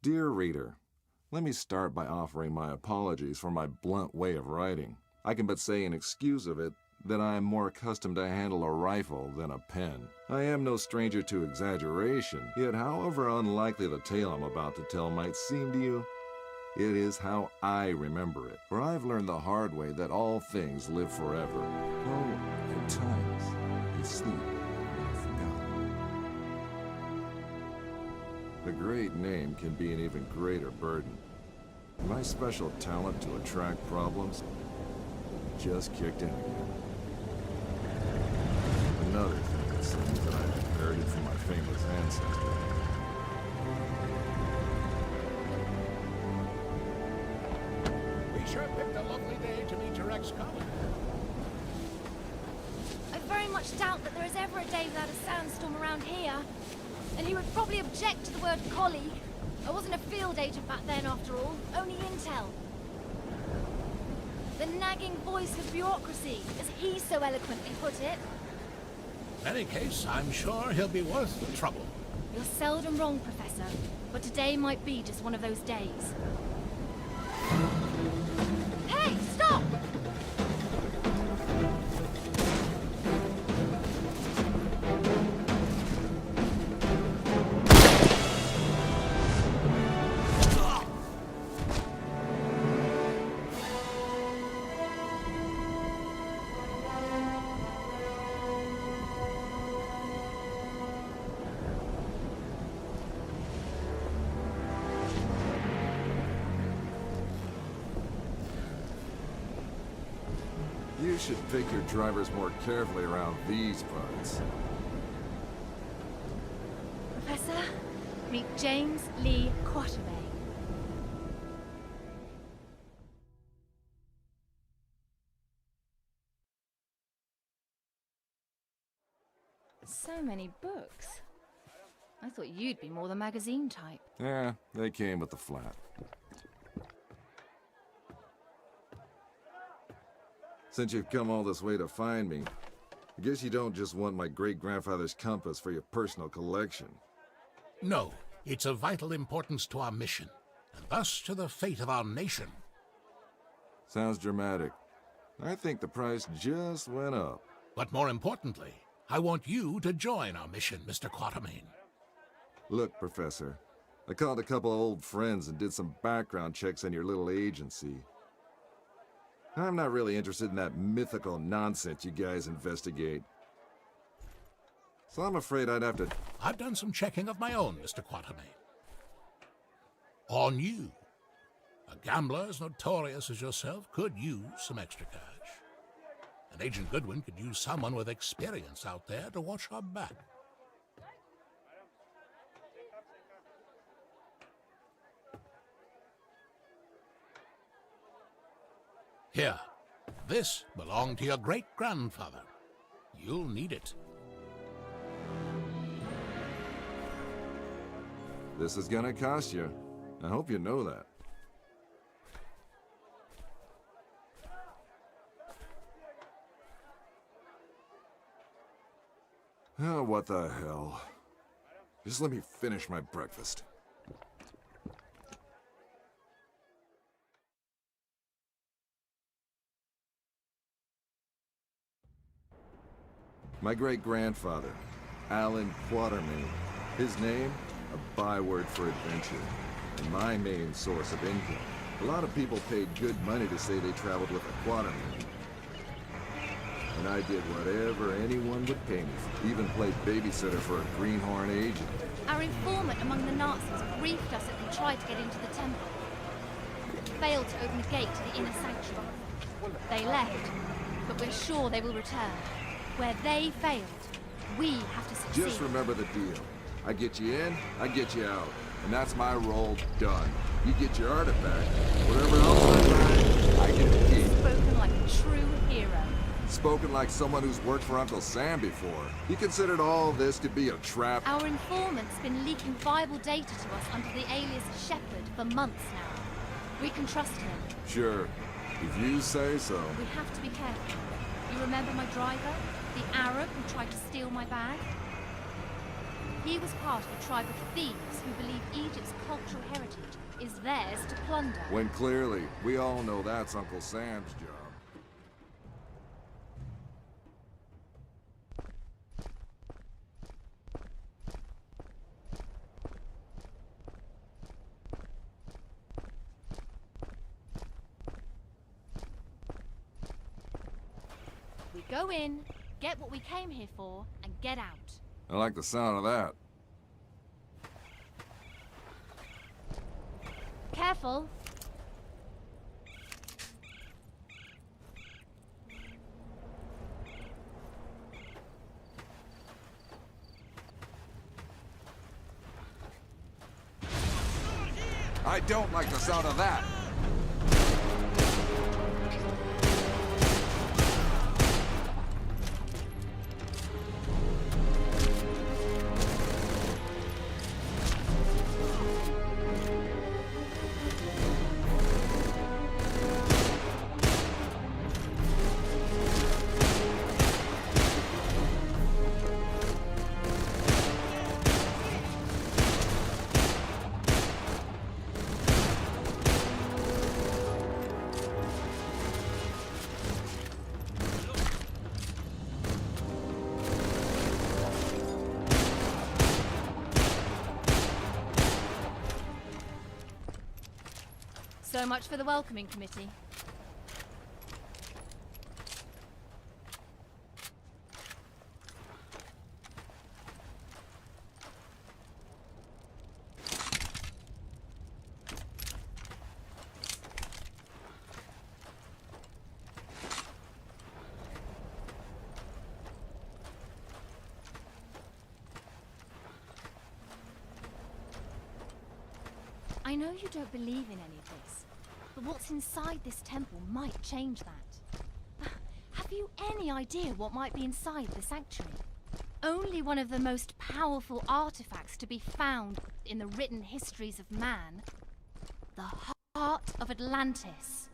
Dear reader, let me start by offering my apologies for my blunt way of writing. I can but say in excuse of it that I am more accustomed to handle a rifle than a pen. I am no stranger to exaggeration, yet however unlikely the tale I'm about to tell might seem to you, it is how I remember it. For I've learned the hard way that all things live forever. Oh, at times, you sleep when you've forgotten. A great name can be an even greater burden. My special talent to attract problems just kicked in again. Another thing it seems that I've inherited from my famous ancestor. We sure picked a lovely day to meet your ex-colleague. I very much doubt that there is ever a day without a sandstorm around here. And he would probably object to the word colleague. I wasn't a field agent back then, after all. Only intel. The nagging voice of bureaucracy, as he so eloquently put it. In any case, I'm sure he'll be worth the trouble. You're seldom wrong, Professor. But today might be just one of those days. Hey, stop! You should pick your drivers more carefully around these parts. Professor, meet James Lee Quatermain. So many books. I thought you'd be more the magazine type. Yeah, they came with the flat. Since you've come all this way to find me, I guess you don't just want my great-grandfather's compass for your personal collection. No, it's of vital importance to our mission, and thus to the fate of our nation. Sounds dramatic. I think the price just went up. But more importantly, I want you to join our mission, Mr. Quatermain. Look, Professor, I called a couple of old friends and did some background checks on your little agency. I'm not really interested in that mythical nonsense you guys investigate. So I'm afraid I'd have to... I've done some checking of my own, Mr. Quatermain. On you. A gambler as notorious as yourself could use some extra cash. And Agent Goodwin could use someone with experience out there to watch our back. Here, this belonged to your great-grandfather. You'll need it. This is gonna cost you. I hope you know that. Oh, what the hell. Just let me finish my breakfast. My great-grandfather, Alan Quatermain. His name, a byword for adventure, and my main source of income. A lot of people paid good money to say they traveled with a Quatermain. And I did whatever anyone would pay me for. Even played babysitter for a greenhorn agent. Our informant among the Nazis briefed us that they tried to get into the temple. Failed to open the gate to the inner sanctuary. They left, but we're sure they will return. Where they failed, we have to succeed. Just remember the deal. I get you in, I get you out. And that's my role done. You get your artifact. Whatever else I find, I get to keep. Spoken like a true hero. Spoken like someone who's worked for Uncle Sam before. He considered all this to be a trap. Our informant's been leaking viable data to us under the alias Shepherd for months now. We can trust him. Sure, if you say so. We have to be careful. You remember my driver? The Arab who tried to steal my bag? He was part of a tribe of thieves who believe Egypt's cultural heritage is theirs to plunder. When clearly, we all know that's Uncle Sam's job. We go in, get what we came here for, and get out. I like the sound of that. Careful! I don't like the sound of that. So much for the welcoming committee. I know you don't believe in any of this, but what's inside this temple might change that. Have you any idea what might be inside the sanctuary? Only one of the most powerful artifacts to be found in the written histories of man, the Heart of Atlantis.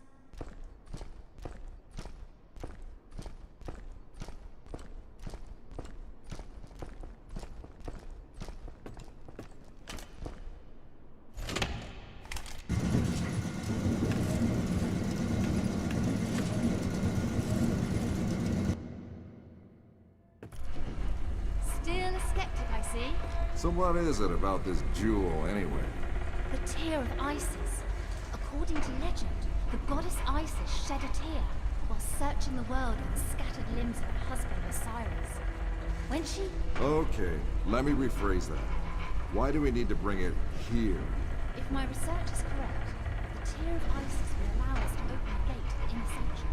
Still a skeptic, I see. So what is it about this jewel, anyway? The tear of Isis. According to legend, the goddess Isis shed a tear while searching the world for the scattered limbs of her husband Osiris. When she... Okay, let me rephrase that. Why do we need to bring it here? If my research is correct, the tear of Isis will allow us to open the gate to the inner sanctuary.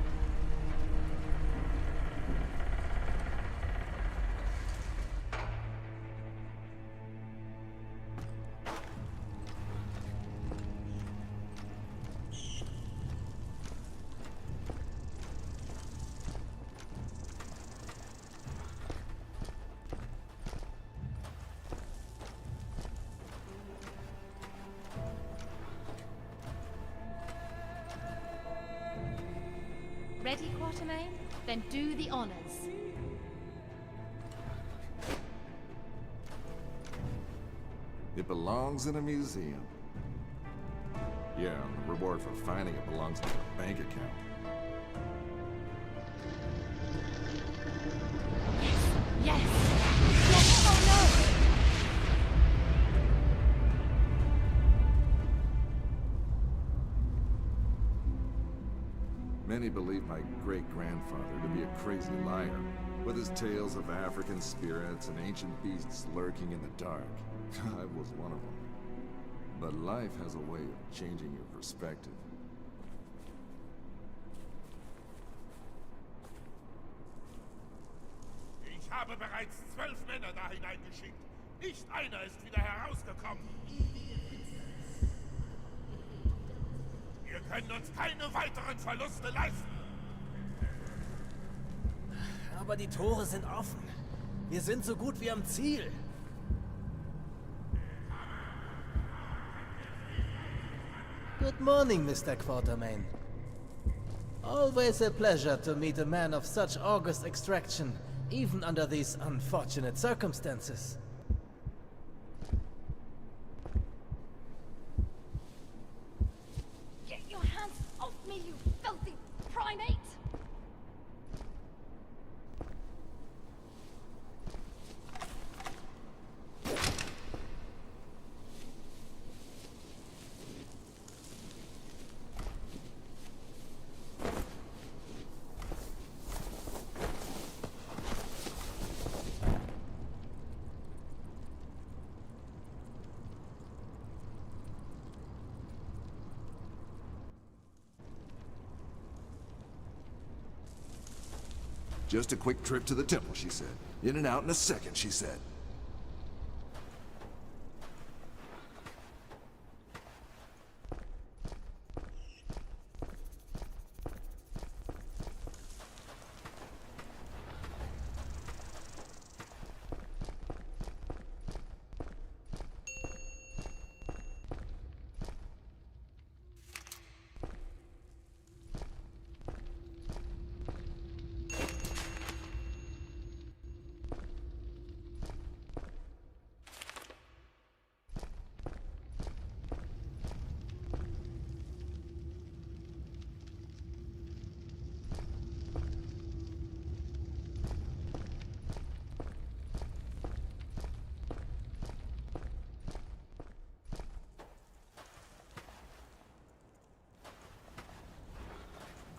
Ready, Quatermain? Then do the honors. It belongs in a museum. Yeah, the reward for finding it belongs in a bank account. Yes! Yes! Oh no! Many believe my great-grandfather to be a crazy liar, with his tales of African spirits and ancient beasts lurking in the dark. I was one of them. But life has a way of changing your perspective. Ich habe bereits 12 Männer da hineingeschickt. Nicht einer ist wieder herausgekommen. Wir können uns keine weiteren Verluste leisten. Aber die Tore sind offen. Wir sind so gut wie am Ziel. Good morning, Mr. Quatermain. Always a pleasure to meet a man of such august extraction, even under these unfortunate circumstances. Just a quick trip to the temple, she said. In and out in a second, she said.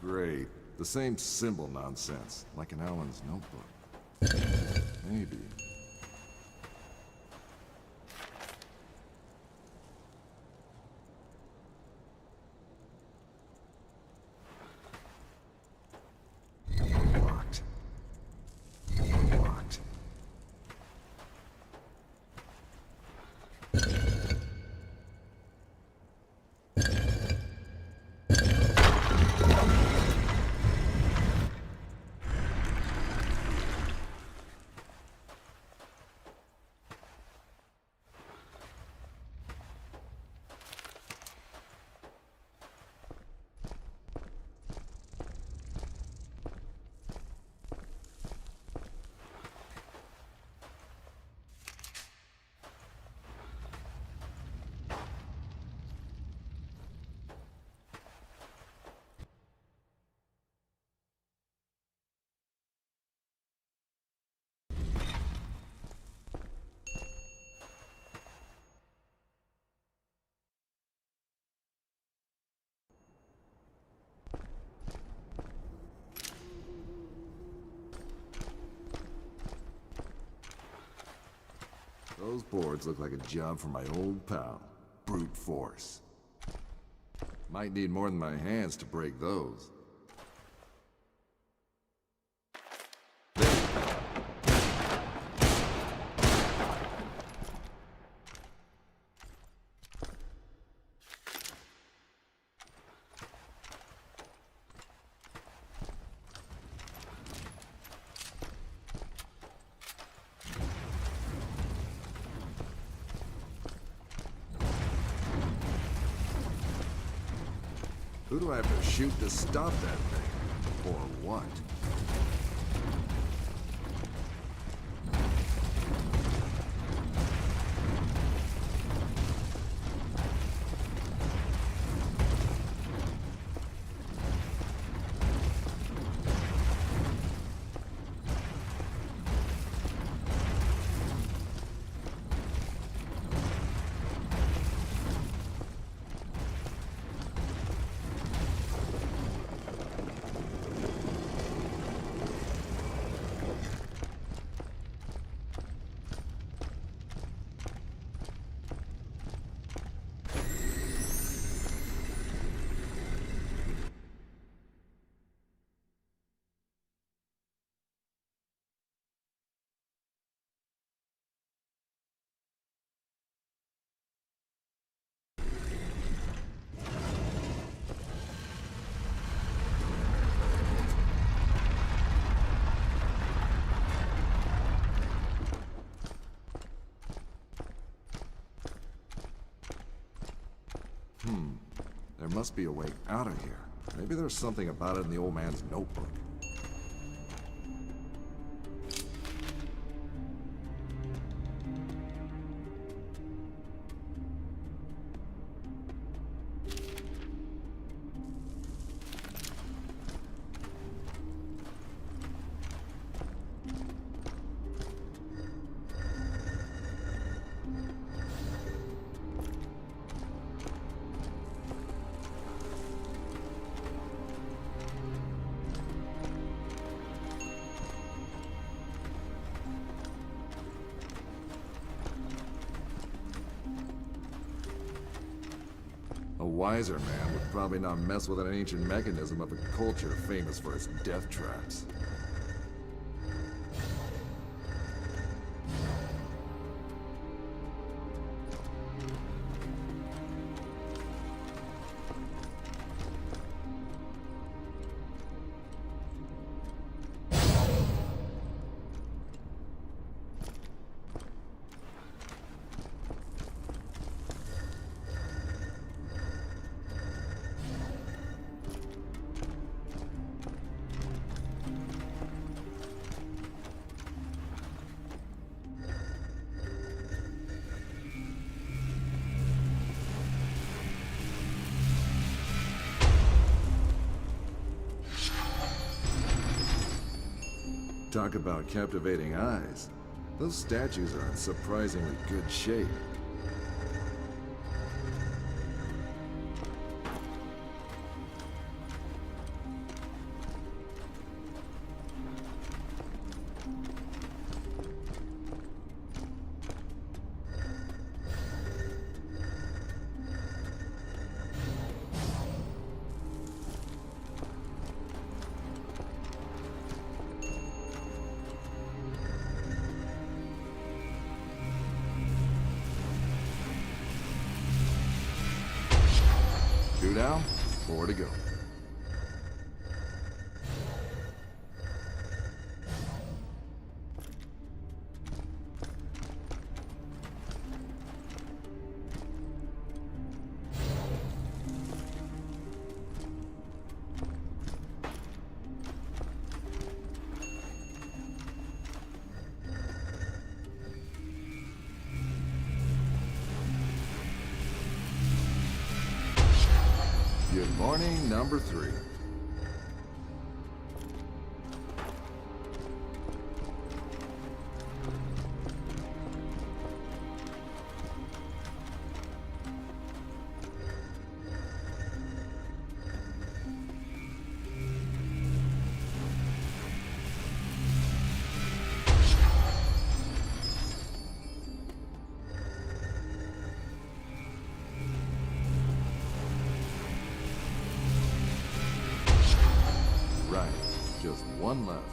Great. The same symbol nonsense, like in Alan's notebook. Maybe. Locked. Locked. Those boards look like a job for my old pal, Brute Force. Might need more than my hands to break those. Who do I have to shoot to stop that thing? Or what? There must be a way out of here. Maybe there's something about it in the old man's notebook. A wiser man would probably not mess with an ancient mechanism of a culture famous for its death traps. Talk about captivating eyes. Those statues are in surprisingly good shape. Two down, four to go. Good morning, number 3. Right, just one left.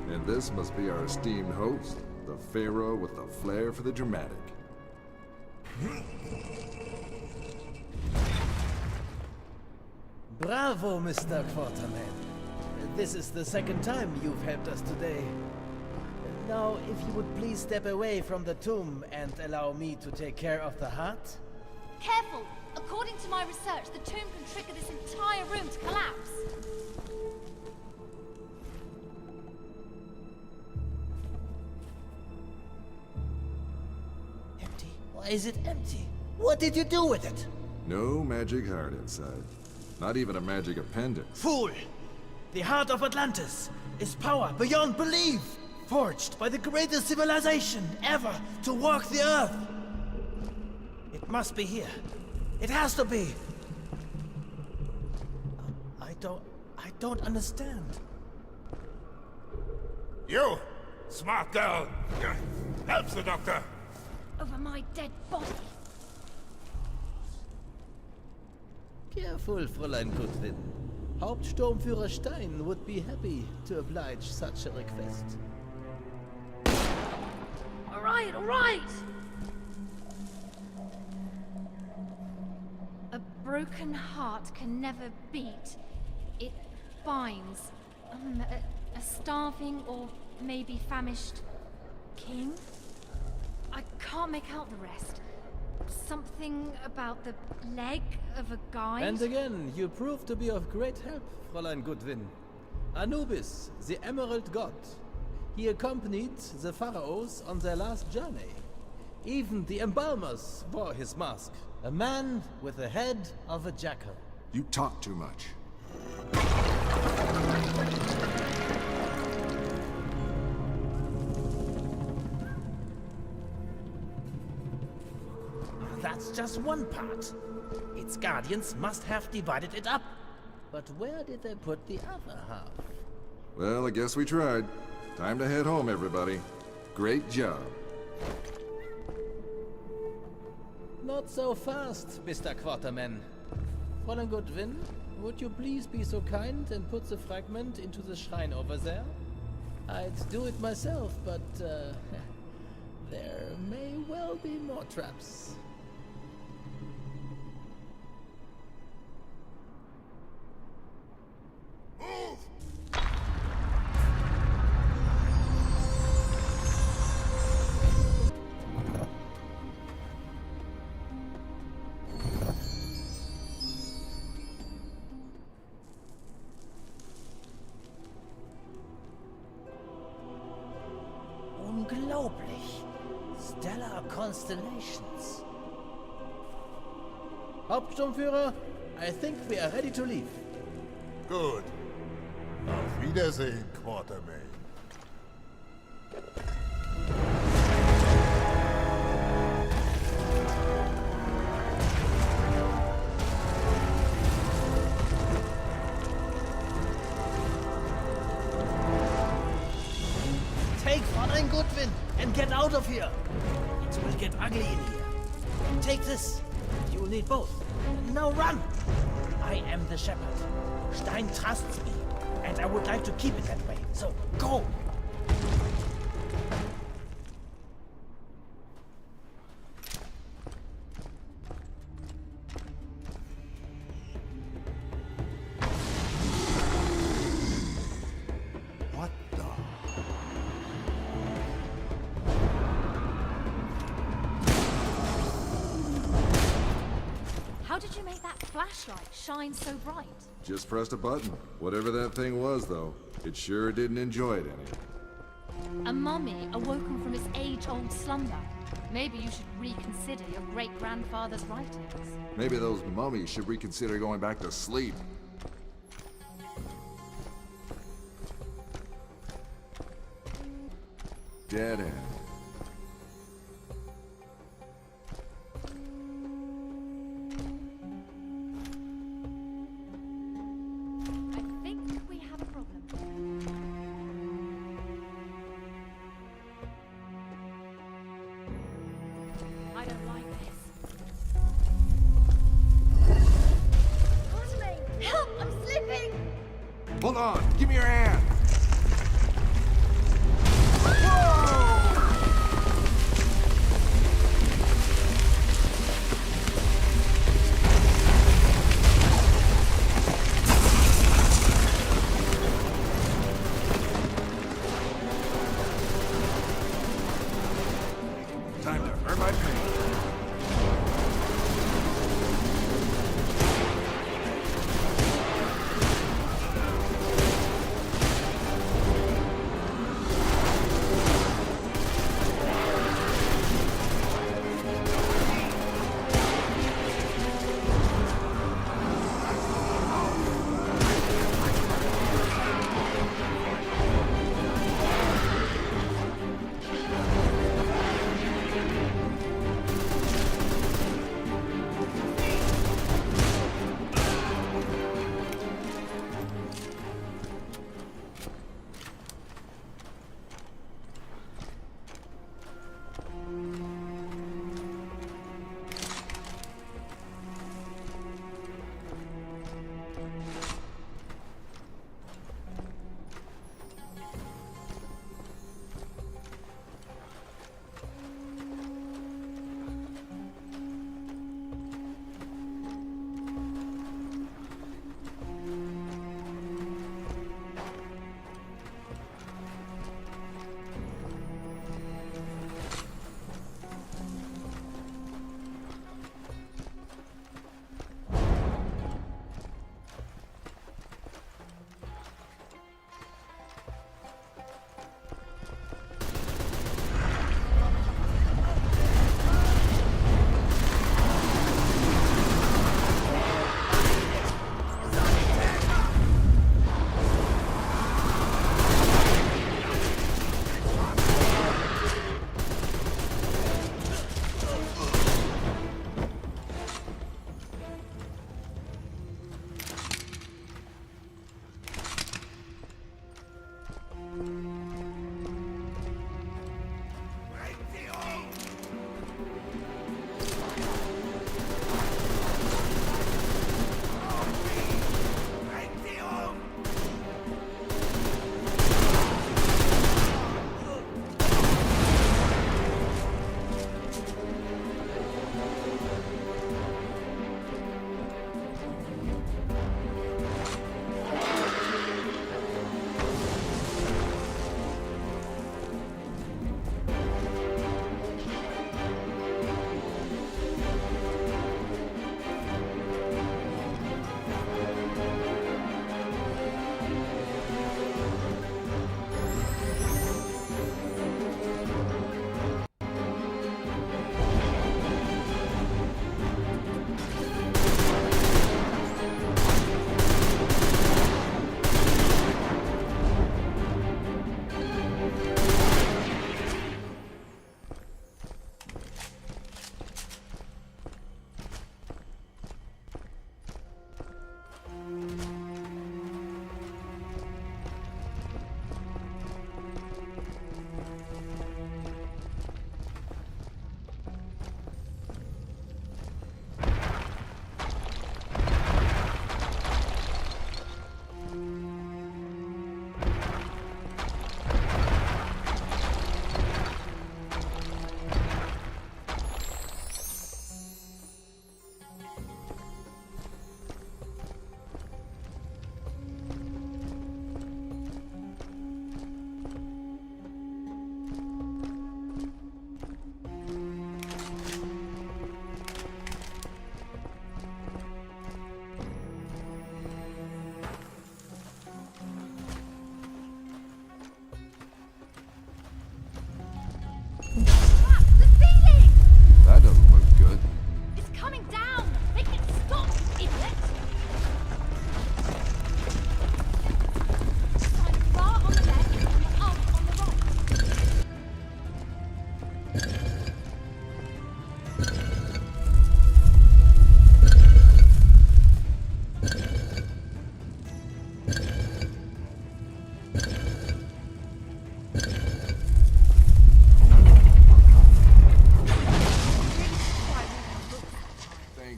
And this must be our esteemed host, the Pharaoh with the flair for the dramatic. Bravo, Mr. Quatermain. This is the second time you've helped us today. Now, if you would please step away from the tomb and allow me to take care of the heart. Careful! According to my research, the tomb can trigger this entire room to collapse. Empty? Why is it empty? What did you do with it? No magic heart inside. Not even a magic appendix. Fool! The Heart of Atlantis is power beyond belief, forged by the greatest civilization ever to walk the earth. It must be here. It has to be. I don't understand. You, smart girl. Help the doctor. Over my dead body. Careful, Fräulein Goodwin. Hauptsturmführer Stein would be happy to oblige such a request. All right, all right! A broken heart can never beat. It binds. A starving or maybe famished king? I can't make out the rest. Something about the leg of a guide? And again, you prove to be of great help, Fräulein Goodwin. Anubis, the Emerald God. He accompanied the pharaohs on their last journey. Even the embalmers wore his mask. A man with the head of a jackal. You talk too much. That's just one part. Its guardians must have divided it up. But where did they put the other half? Well, I guess we tried. Time to head home, everybody. Great job. Not so fast, Mr. Quatermain. Fräulein Goodwin, would you please be so kind and put the fragment into the shrine over there? I'd do it myself, but there may well be more traps. Move! Unglaublich. Stellar Constellations. Hauptsturmführer, I think we are ready to leave. Gut. Auf Wiedersehen, Quatermain. Take Fräulein Goodwin and get out of here. It will get ugly in here. Take this. You will need both. Now run. I am the shepherd. Stein trusts me, and I would like to keep it that way. So go. What the? How did you make that flashlight shine so bright? Just pressed a button. Whatever that thing was, though, it sure didn't enjoy it any. A mummy awoken from its age-old slumber. Maybe you should reconsider your great-grandfather's writings. Maybe those mummies should reconsider going back to sleep. Dead end. I think we have a problem. I don't like this. Quatermain, help! I'm slipping! Hold on! Give me your hand! Time to earn my pay.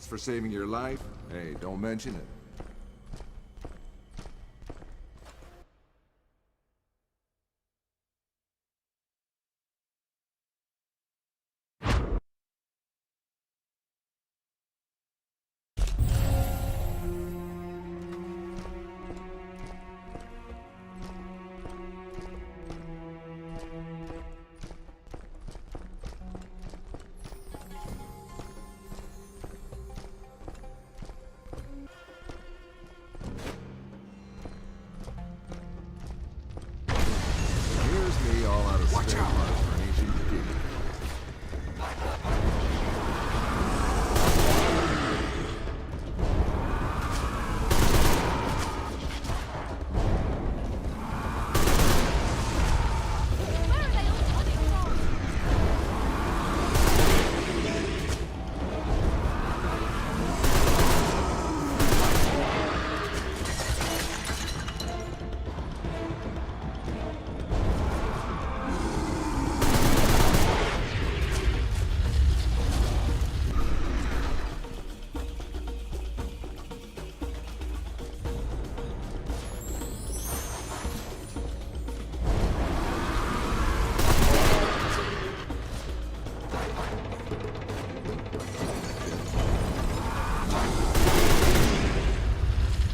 for saving your life? Hey, don't mention it. Here's me all out of spare parts for an ancient gig. Where are they all coming from?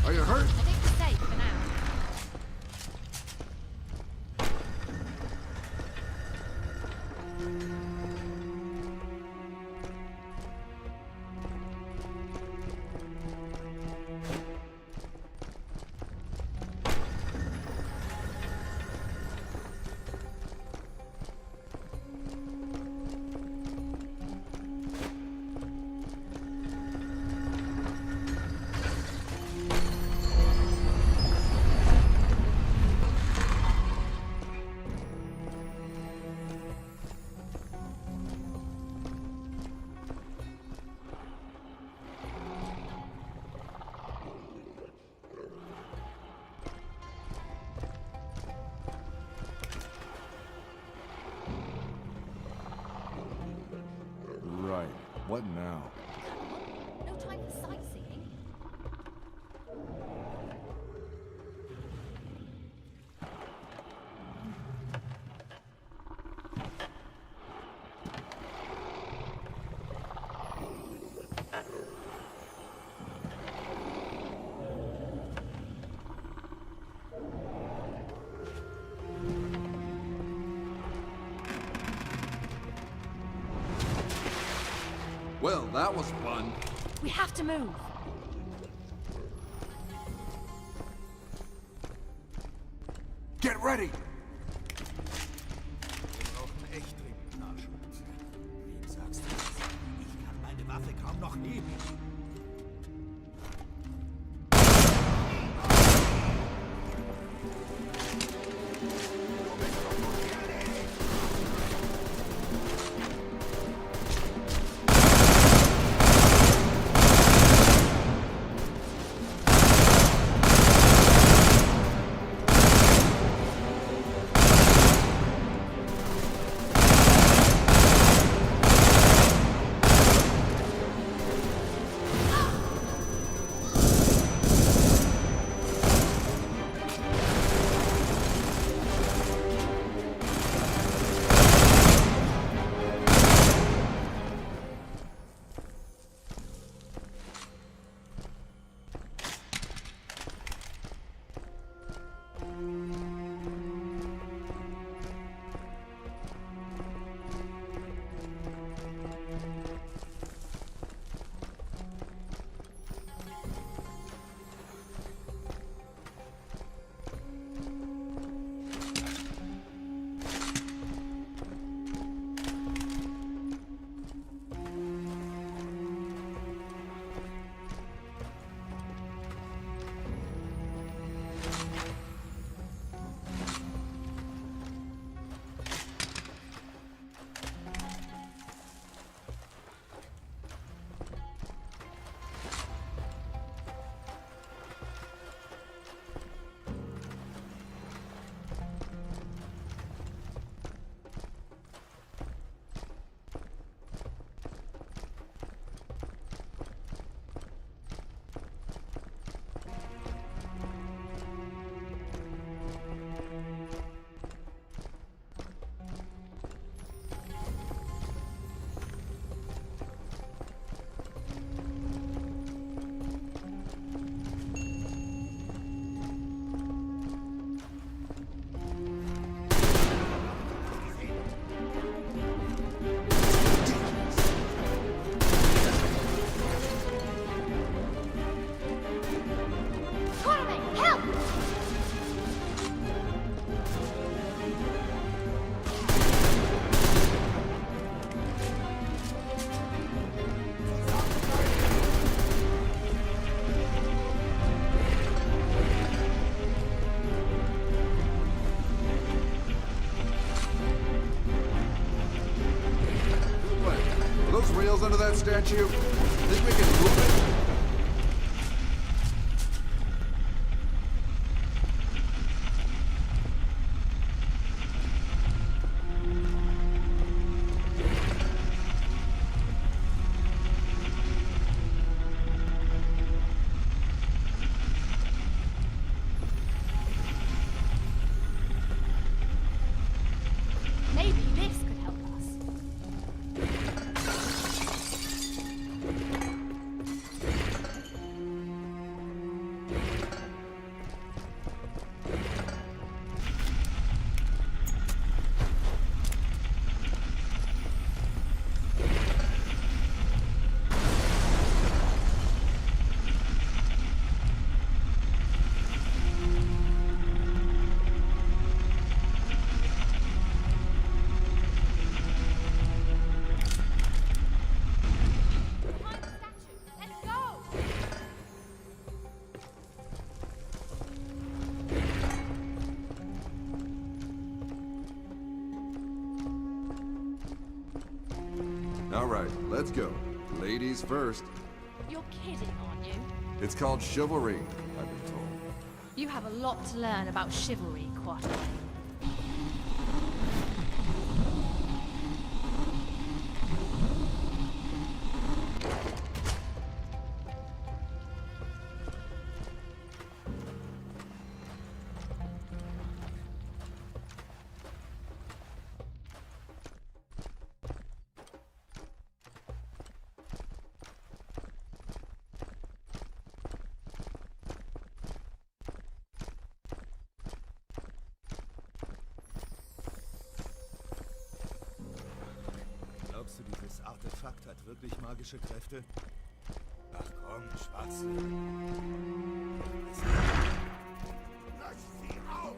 Are you hurt? I think we're safe for now. Right. What now? No time for sightseeing. Well, that was fun. We have to move. Get ready! Wir brauchen echt dringend Nachschub. Wem sagst du das? Ich kann meine Waffe kaum noch heben. wheels under that statue? Think we can move it? Maybe this could help us. Behind the statue. Let's go! All right, let's go. Ladies first. You're kidding, aren't you? It's called chivalry, I've been told. You have a lot to learn about chivalry, Quatermain. Glaubst du, dieses Artefakt hat wirklich magische Kräfte? Ach komm, Schwarze. Lösch sie auf!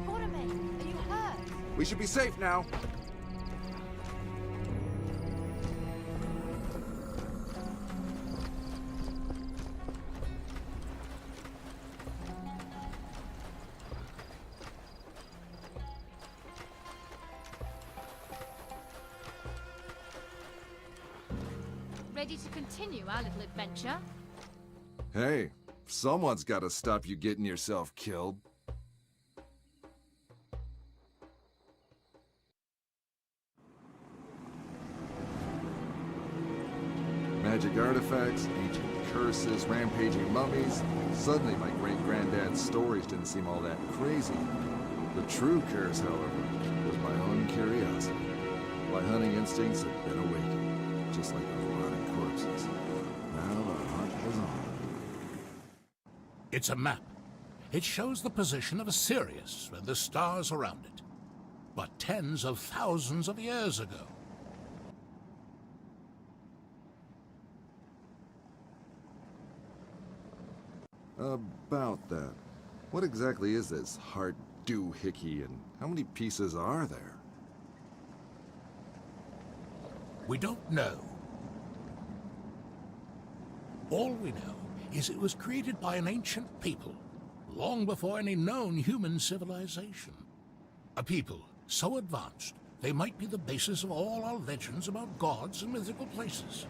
Quatermain, are you hurt? We should be safe now. Ready to continue our little adventure? Hey, someone's got to stop you getting yourself killed. Magic artifacts, ancient curses, rampaging mummies. Suddenly my great-granddad's stories didn't seem all that crazy. The true curse, however, was my own curiosity. My hunting instincts had been awakened, just like those rotting corpses. Now the hunt was on. It's a map. It shows the position of Sirius and the stars around it. But tens of thousands of years ago. About that. What exactly is this heart doohickey, and how many pieces are there? We don't know. All we know is it was created by an ancient people, long before any known human civilization. A people so advanced they might be the basis of all our legends about gods and mythical places.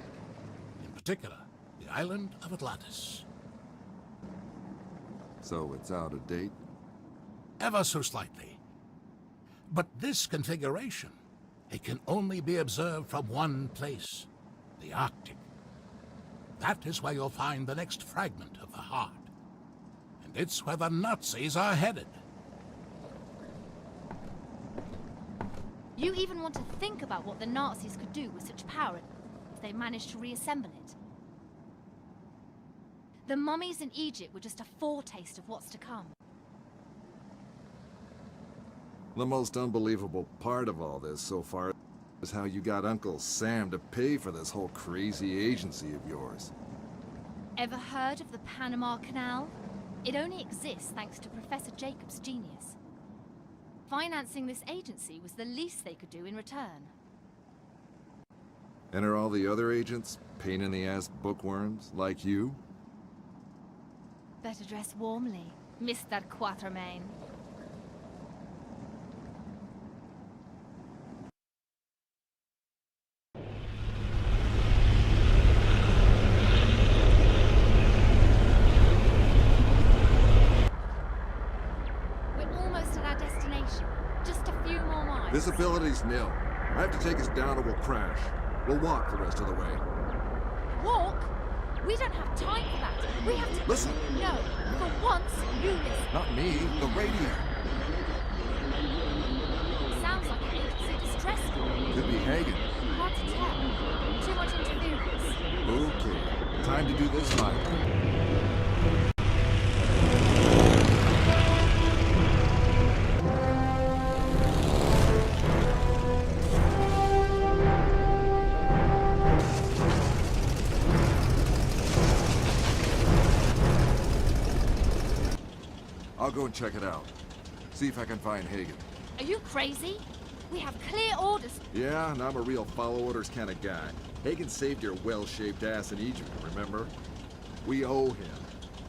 In particular, the island of Atlantis. So it's out of date? Ever so slightly. But this configuration, it can only be observed from one place, the Arctic. That is where you'll find the next fragment of the heart. And it's where the Nazis are headed. You even want to think about what the Nazis could do with such power if they managed to reassemble it. The mummies in Egypt were just a foretaste of what's to come. The most unbelievable part of all this so far is how you got Uncle Sam to pay for this whole crazy agency of yours. Ever heard of the Panama Canal? It only exists thanks to Professor Jacob's genius. Financing this agency was the least they could do in return. And are all the other agents pain-in-the-ass bookworms like you? Better dress warmly, Mr. Quatermain. We're almost at our destination. Just a few more miles. Visibility's nil. I have to take us down or we'll crash. We'll walk the rest of the way. Walk? We don't have time for that. We have to... Listen. No. For once, you listen. Not me, the radio. Sounds like an agency distress call. Could be Hagen. Hard to tell. Too much interference. Okay, time to do this my way. I'll go and check it out. See if I can find Hagen. Are you crazy? We have clear orders. Yeah, and I'm a real follow orders kind of guy. Hagen saved your well-shaped ass in Egypt, remember? We owe him.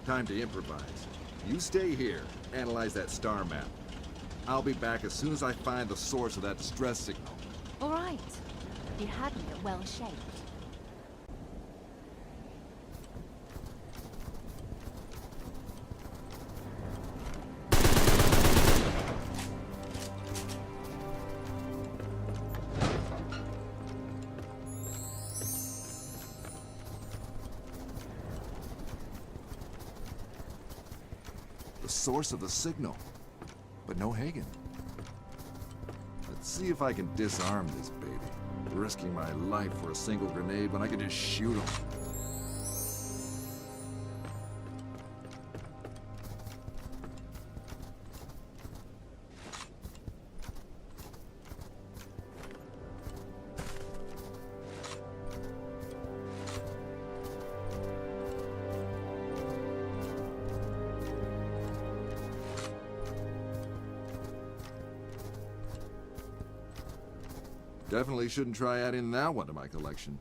Time to improvise. You stay here, analyze that star map. I'll be back as soon as I find the source of that distress signal. All right. You had me at well-shaped. The source of the signal. But no Hagen. Let's see if I can disarm this baby. Risking my life for a single grenade when I can just shoot him. Definitely shouldn't try adding that one to my collection.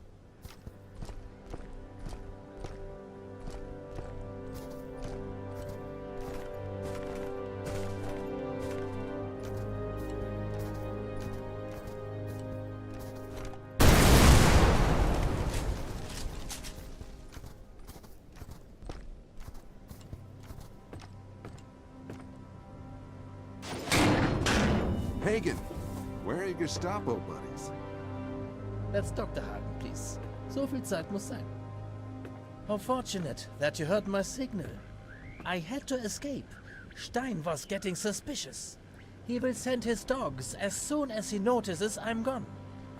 Hagen, where are your Gestapo buddies? Let's Dr. Hagen, please. So viel Zeit muss sein. How fortunate that you heard my signal. I had to escape. Stein was getting suspicious. He will send his dogs as soon as he notices I'm gone.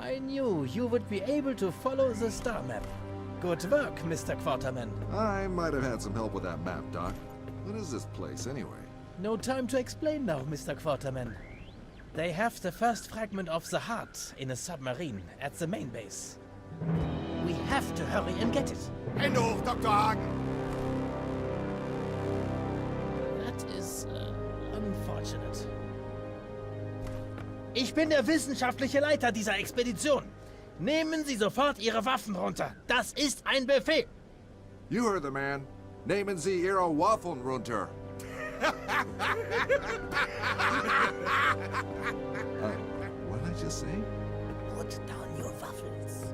I knew you would be able to follow the star map. Good work, Mr. Quatermain. I might have had some help with that map, Doc. What is this place, anyway? No time to explain now, Mr. Quatermain. They have the first fragment of the heart in a submarine at the main base. We have to hurry and get it. Hände hoch, Dr. Hagen! That is unfortunate. Ich bin der wissenschaftliche Leiter dieser Expedition. Nehmen Sie sofort Ihre Waffen runter. Das ist ein Befehl. You heard the man. Nehmen Sie Ihre Waffen runter. What did I just say? Put down your waffles.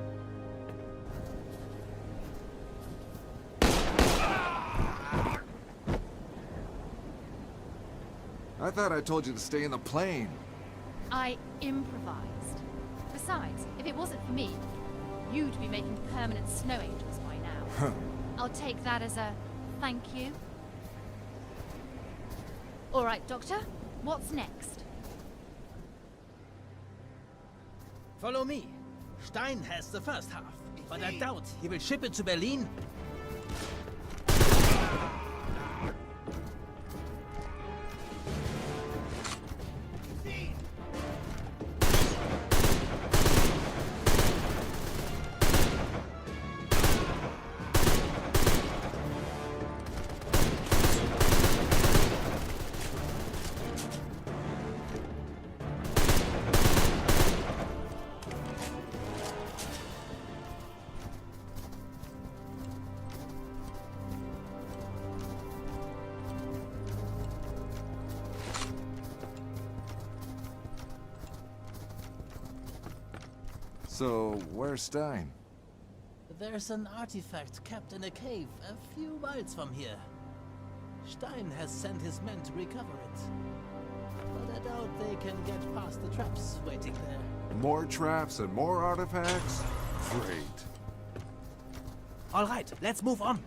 I thought I told you to stay in the plane. I improvised. Besides, if it wasn't for me, you'd be making permanent snow angels by now. I'll take that as a thank you. All right, Doctor, what's next? Follow me. Stein has the first half, but I doubt he will ship it to Berlin. So, where's Stein? There's an artifact kept in a cave a few miles from here. Stein has sent his men to recover it. But I doubt they can get past the traps waiting there. More traps and more artifacts? Great. All right, let's move on.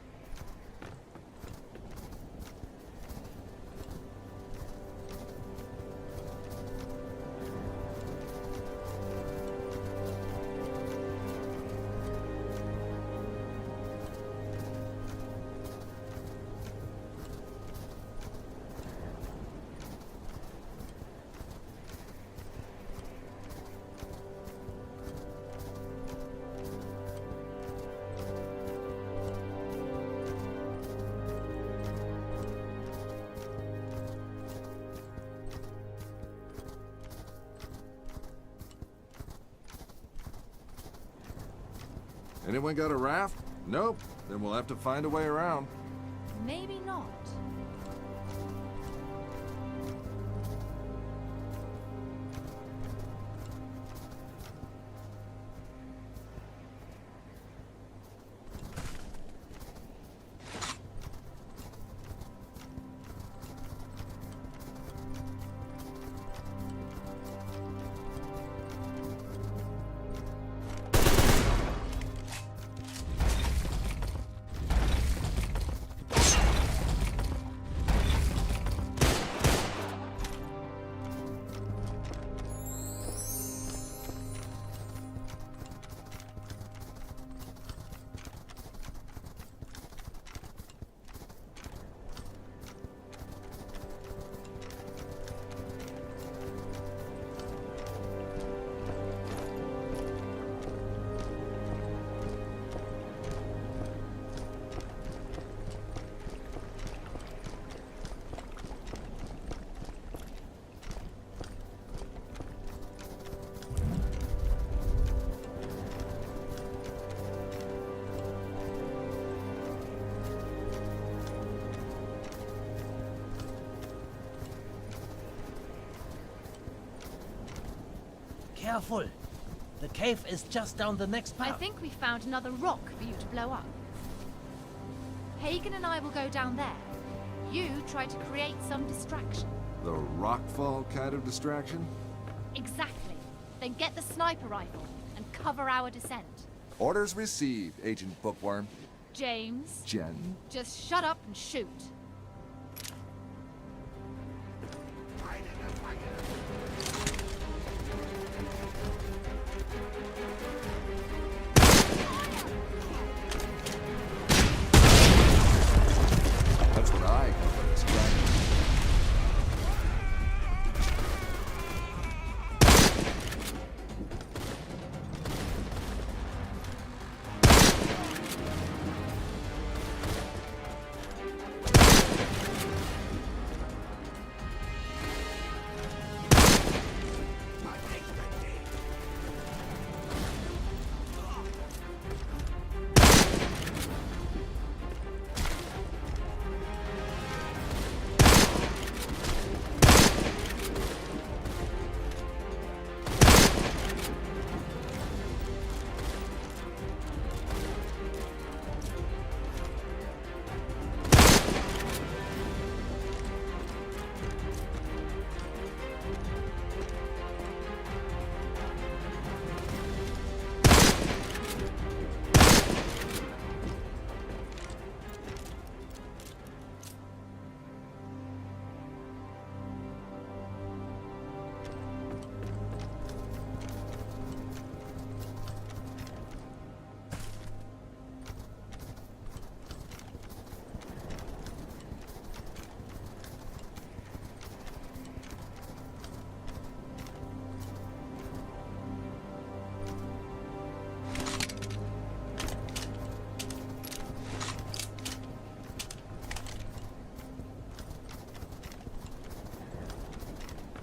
Anyone got a raft? Nope. Then we'll have to find a way around. Maybe not. Careful! The cave is just down the next I path. think we found another rock for you to blow up. Hagen and I will go down there. You try to create some distraction. The rockfall kind of distraction? Exactly. Then get the sniper rifle and cover our descent. Orders received, Agent Bookworm. James, Jen. just shut up and shoot. That's what I call a distraction.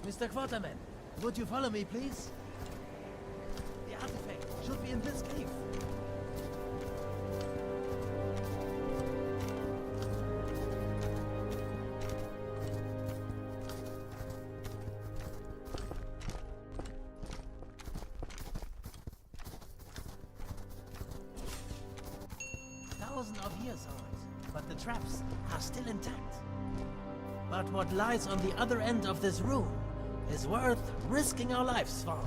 Mr. Quatermain, would you follow me, please? The artifact should be in this cave. thousands of years old, but the traps are still intact. But what lies on the other end of this room is worth risking our lives for.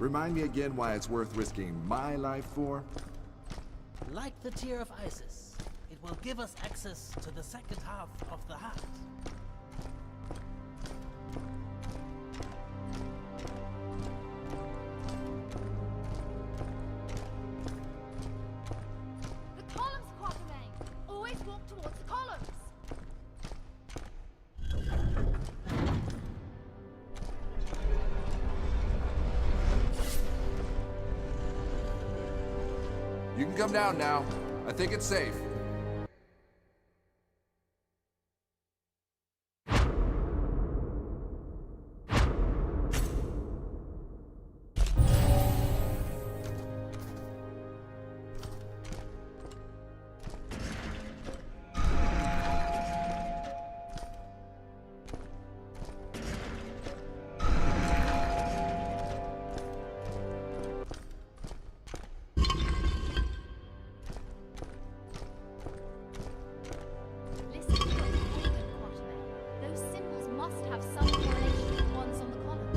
Remind me again why it's worth risking my life for? Like the Tear of Isis, it will give us access to the second half of the heart. The columns, Quatermain! Always walk towards the columns! You can come down now. I think it's safe. Listen to what's important, Quatermain. Those symbols must have some correlation with the ones on the columns.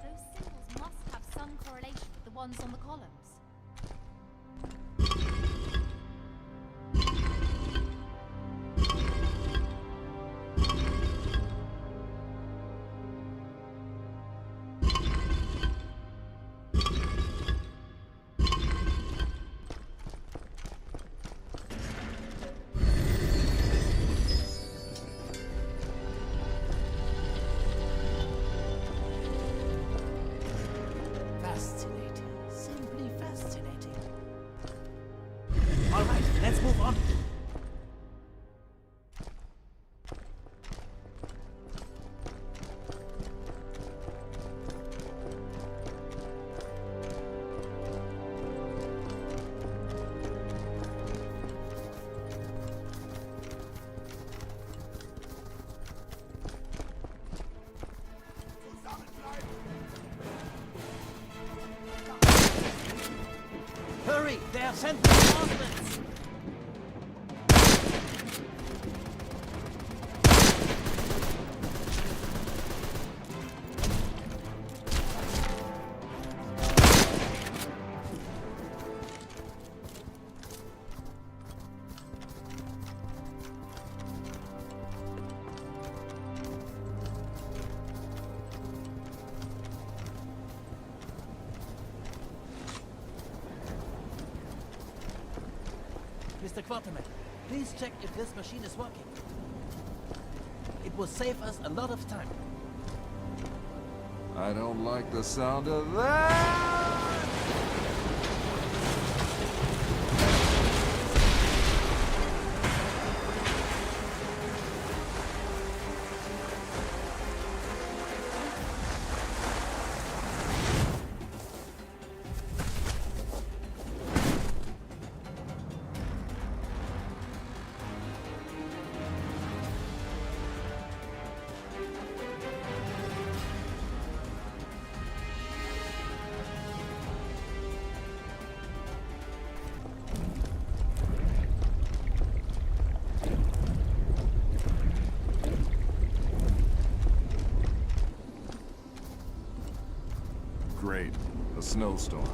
Those symbols must have some correlation with the ones on the columns. Fascinating. Simply fascinating. All right, let's move on. Hurry, they have sent reinforcements. Mr. Quatermain, please check if this machine is working. It will save us a lot of time. I don't like the sound of that! Great. A snowstorm.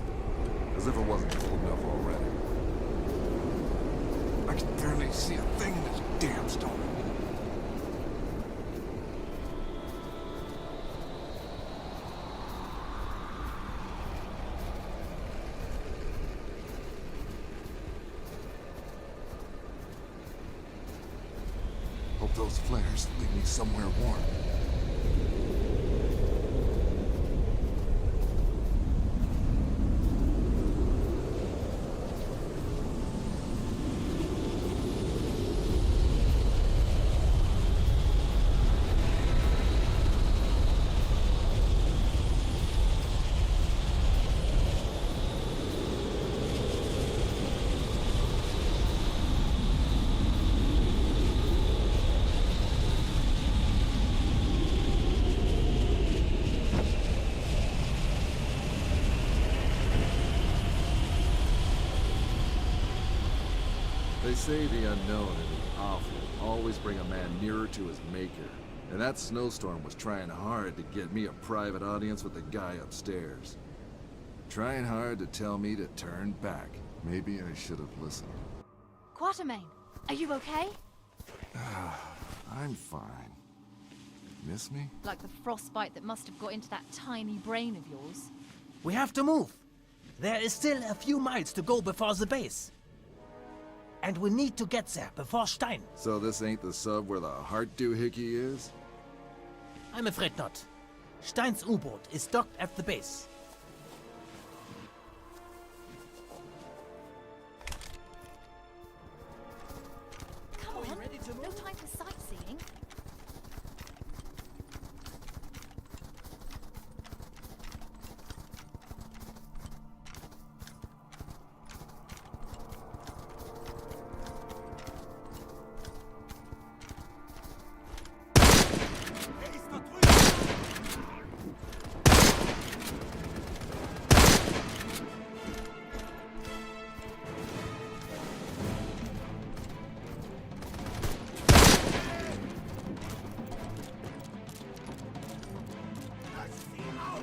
As if it wasn't cold enough already. I can barely see a thing in this damn storm. Hope those flares lead me somewhere warm. They say the unknown and the awful always bring a man nearer to his maker. And that snowstorm was trying hard to get me a private audience with the guy upstairs. Trying hard to tell me to turn back. Maybe I should have listened. Quatermain, are you okay? I'm fine. Miss me? Like the frostbite that must have got into that tiny brain of yours. We have to move. There is still a few miles to go before the base. And we need to get there before Stein. So this ain't the sub where the heart doohickey is? I'm afraid not. Stein's U-boat is docked at the base. Come on, no time for sightseeing. Er ist noch drüben! Lass sie auf!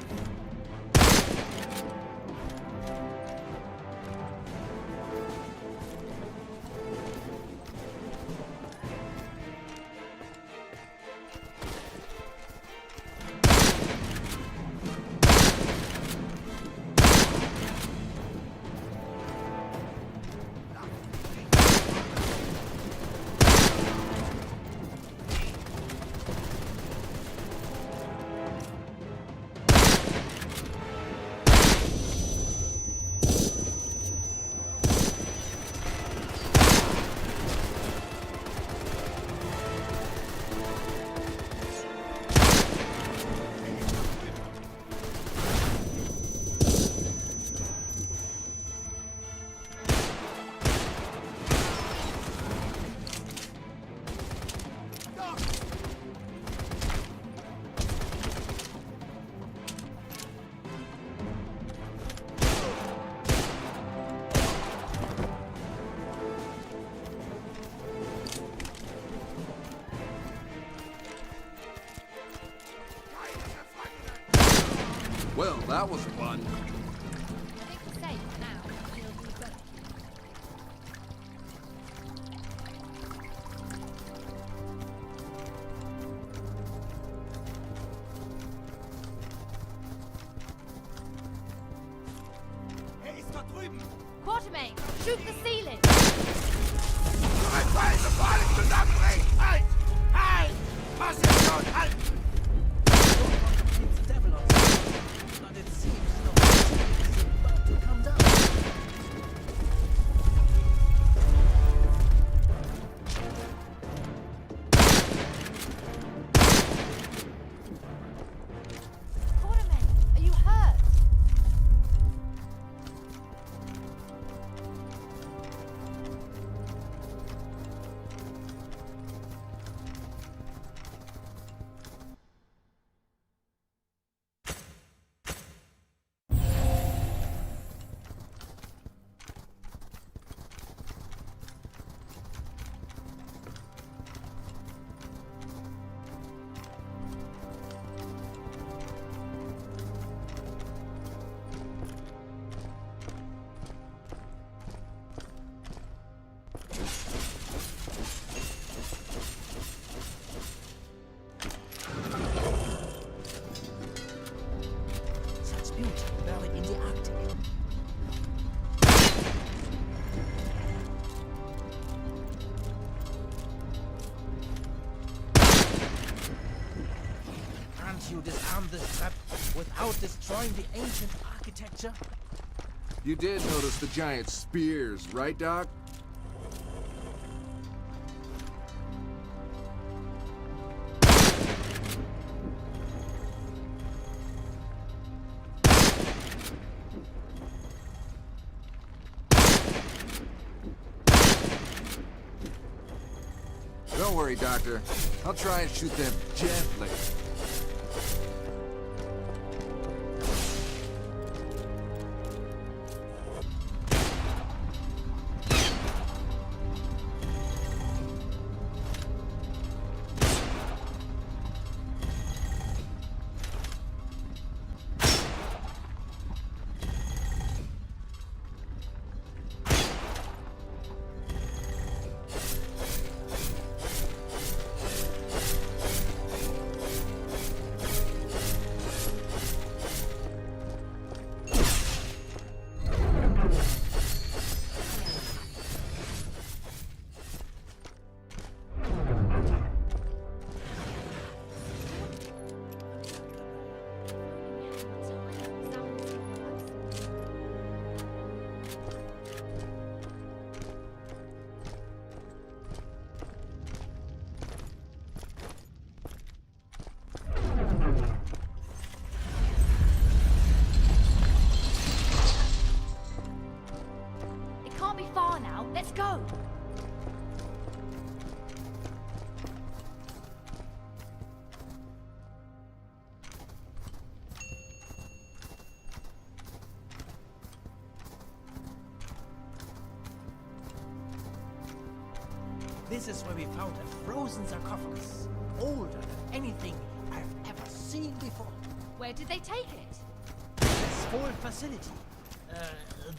Well, that was fun. I think we're safe for now. We'll be good. Er ist dort drüben! Quatermain, shoot the ceiling! Zurückfallen, bevor alles zusammenbricht! Halt! Halt! Was ist schon? Halt! Keep the devil on us. But it seems the whole city is about to come down. Quatermain, are you hurt? Such beauty buried in the Arctic. Can't you disarm this trap without destroying the ancient architecture? You did notice the giant spears, right, Doc? Don't worry, Doctor. I'll try and shoot them gently. This is where we found a frozen sarcophagus, older than anything I've ever seen before. Where did they take it? This whole facility,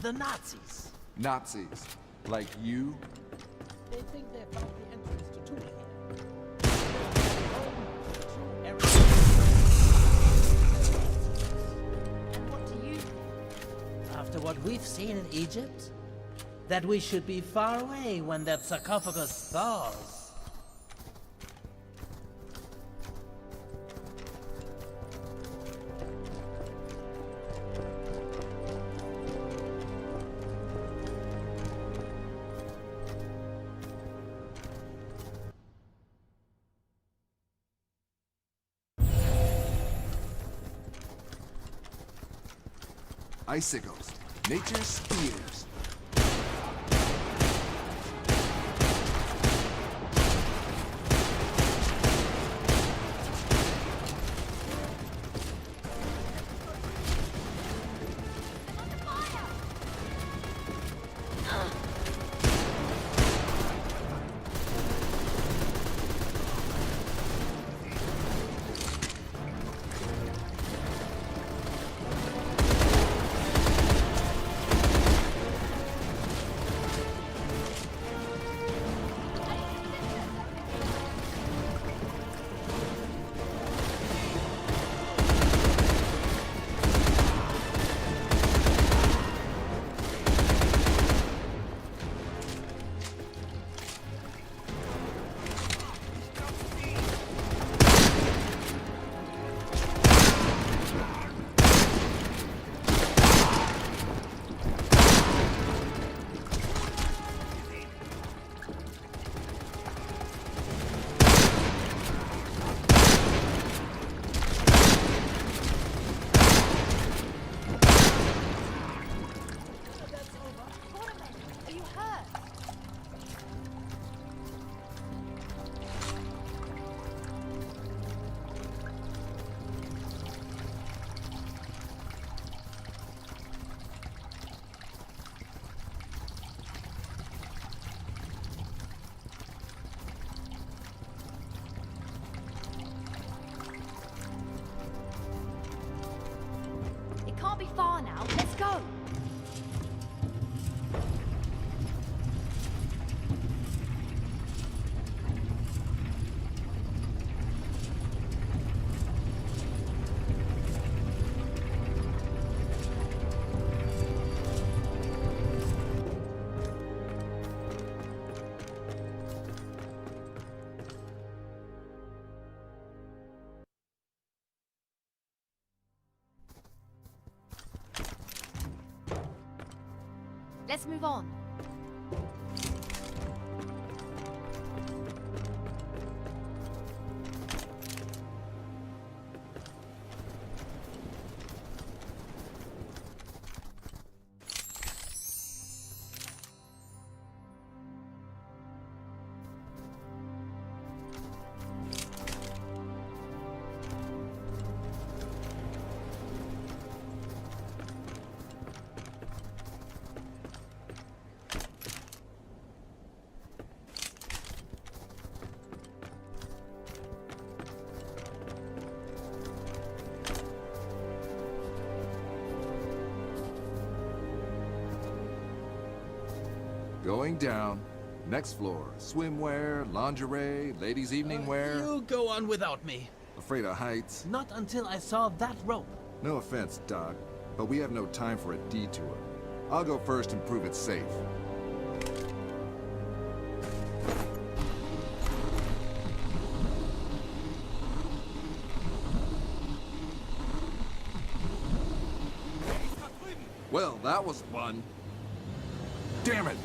the Nazis. Nazis. Like you? They think they found the entrance to Tula here. And what do you think? After what we've seen in Egypt, that we should be far away when that sarcophagus thaws. Icicles. Nature's spears. Are you hurt? It can't be far now. Let's go. Let's move on. Going down. Next floor. Swimwear, lingerie, ladies' evening wear. You go on without me. Afraid of heights? Not until I saw that rope. No offense, Doc, but we have no time for a detour. I'll go first and prove it's safe. Well, that was fun. Damn it!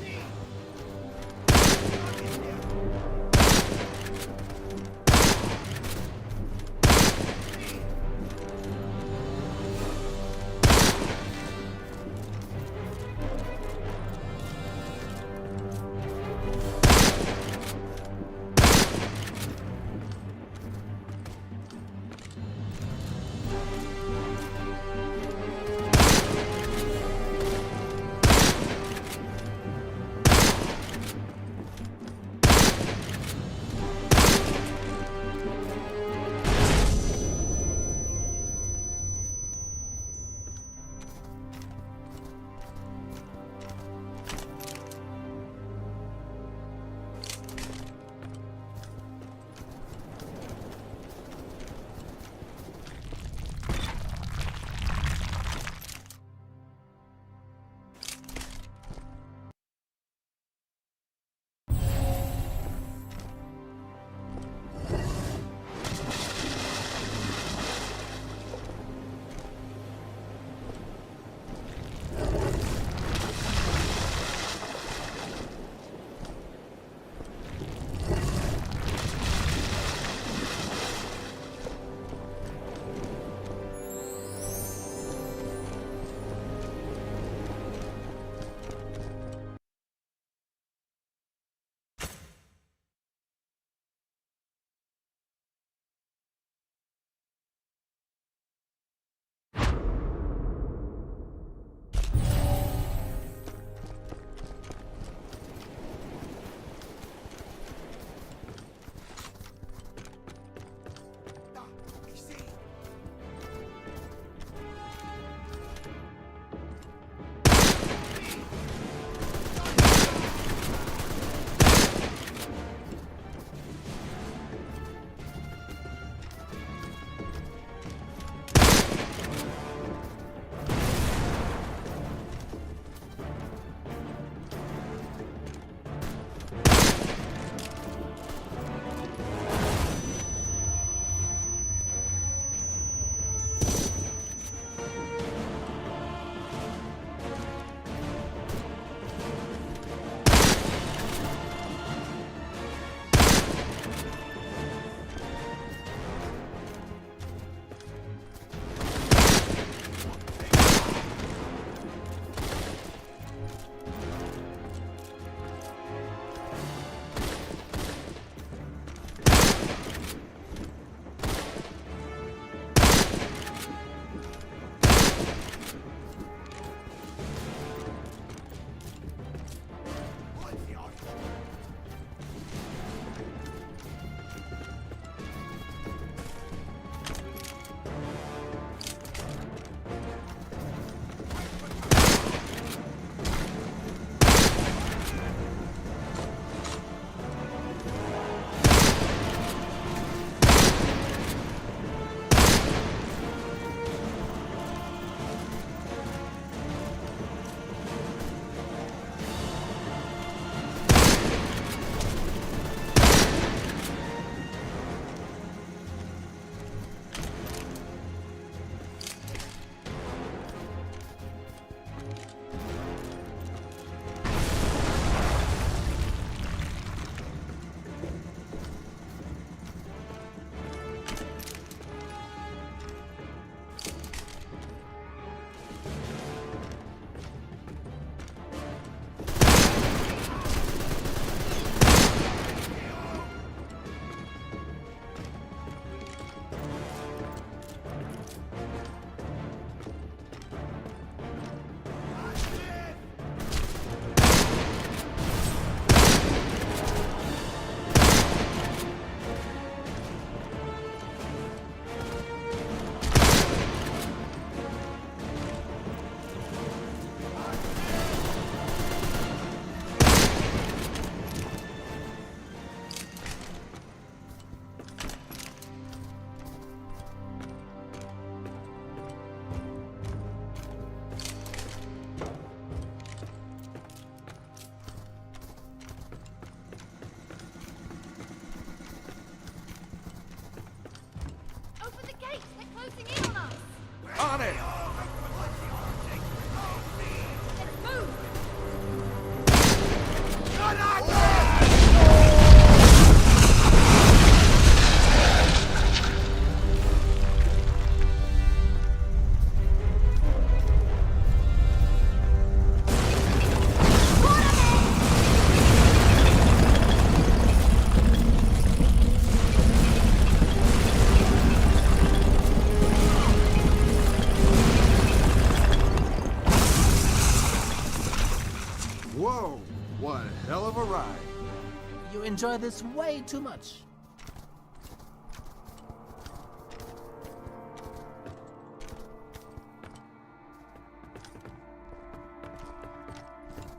You enjoy this way too much.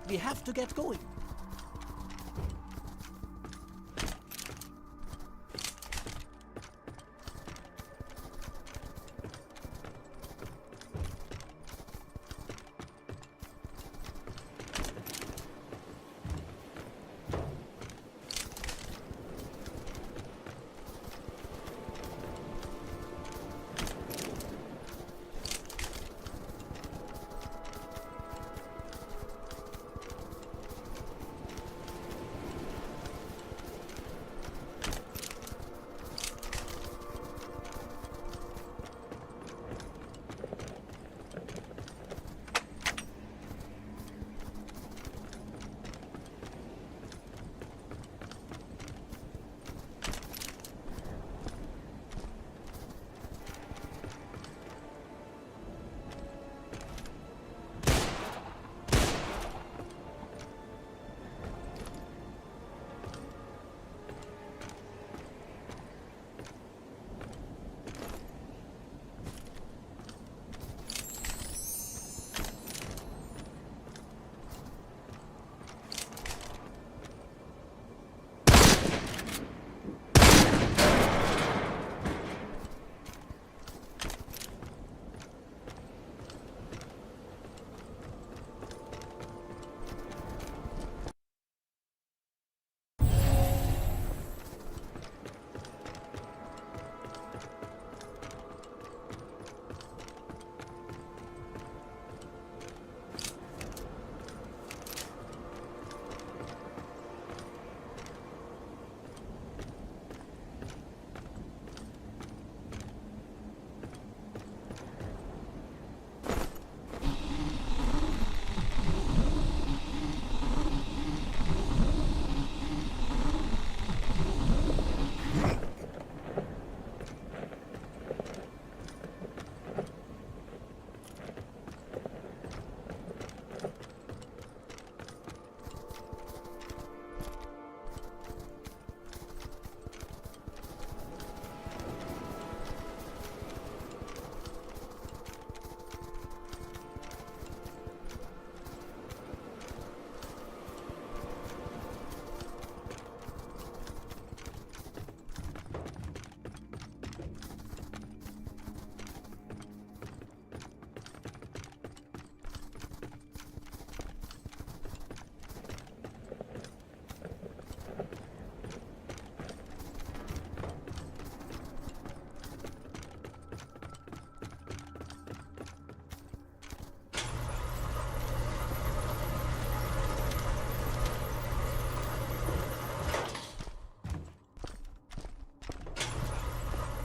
We have to get going.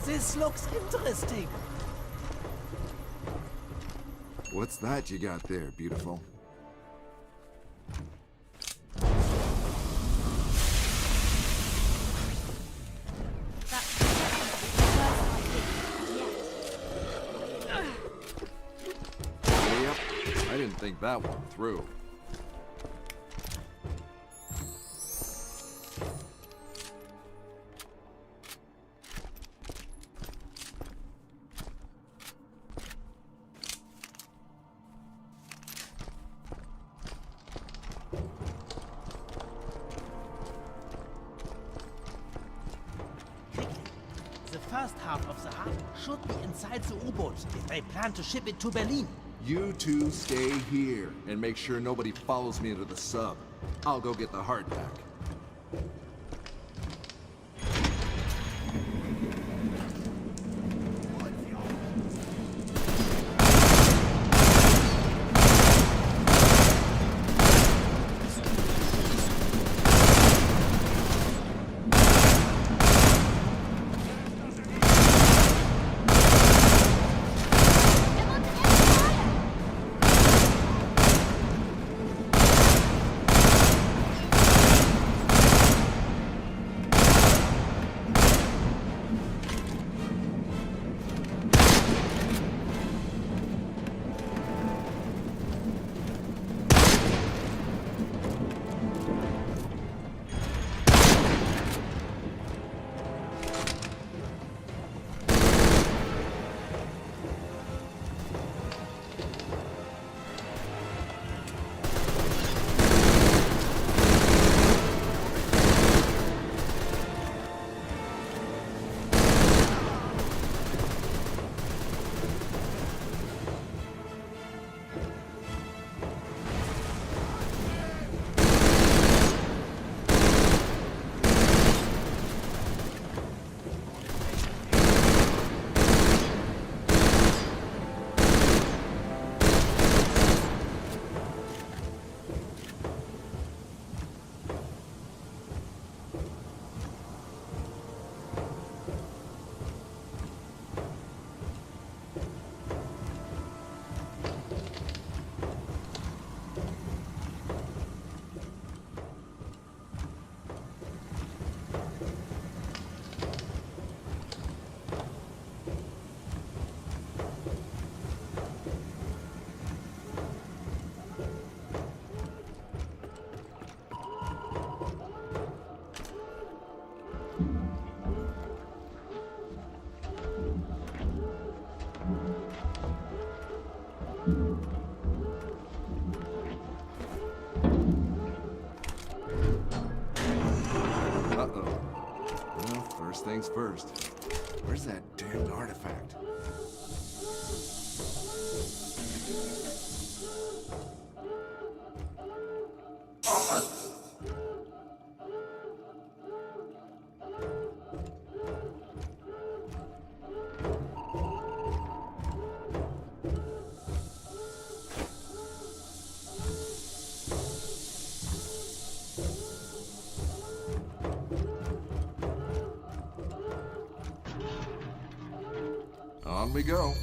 This looks interesting. What's that you got there, beautiful? That's the worst idea yet. Yep, I didn't think that one through. The first half of the hub should be inside the U-boat if they plan to ship it to Berlin. You two stay here and make sure nobody follows me into the sub. I'll go get the hard pack. First things first. Where's that damned artifact? On we go.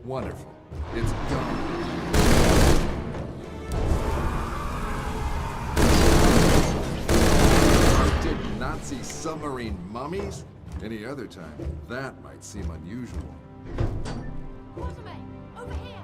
Wonderful. It's gone. Arctic Nazi submarine mummies? Any other time, that might seem unusual. Quatermain, over here!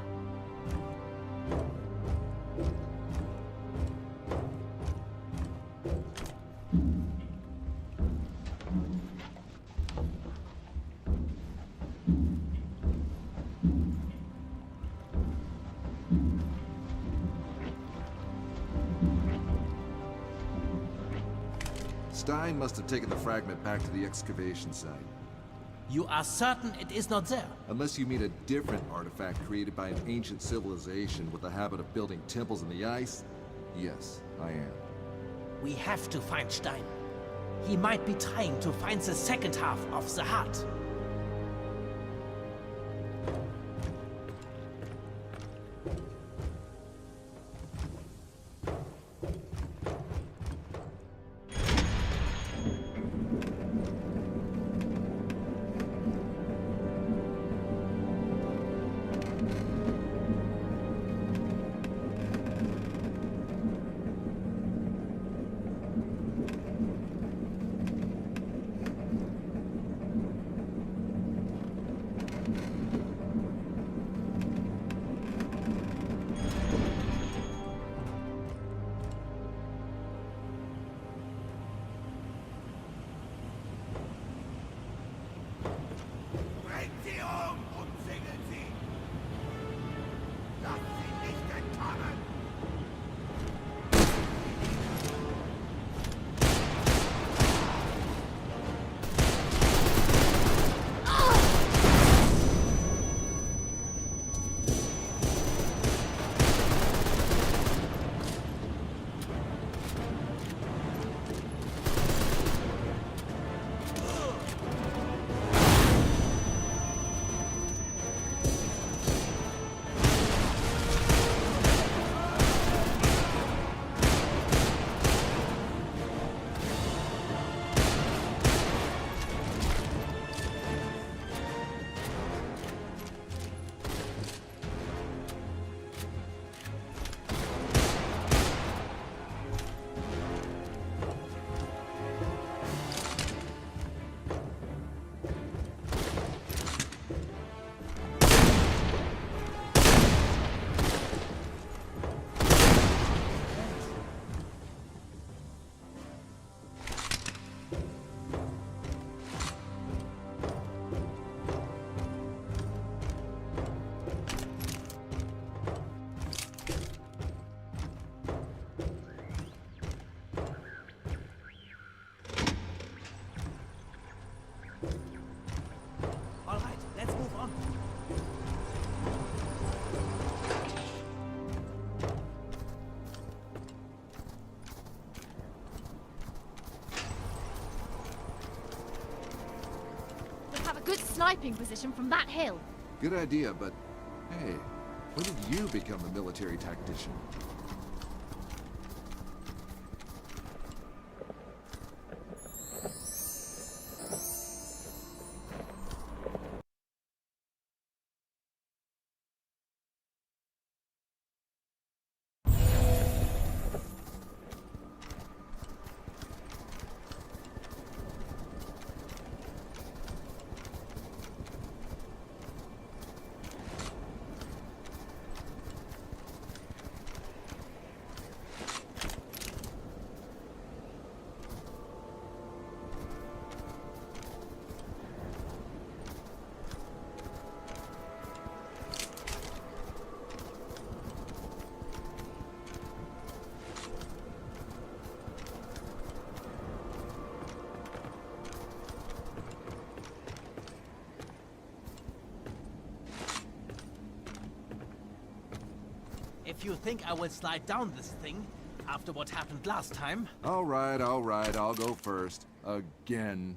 Stein must have taken the fragment back to the excavation site. You are certain it is not there? Unless you mean a different artifact created by an ancient civilization with the habit of building temples in the ice, yes, I am. We have to find Stein. He might be trying to find the second half of the heart. Bringt sie und segeln sie! Lasst sie nicht entkommen! All right, let's move on. We'll have a good sniping position from that hill. Good idea, but hey, when did you become a military tactician? if you think I will slide down this thing after what happened last time. All right, I'll go first. Again.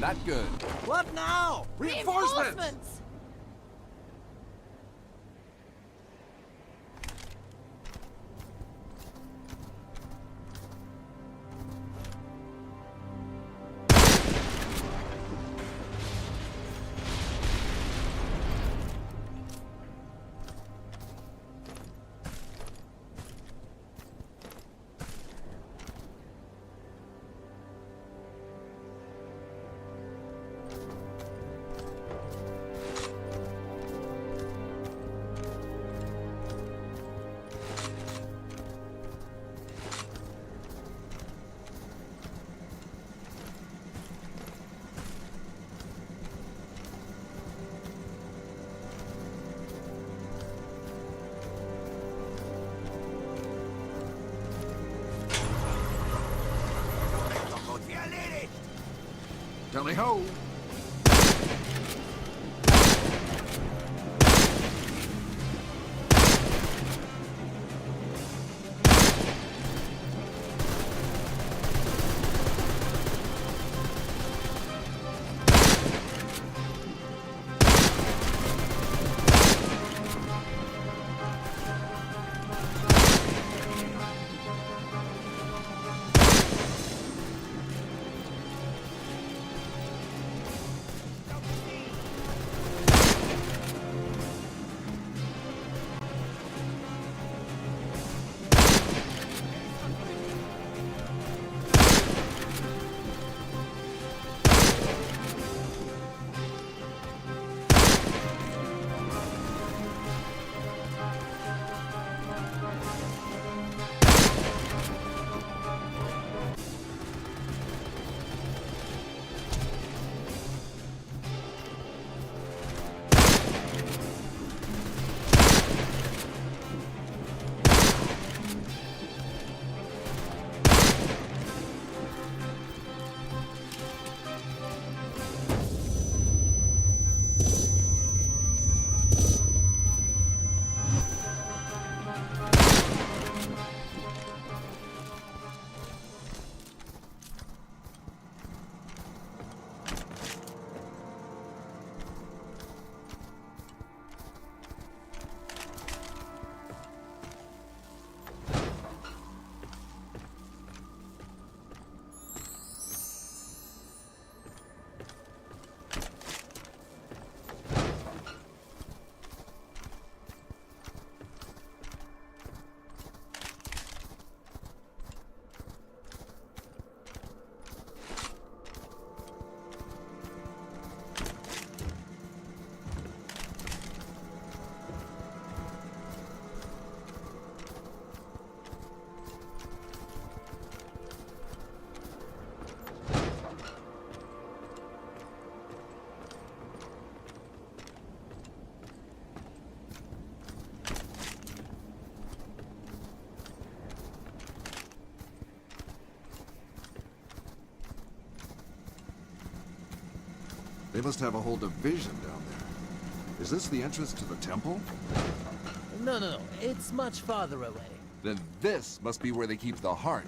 Not good. What now? Reinforcements! Tally ho! They must have a whole division down there. Is this the entrance to the temple? No. It's much farther away. Then this must be where they keep the heart.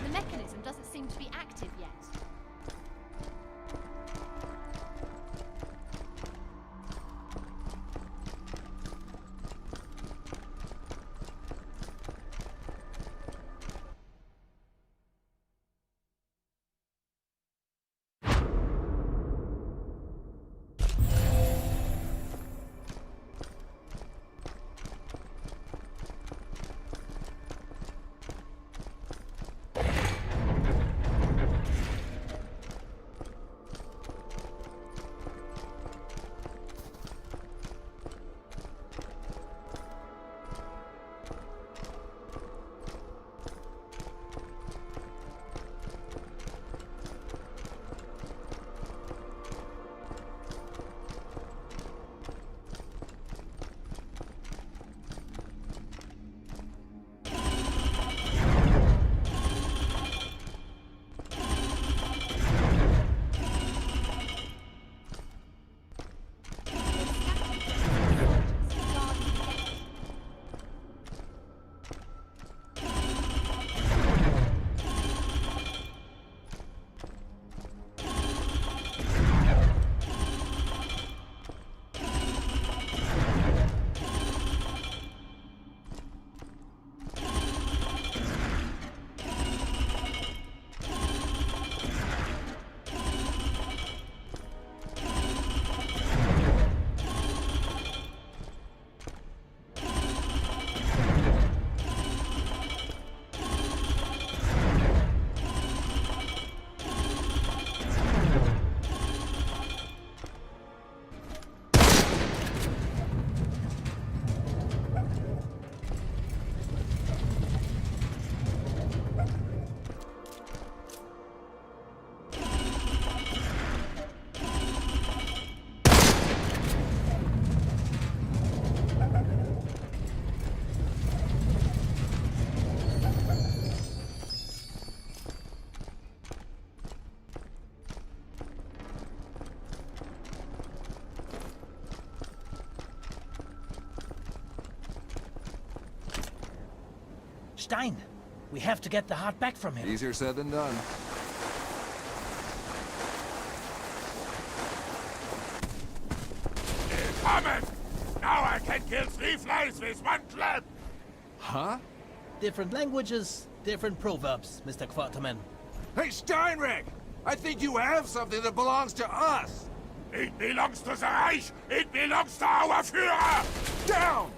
The mechanism doesn't seem to be active yet. Stein, we have to get the heart back from him. Easier said than done. Willkommen! Now I can kill 3 flies with 1 clap! Huh? Different languages, different proverbs, Mr. Quatermain. Hey, Steinrich! I think you have something that belongs to us! It belongs to the Reich! It belongs to our Führer! Down!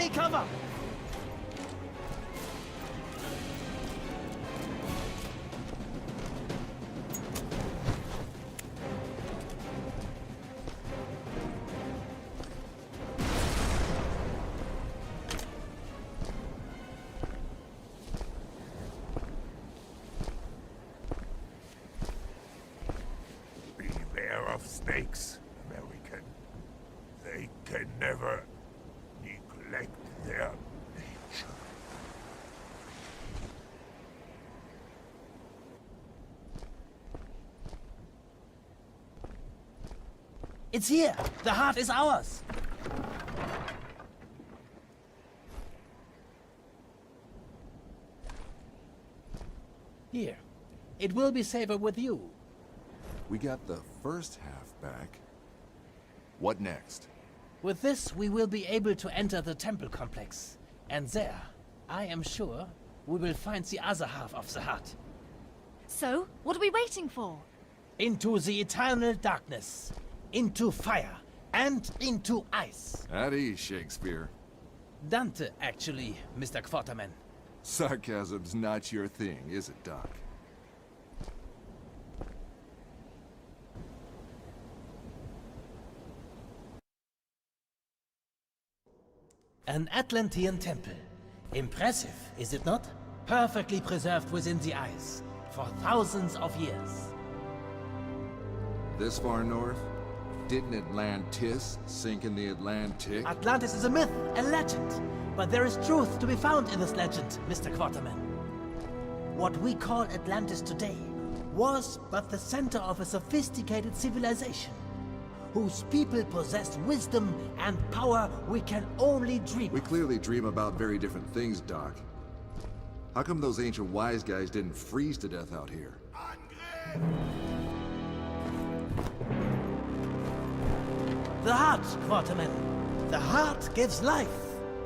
Take cover! Beware of snakes, American. They can never neglect their nature. It's here! The heart is ours! Here. It will be safer with you. We got the first half back. What next? With this, we will be able to enter the temple complex. And there, I am sure, we will find the other half of the heart. So, what are we waiting for? Into the eternal darkness. Into fire. And into ice. At ease, Shakespeare. Dante, actually, Mr. Quatermain. Sarcasm's not your thing, is it, Doc? An Atlantean temple. Impressive, is it not? Perfectly preserved within the ice. For thousands of years. This far north? Didn't Atlantis sink in the Atlantic? Atlantis is a myth, a legend. But there is truth to be found in this legend, Mr. Quatermain. What we call Atlantis today was but the center of a sophisticated civilization, whose people possessed wisdom and power we can only dream We of. clearly dream about very different things, Doc. How come those ancient wise guys didn't freeze to death out here? The heart, Quatermain. The heart gives life,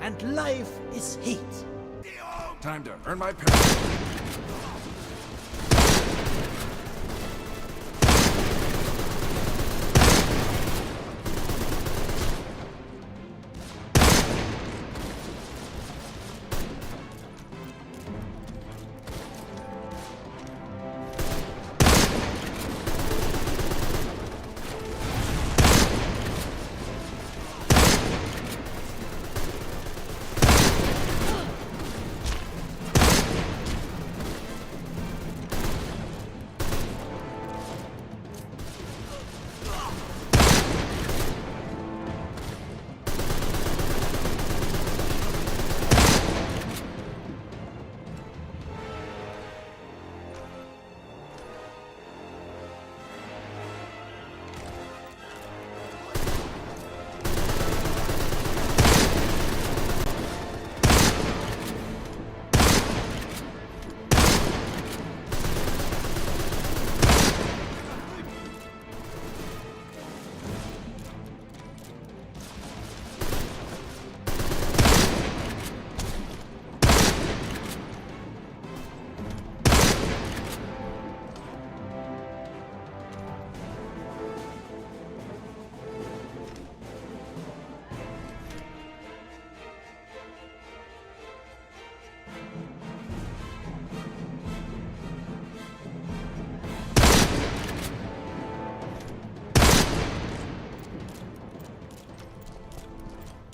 and life is heat. Time to earn my pay.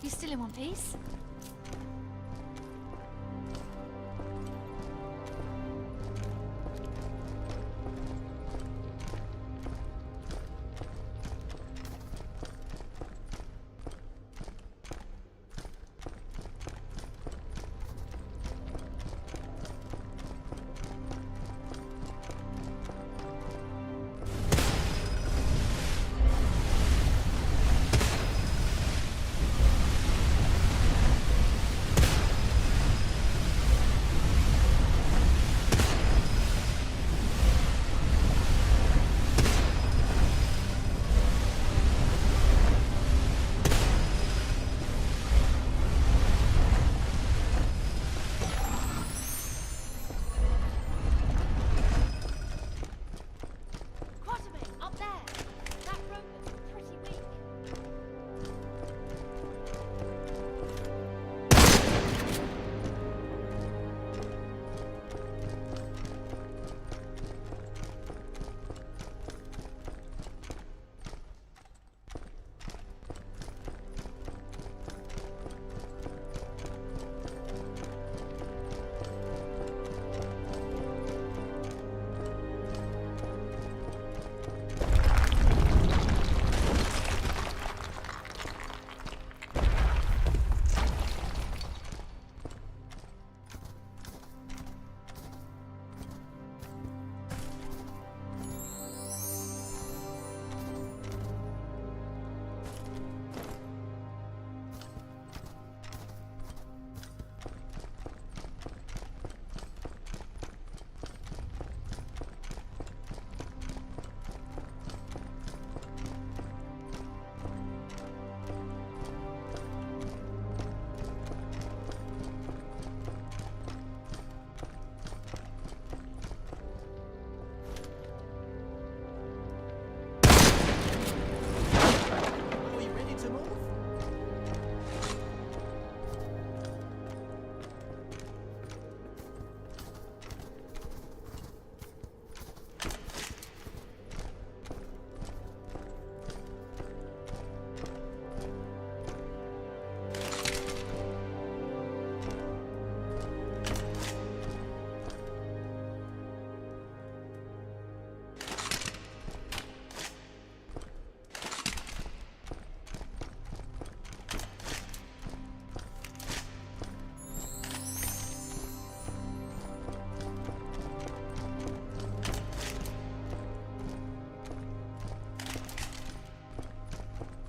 You still in one piece?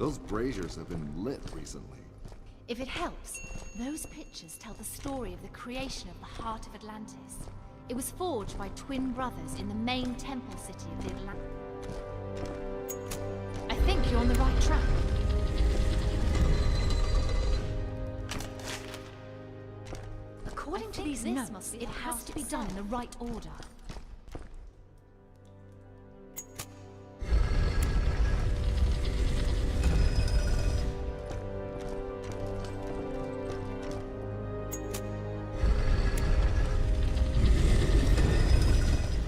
Those braziers have been lit recently. If it helps, those pictures tell the story of the creation of the Heart of Atlantis. It was forged by twin brothers in the main temple city of the Atlantis. I think you're on the right track. According to these notes, it has to be done in the right order.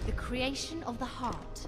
The creation of the heart.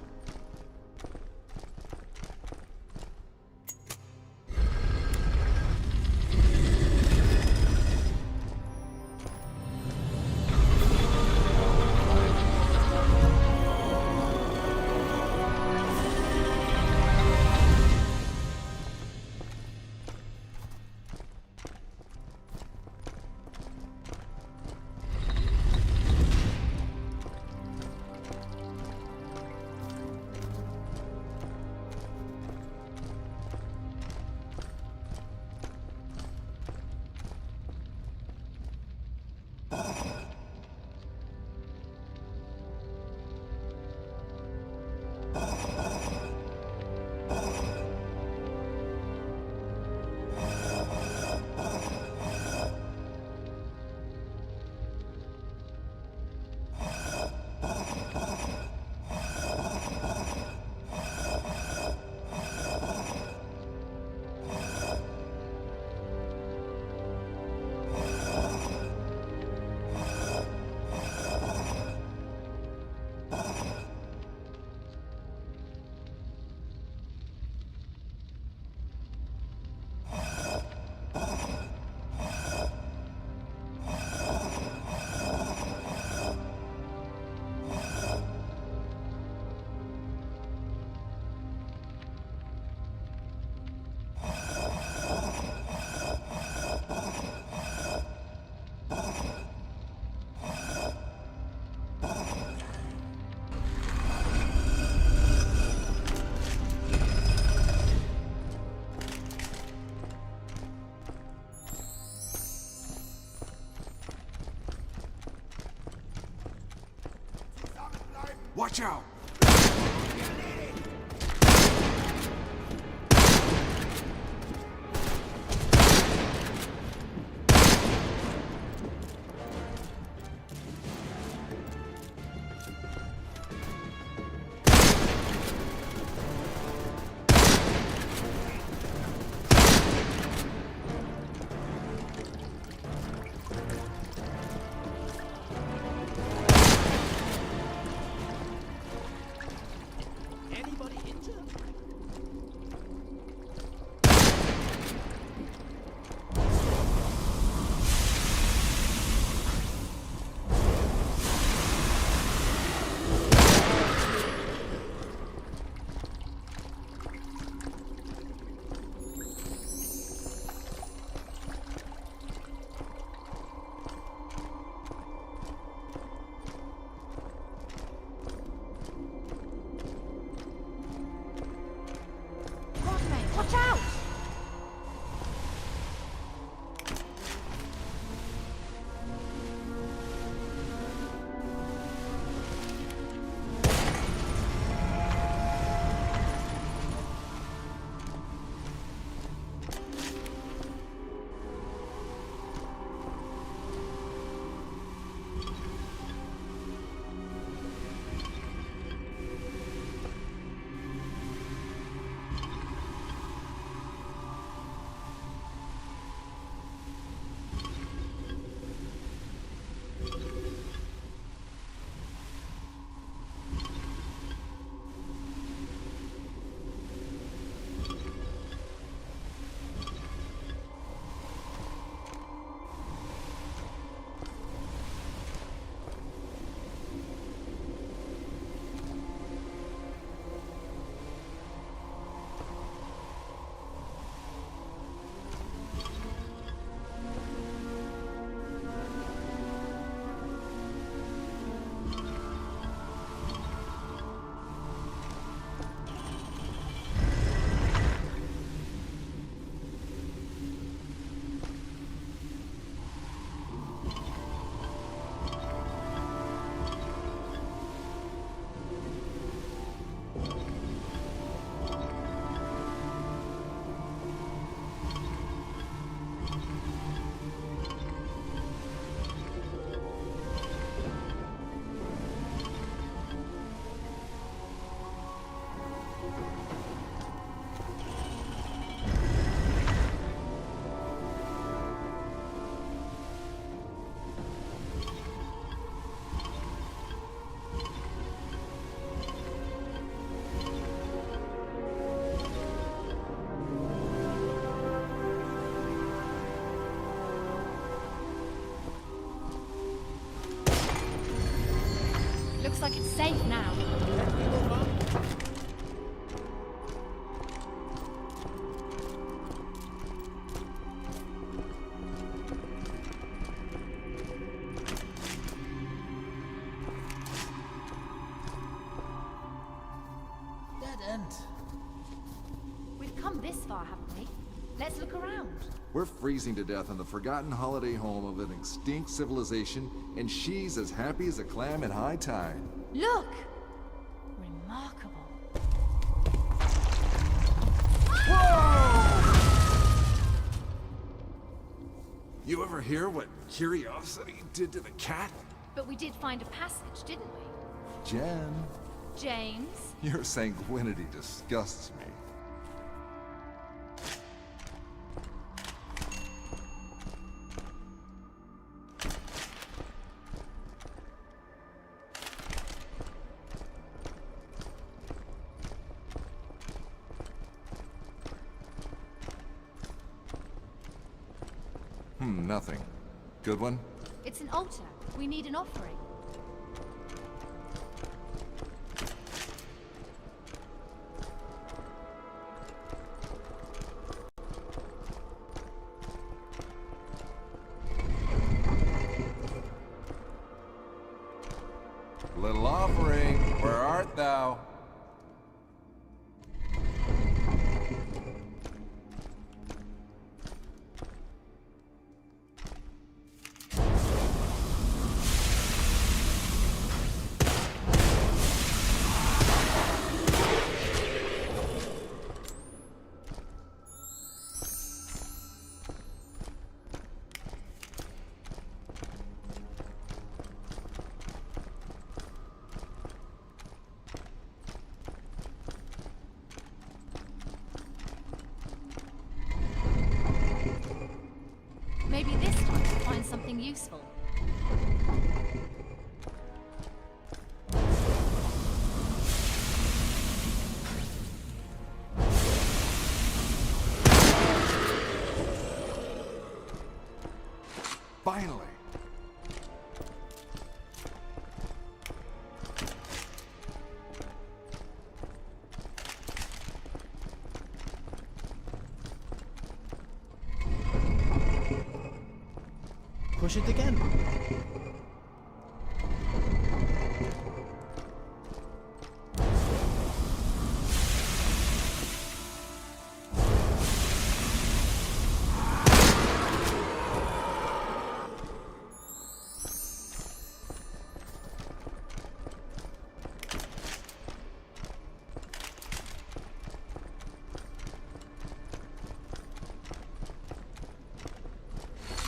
Watch out! Looks like it's safe now. Dead end. We've come this far, haven't we? Let's look around. We're freezing to death in the forgotten holiday home of an extinct civilization, and she's as happy as a clam at high tide. Look! Remarkable. You ever hear what curiosity did to the cat? But we did find a passage, didn't we? Jen, James? your sanguinity disgusts me. Nothing. Good one? It's an altar. We need an offering. Little offering, where art thou? Maybe this time we'll find something useful. Finally! Push it again.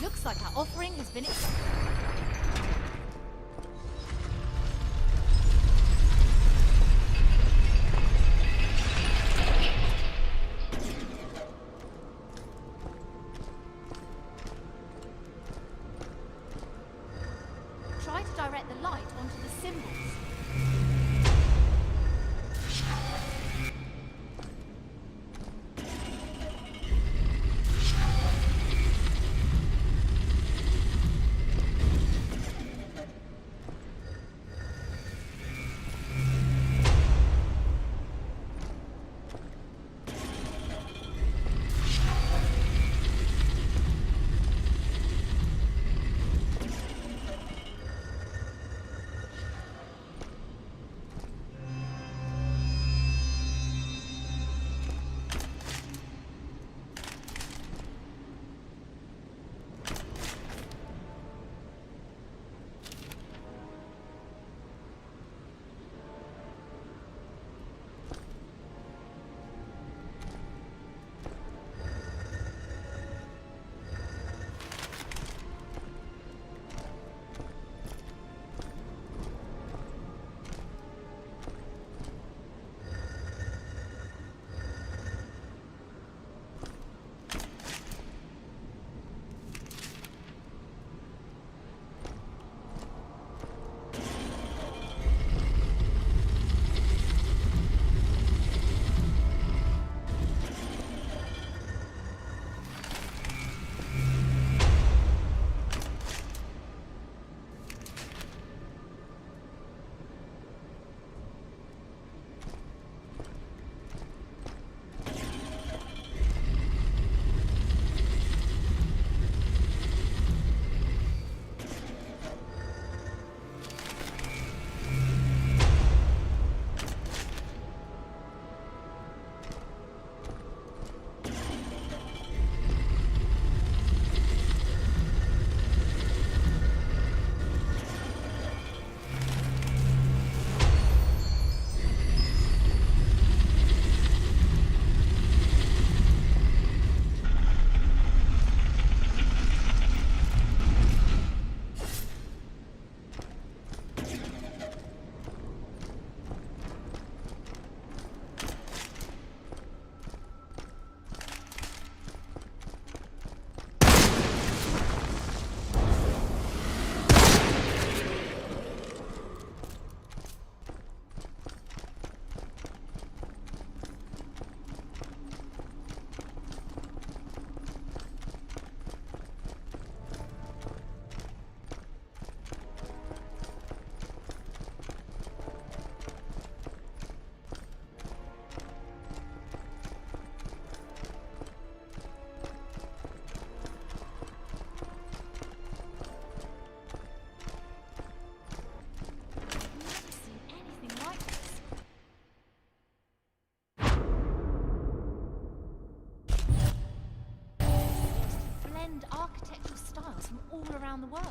Looks like our offering has been accepted. Try to direct the light onto the symbols. from all around the world.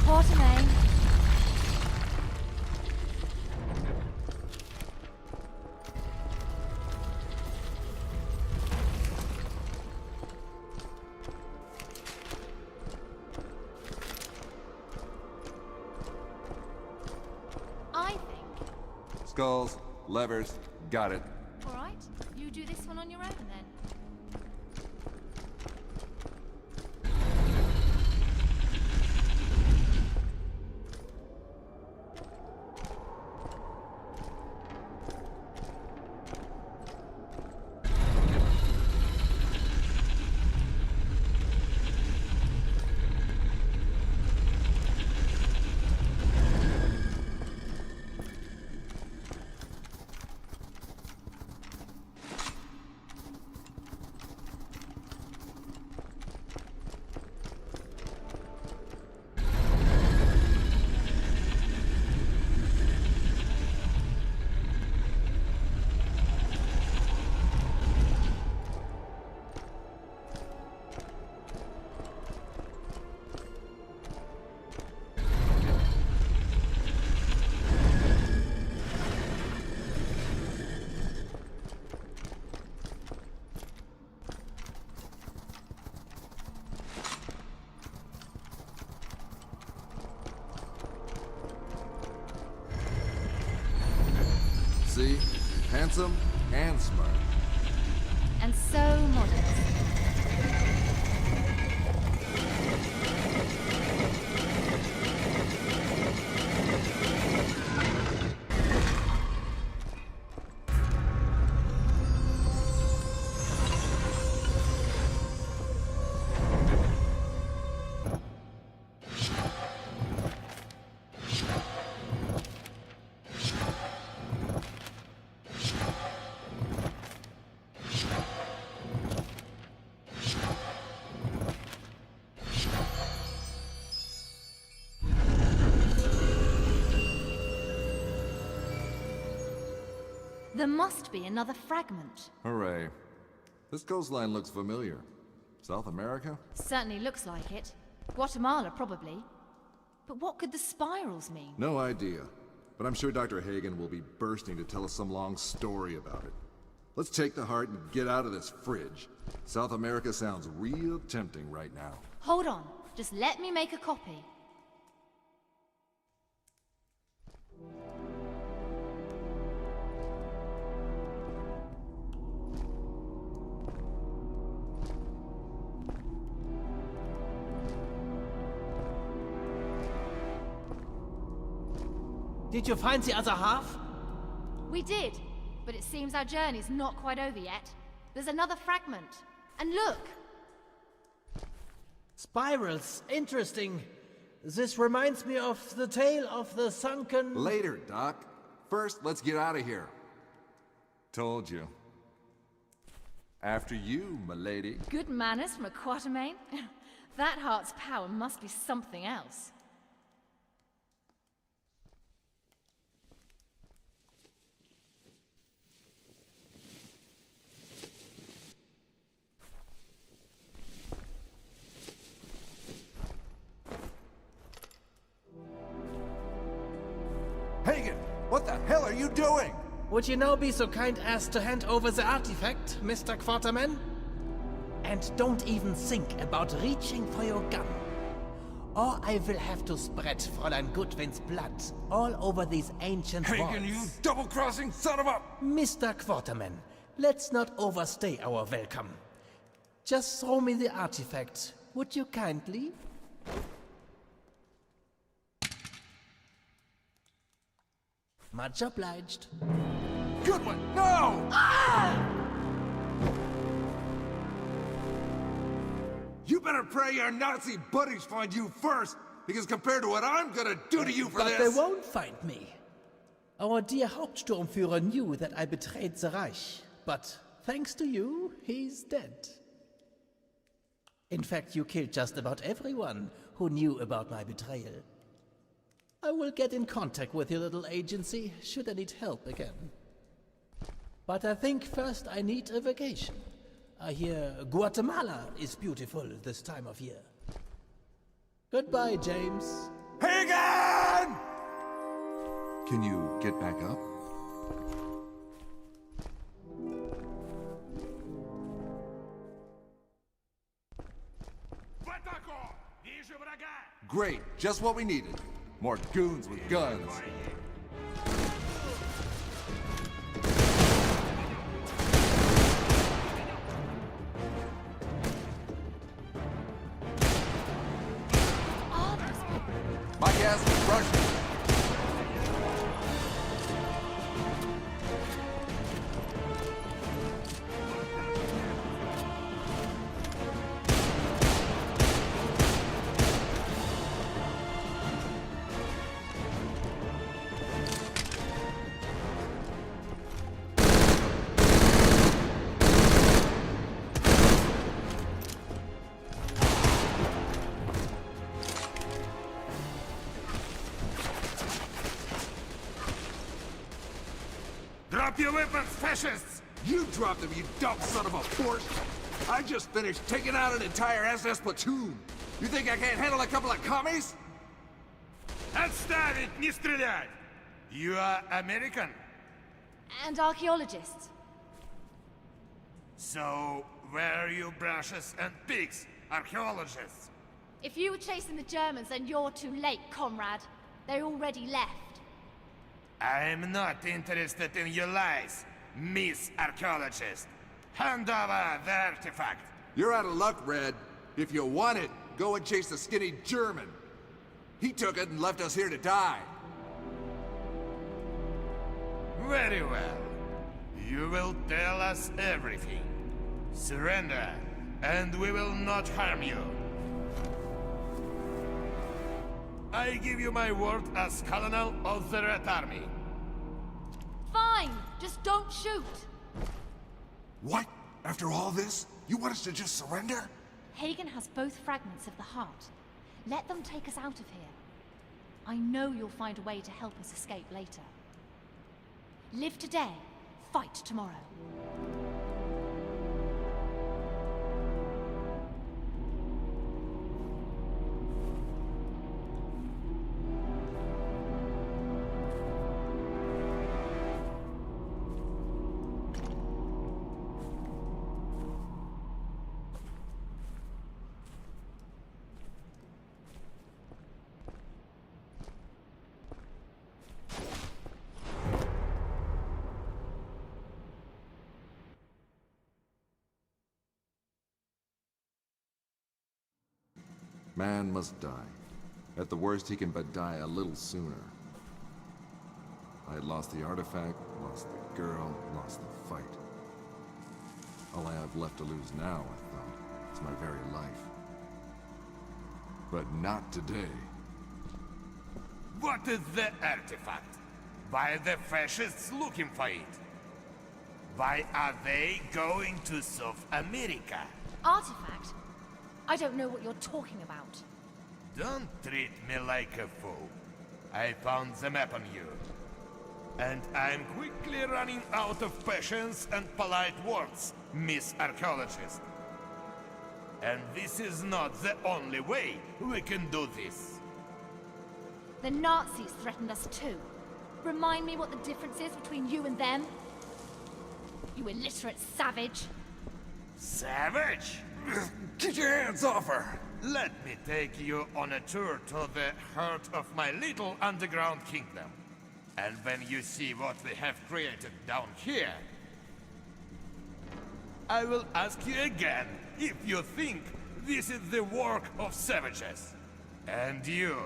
Quatermain. I think. Skulls, levers, got it. All right, you do this one on your own then. See? Handsome and smart. And so modest. There must be another fragment. Hooray. This coastline looks familiar. South America? Certainly looks like it. Guatemala, probably. But what could the spirals mean? No idea. But I'm sure Dr. Hagen will be bursting to tell us some long story about it. Let's take the heart and get out of this fridge. South America sounds real tempting right now. Hold on. Just let me make a copy. Did you find the other half? We did, but it seems our journey's not quite over yet. There's another fragment. And look! Spirals, interesting. This reminds me of the tale of the sunken... Later, Doc. First, let's get out of here. Told you. After you, m'lady. Good manners from a Quatermain? That heart's power must be something else. Hagen, what the hell are you doing? Would you now be so kind as to hand over the artifact, Mr. Quatermain? And don't even think about reaching for your gun. Or I will have to spread Fräulein Goodwin's blood all over these ancient walls. Hagen, you double-crossing son of a... Mr. Quatermain, let's not overstay our welcome. Just throw me the artifact, would you kindly? Much obliged. Good one! No! You better pray your Nazi buddies find you first, because compared to what I'm gonna do to you for But this... they won't find me. Our dear Hauptsturmführer knew that I betrayed the Reich, but thanks to you, he's dead. In fact, you killed just about everyone who knew about my betrayal. I will get in contact with your little agency, should I need help again. But I think first I need a vacation. I hear Guatemala is beautiful this time of year. Goodbye, James. Hagen! Can you get back up? Great, just what we needed. More goons with guns. My gas is Russian. Drop your weapons, fascists! You dropped them, you dumb son of a Porsche! I just finished taking out an entire SS platoon! You think I can't handle a couple of commies? Отставить, не стрелять! You are American? And archaeologists. So, where are you brushes and pigs, archaeologists? If you were chasing the Germans, then you're too late, comrade. They already left. I am not interested in your lies, Miss Archaeologist. Hand over the artifact. You're out of luck, Red. If you want it, go and chase the skinny German. He took it and left us here to die. Very well. You will tell us everything. Surrender, and we will not harm you. I give you my word as Colonel of the Red Army. Fine, just don't shoot. What? After all this? You want us to just surrender? Hagen has both fragments of the heart. Let them take us out of here. I know you'll find a way to help us escape later. Live today, fight tomorrow. Man must die. At the worst, he can but die a little sooner. I had lost the artifact, lost the girl, lost the fight. All I have left to lose now, I thought, is my very life. But not today. What is the artifact? Why are the fascists looking for it? Why are they going to South America? Artifact? I don't know what you're talking about. Don't treat me like a fool. I found the map on you. And I'm quickly running out of patience and polite words, Miss Archaeologist. And this is not the only way we can do this. The Nazis threatened us too. Remind me what the difference is between you and them? You illiterate savage. Savage? Get your hands off her! Let me take you on a tour to the heart of my little underground kingdom. And when you see what we have created down here, I will ask you again if you think this is the work of savages. And you,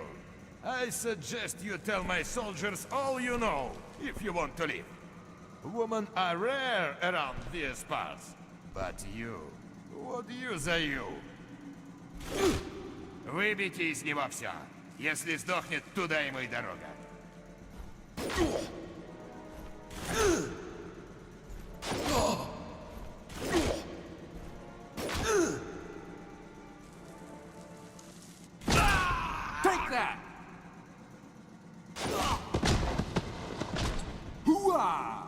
I suggest you tell my soldiers all you know if you want to live. Women are rare around these parts, but you, what use are you? Выбейте из него все. Если сдохнет, туда ему и дорога. Take that! Hooah!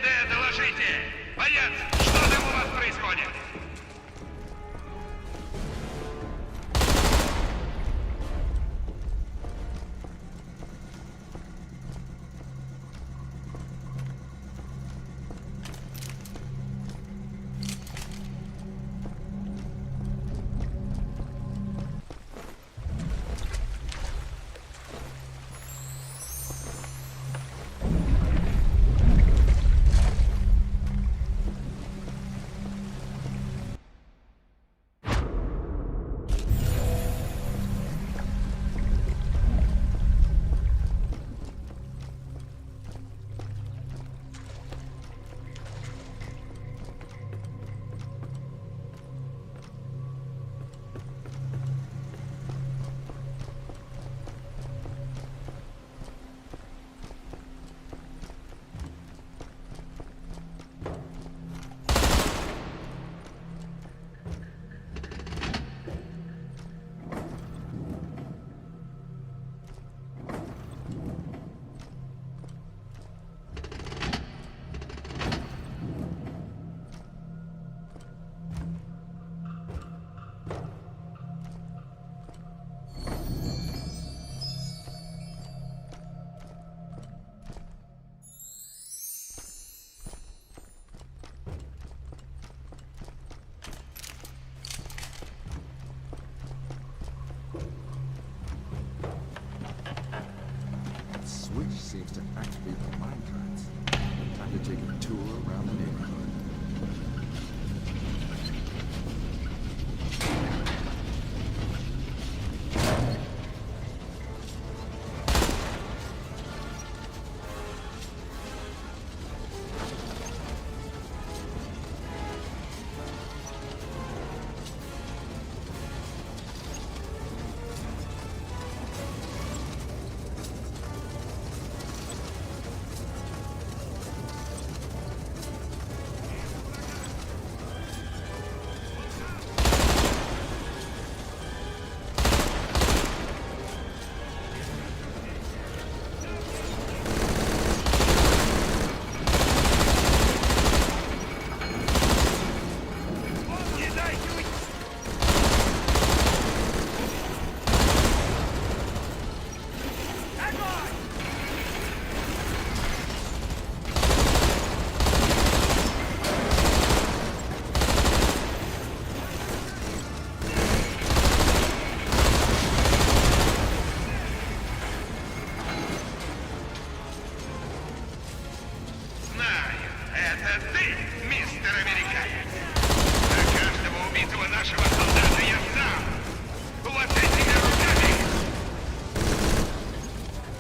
МД, доложите! Боец, что там у вас происходит? Switch seems to activate the minecarts. Time to take a tour around the neighborhood.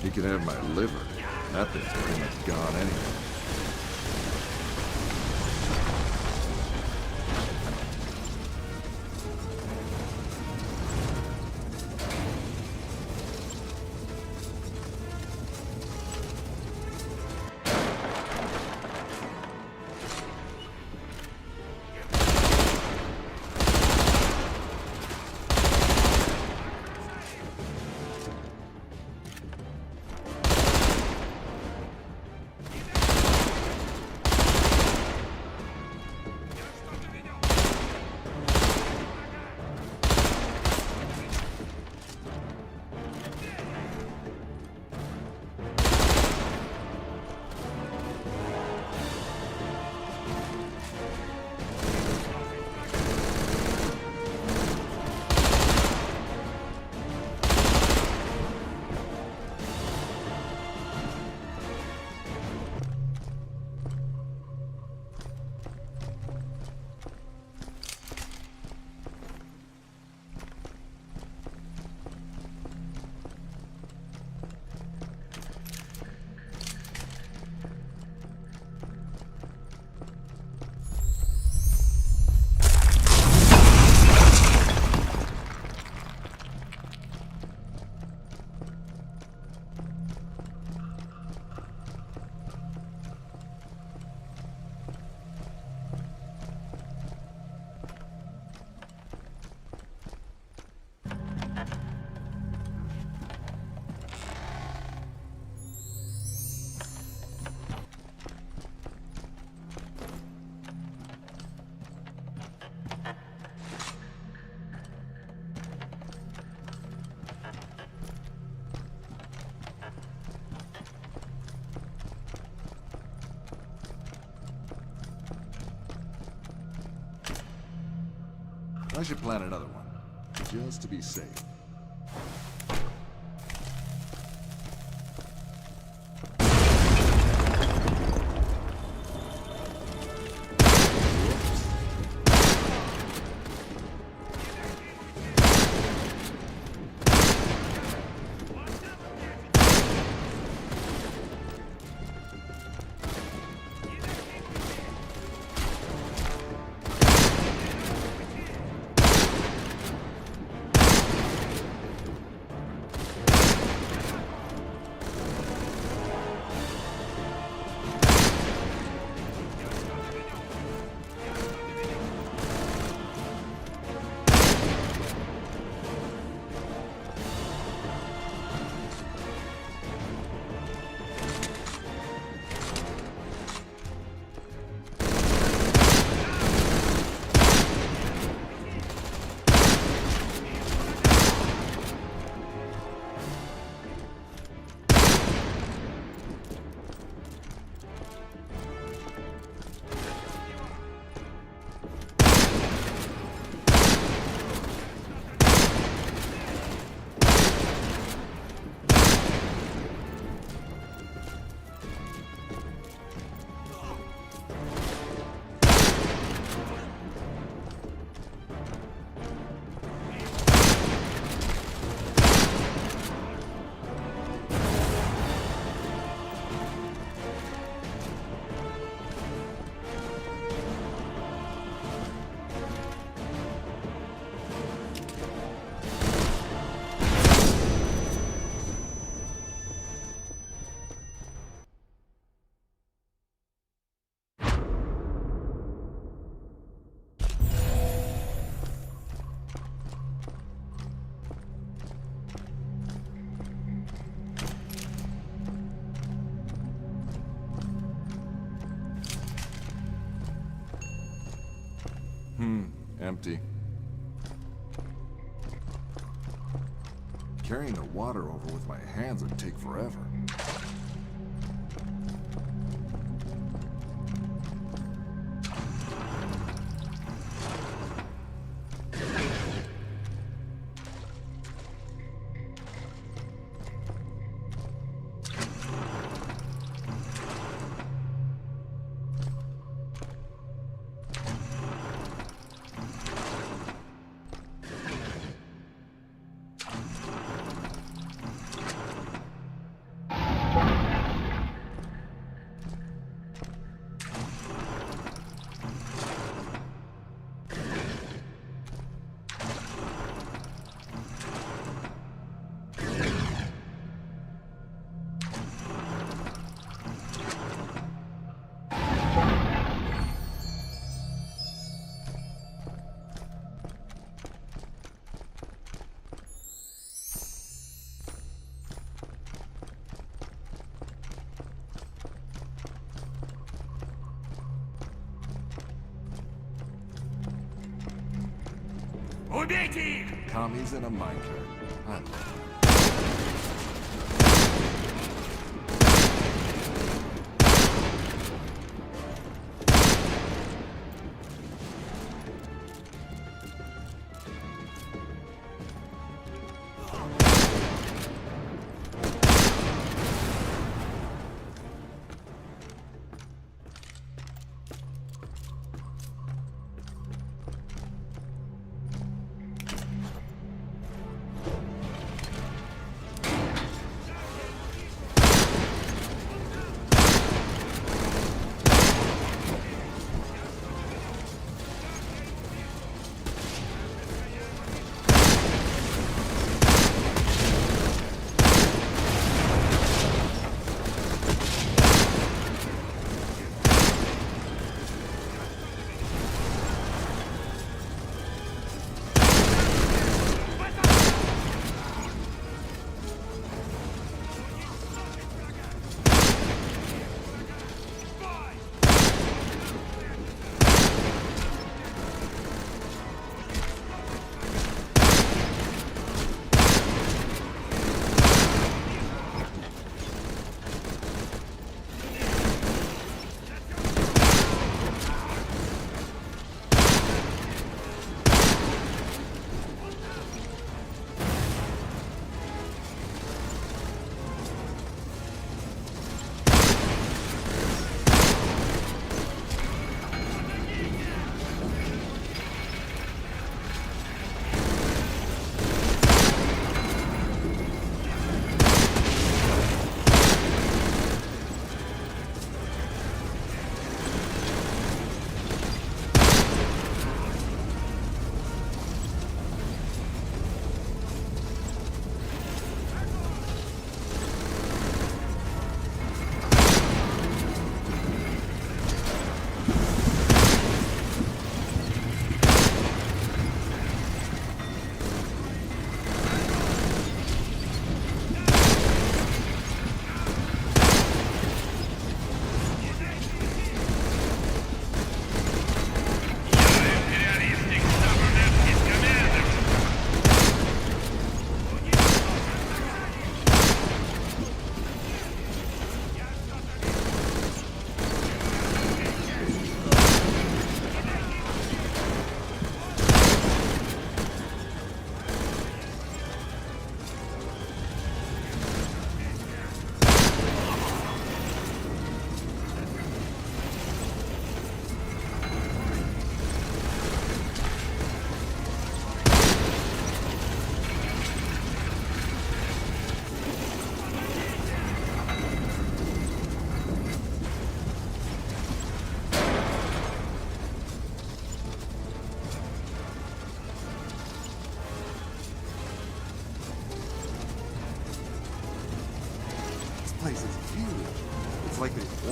You can have my liver. That thing's pretty much gone anyway. I should plan another one, just to be safe. Empty. Carrying the water over with my hands would take forever. Убейте их! Commies in a minecart. I love it.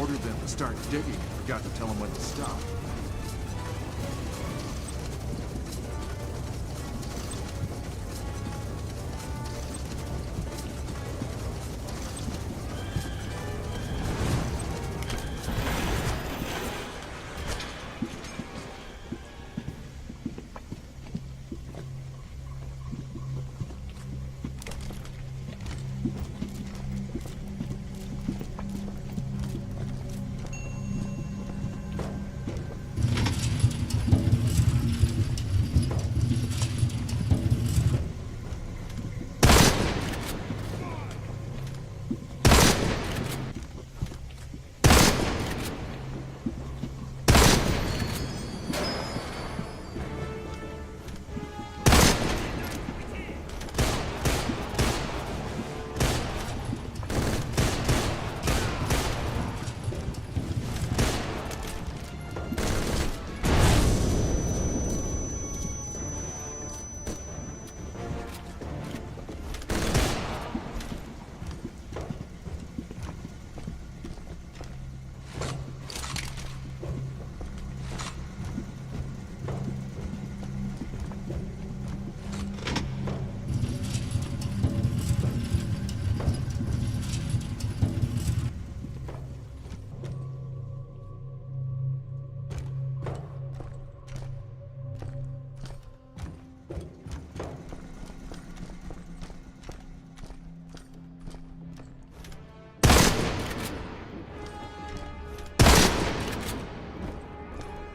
ordered them to start digging and forgot to tell them when to stop.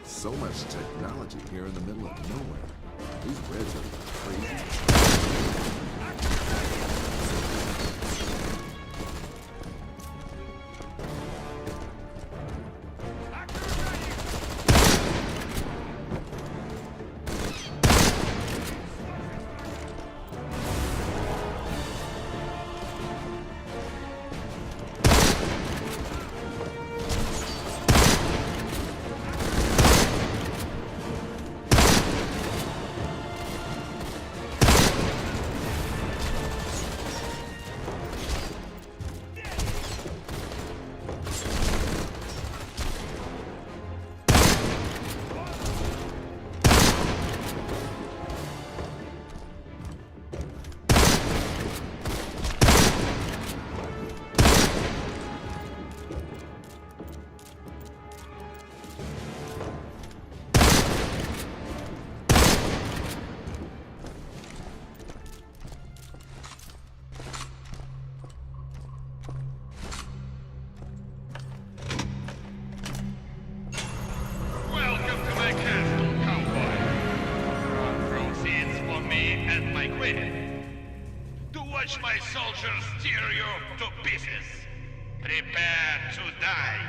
So much technology here in the middle of nowhere. These Reds are crazy. Welcome to my castle, cowboy. From proceeds for me and my queen. To watch my soldiers tear you to pieces. Prepare to die.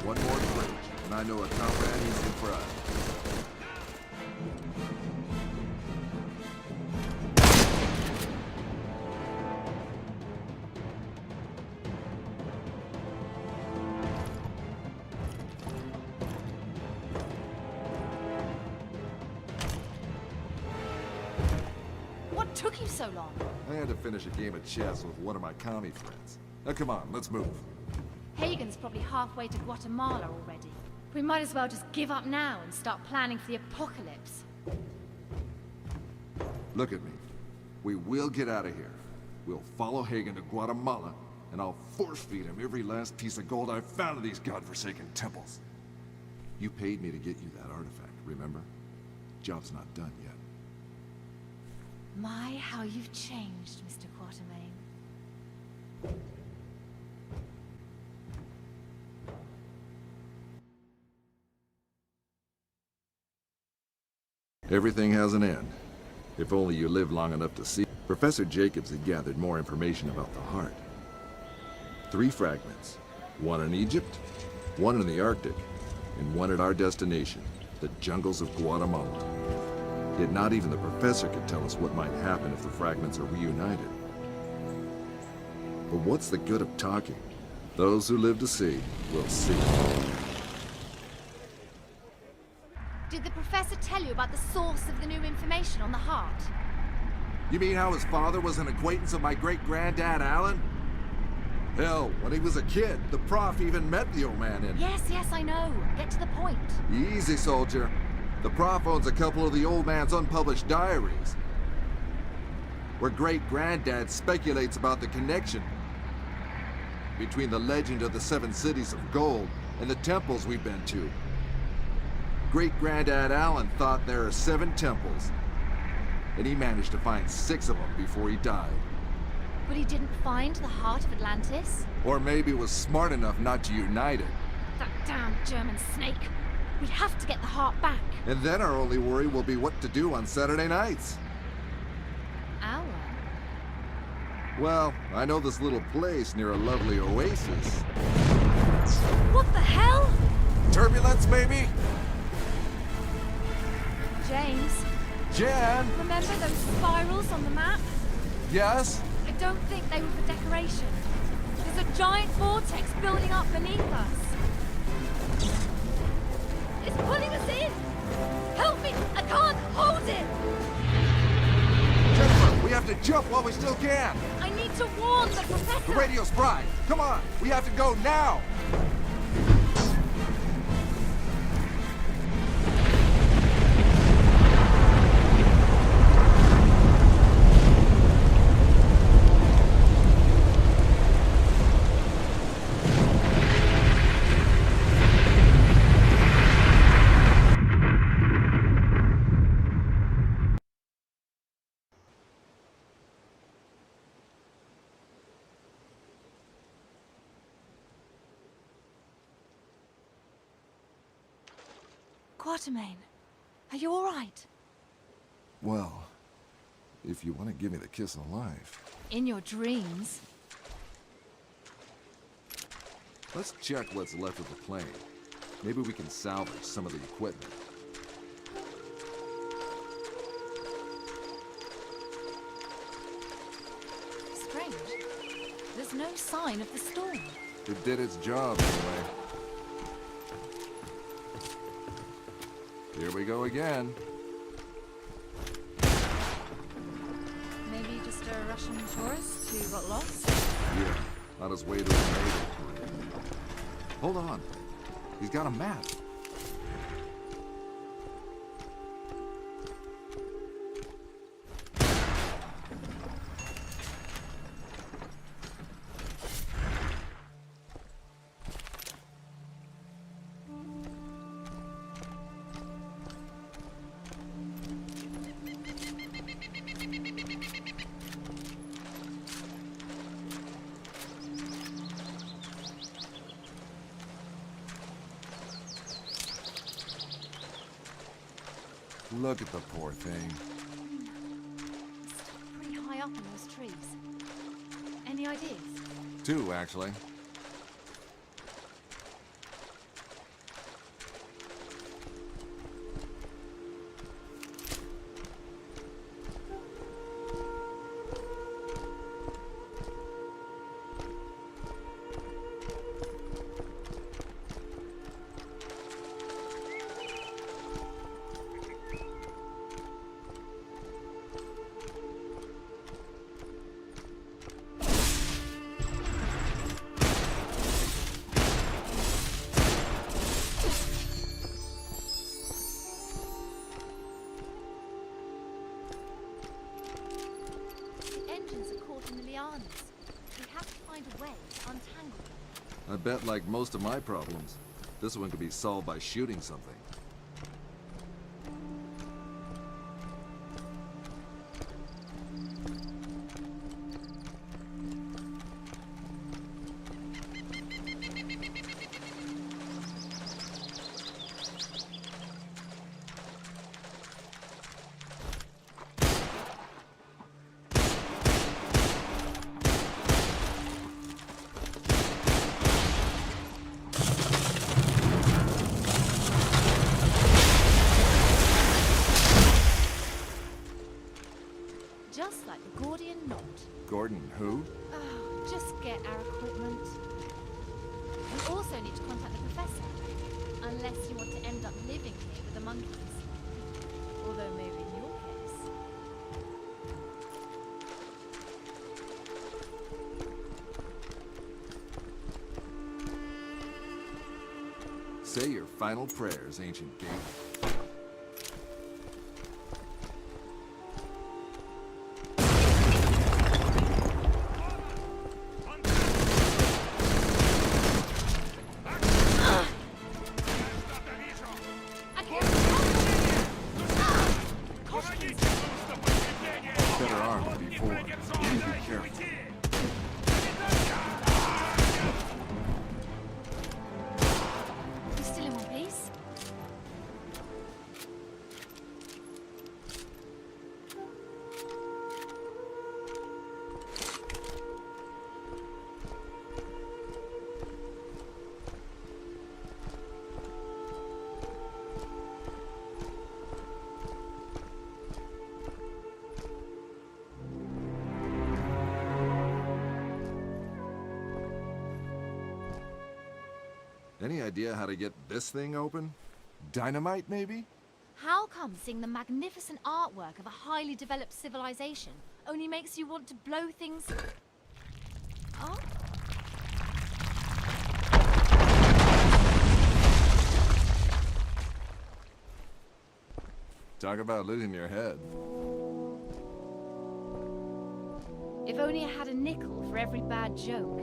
One more bridge, and I know a comrade is in front. took you so long? I had to finish a game of chess with one of my commie friends. Now come on, let's move. Hagen's probably halfway to Guatemala already. We might as well just give up now and start planning for the apocalypse. Look at me. We will get out of here. We'll follow Hagen to Guatemala, and I'll force-feed him every last piece of gold I've found in these godforsaken temples. You paid me to get you that artifact, remember? Job's not done yet. My, how you've changed, Mr. Quatermain. Everything has an end. If only you live long enough to see. Professor Jacobs had gathered more information about the heart. 3 fragments. 1 in Egypt, 1 in the Arctic, and 1 at our destination, the jungles of Guatemala. Yet not even the professor could tell us what might happen if the fragments are reunited. But what's the good of talking? Those who live to see will see. Did the professor tell you about the source of the new information on the heart? You mean how his father was an acquaintance of my great-granddad, Alan? Hell, when he was a kid, the prof even met the old man in... Yes, I know. Get to the point. Easy, soldier. The prof owns a couple of the old man's unpublished diaries, where great-granddad speculates about the connection between the legend of the 7 cities of gold and the temples we've been to. Great-granddad Alan thought there are 7 temples, and he managed to find 6 of them before he died. But he didn't find the Heart of Atlantis? Or maybe was smart enough not to unite it. That damn German snake. We have to get the heart back. And then our only worry will be what to do on Saturday nights. Our? Well, I know this little place near a lovely oasis. What the hell? Turbulence, maybe? James. Jan? Remember those spirals on the map? Yes? I don't think they were for decoration. There's a giant vortex building up beneath us. It's pulling us in! Help me! I can't hold it! Jennifer, we have to jump while we still can! I need to warn the professor! The radio's fried! Come on! We have to go now! Quatermain, are you all right? Well, if you want to give me the kiss of life. In your dreams. Let's check what's left of the plane. Maybe we can salvage some of the equipment. Strange. There's no sign of the storm. It did its job, anyway. Here we go again. Maybe just a Russian tourist who got lost? Yeah, on his way to his native. Hold on. He's got a map. Look at the poor thing. It's still pretty high up in those trees. Any ideas? 2, actually. guns. We have to find a way to untangle them. I bet, like most of my problems, this one could be solved by shooting something. Just like the Gordian knot. Gordon, who? Oh, just get our equipment. We also need to contact the professor. Unless you want to end up living here with the monkeys. Although maybe in your case. Say your final prayers, ancient gate. Better armed than before. Please be careful. You still in one piece? Any idea how to get this thing open? Dynamite, maybe? How come seeing the magnificent artwork of a highly developed civilization only makes you want to blow things? Oh? Talk about losing your head. If only I had a nickel for every bad joke.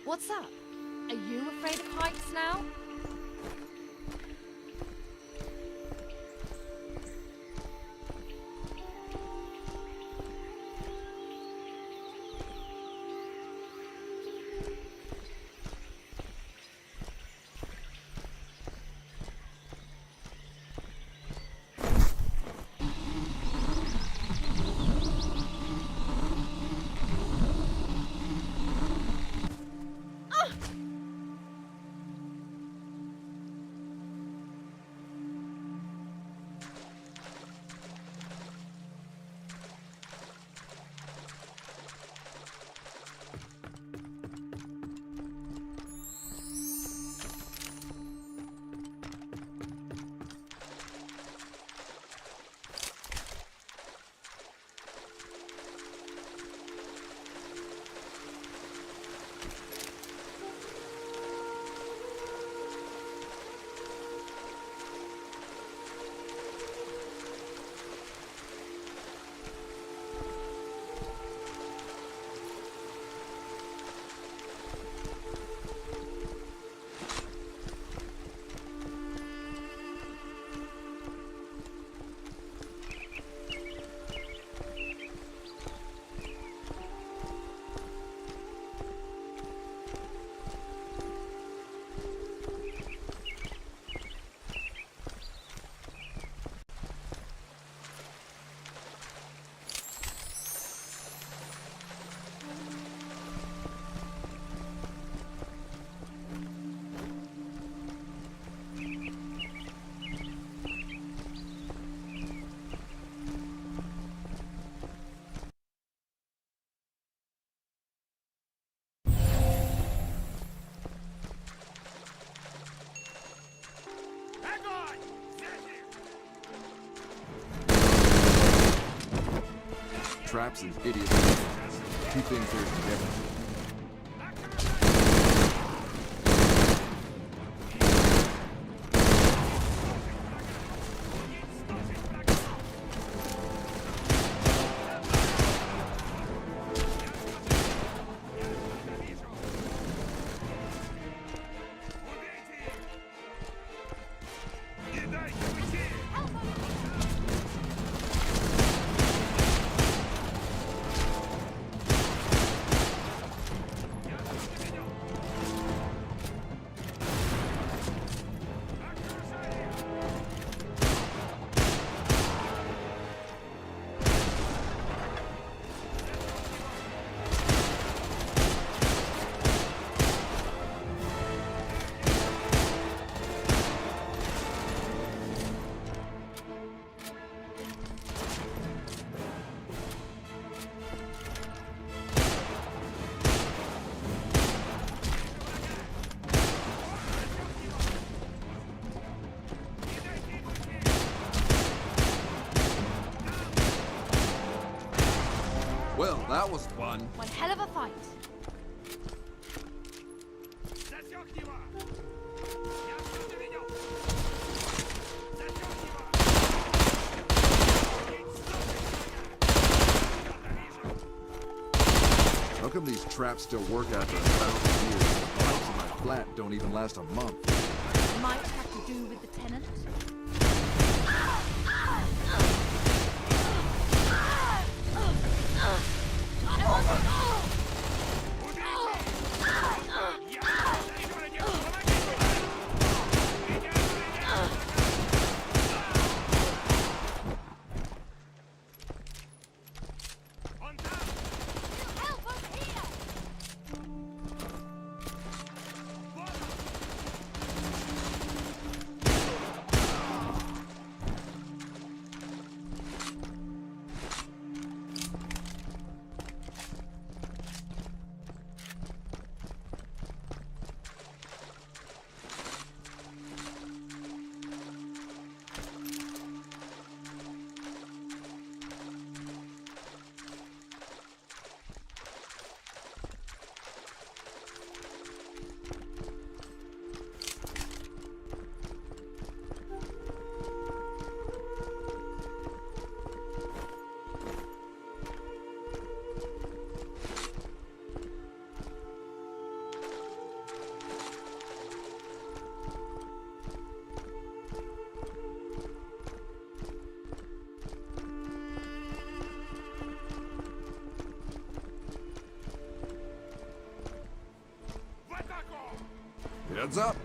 What's up? Are you afraid of heights now? traps these idiots. Two things here together. Well, that was fun. One hell of a fight. How come these traps still work after 1,000 years? The pipes in my flat don't even last a month. Might have to do with the tenant. Heads up.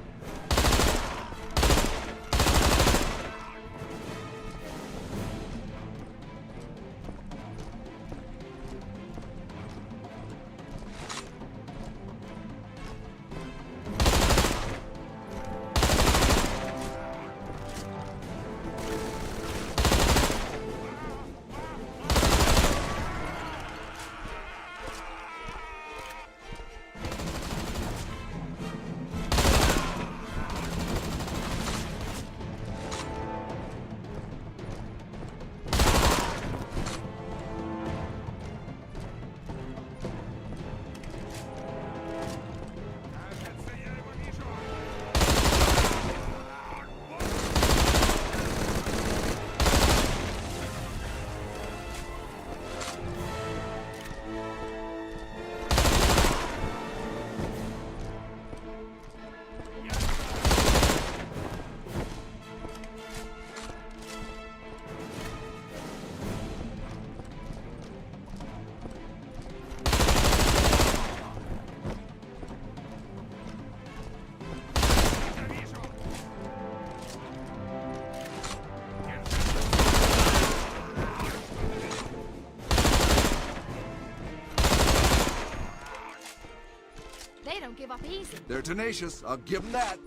They don't give up easy. They're tenacious, I'll give them that.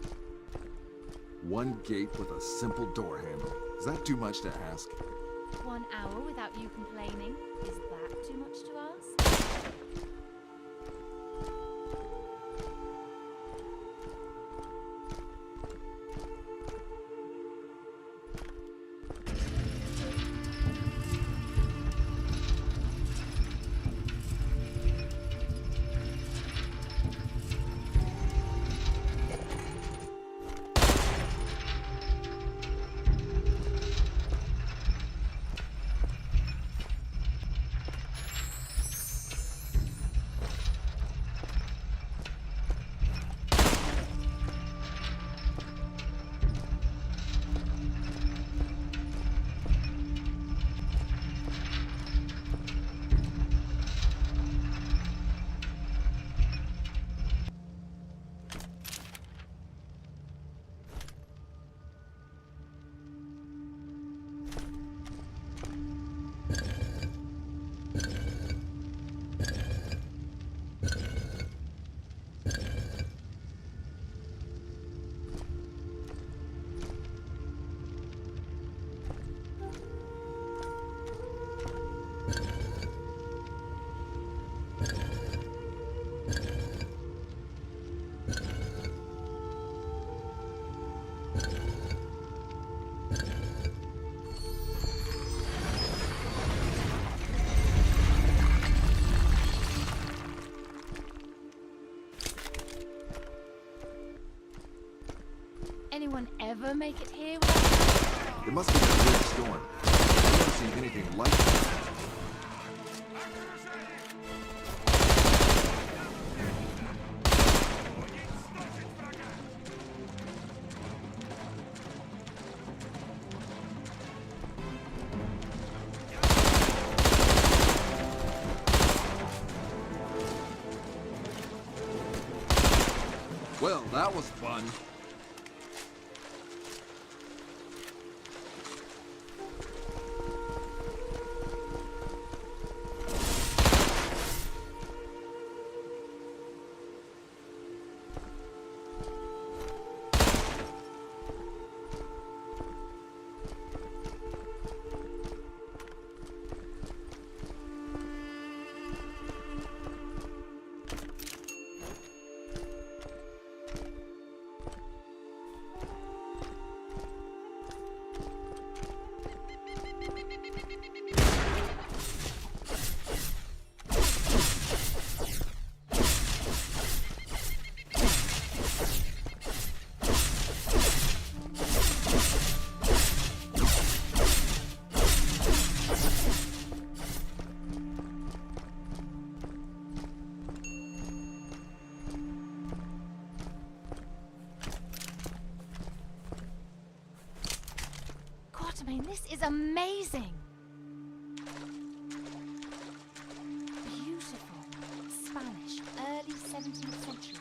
One gate with a simple door handle. Is that too much to ask? 1 hour without you complaining. Is that too much to ask? anyone ever make it here without... It must be a big storm. I've never seen anything like that. Well, that was fun. Quatermain, this is amazing! Beautiful. Spanish, early 17th century.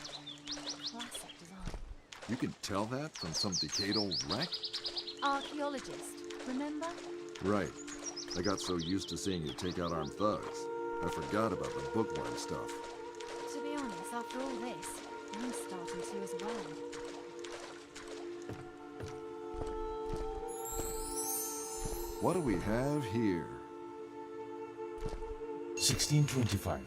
Classic design. You can tell that from some decayed old wreck? Archaeologist, remember? Right. I got so used to seeing you take out armed thugs, I forgot about the bookworm stuff. To be honest, after all this, I'm starting to as well. What do we have here? 1625.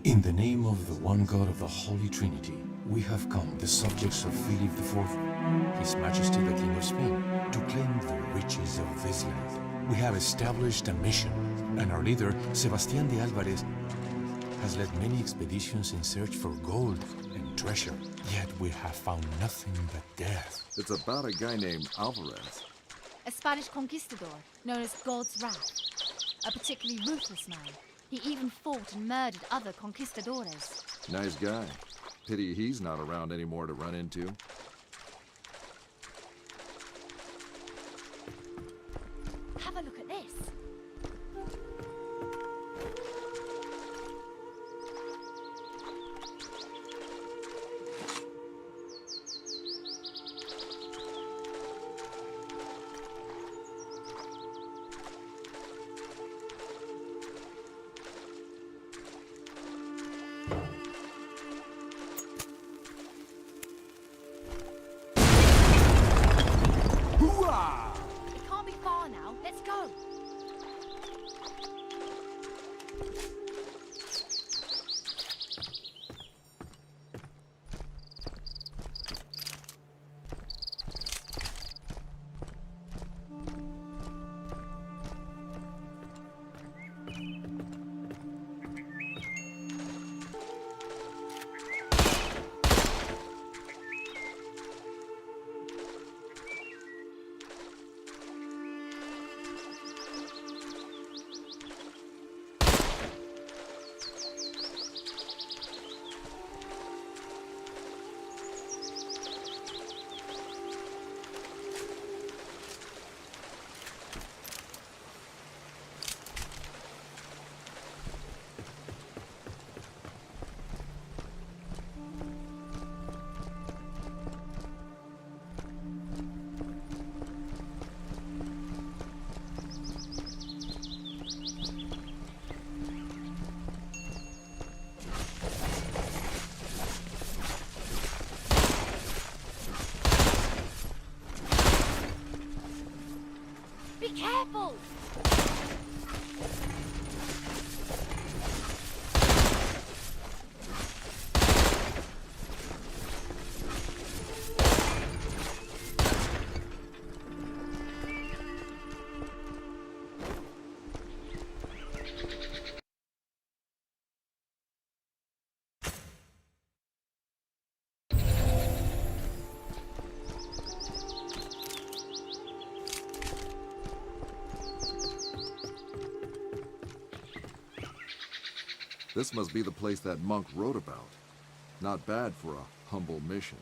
In the name of the one God of the Holy Trinity, we have come, the subjects of Philip IV, His Majesty the King of Spain, to claim the riches of this land. We have established a mission, and our leader, Sebastián de Álvarez, has led many expeditions in search for gold and treasure. Yet we have found nothing but death. It's about a guy named Alvarez. A Spanish conquistador known as God's Wrath. A particularly ruthless man. He even fought and murdered other conquistadores. Nice guy. Pity he's not around anymore to run into. Have a look at this. This must be the place that monk wrote about. Not bad for a humble mission.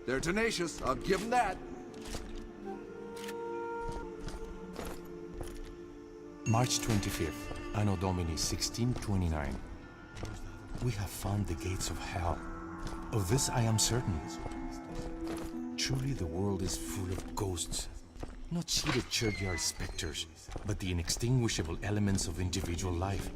They're tenacious, I'll give them that. March 25th, Anno Domini 1629. We have found the gates of hell. Of this I am certain. Truly the world is full of ghosts. Not seated churchyard specters, but the inextinguishable elements of individual life.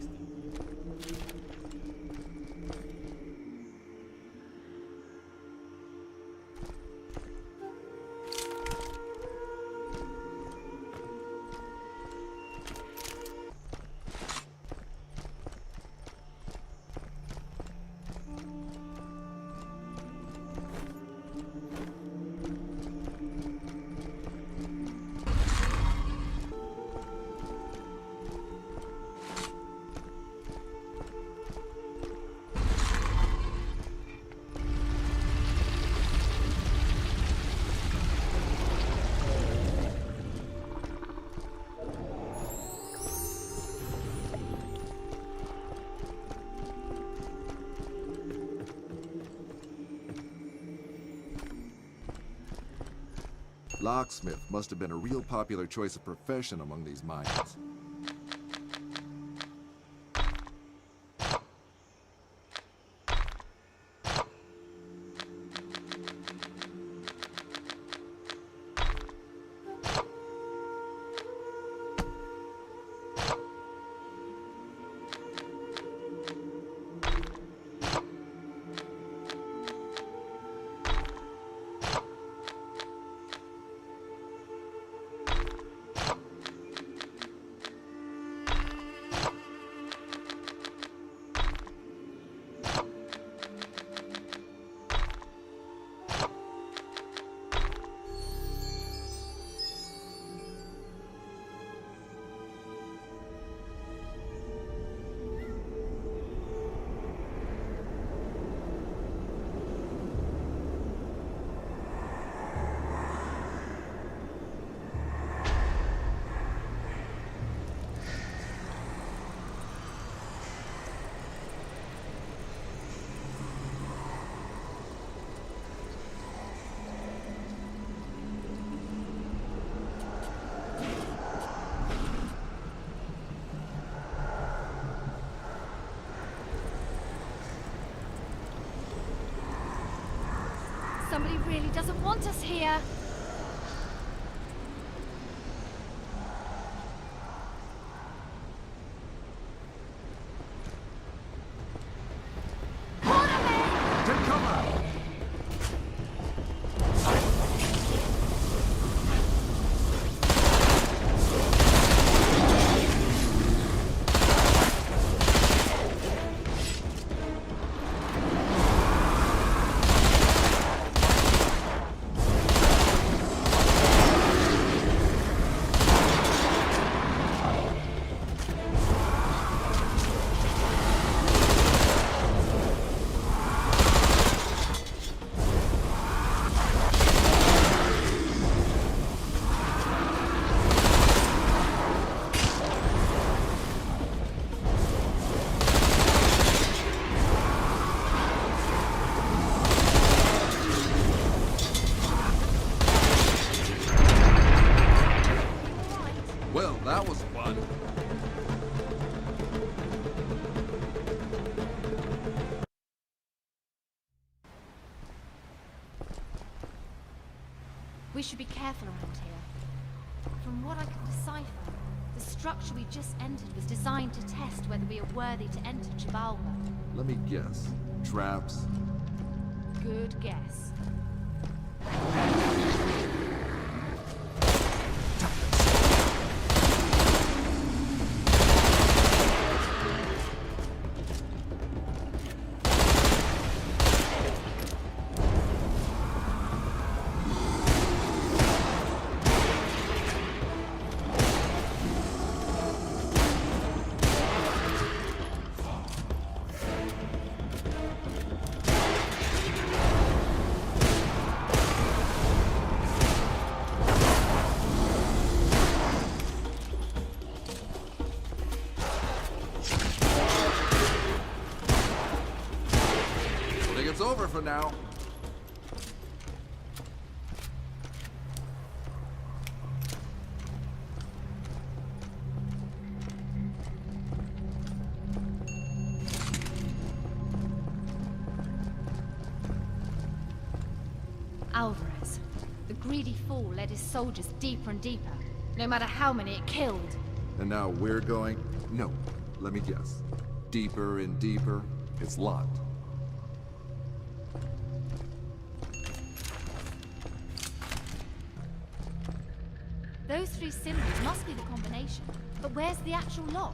Locksmith must have been a real popular choice of profession among these miners. Somebody really doesn't want us here. that was fun. We should be careful around here. From what I can decipher, the structure we just entered was designed to test whether we are worthy to enter Chivalba. Let me guess. Traps? Good guess. It's over for now. Alvarez. The greedy fool led his soldiers deeper and deeper, no matter how many it killed. And now we're going... No, let me guess. Deeper and deeper. It's locked. Those three symbols must be the combination. But where's the actual lock?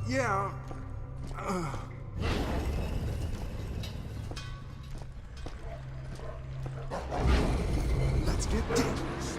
Yeah. Let's get dangerous.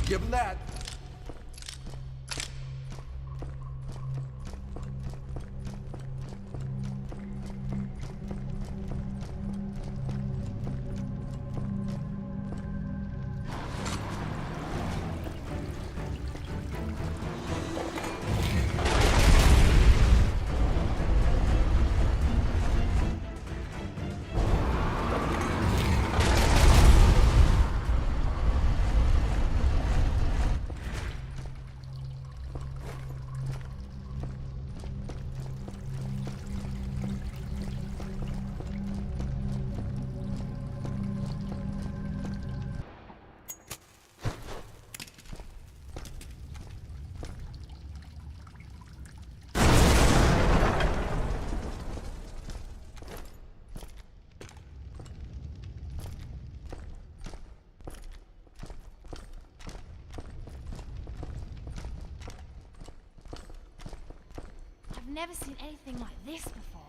Give him that. never seen anything like this before.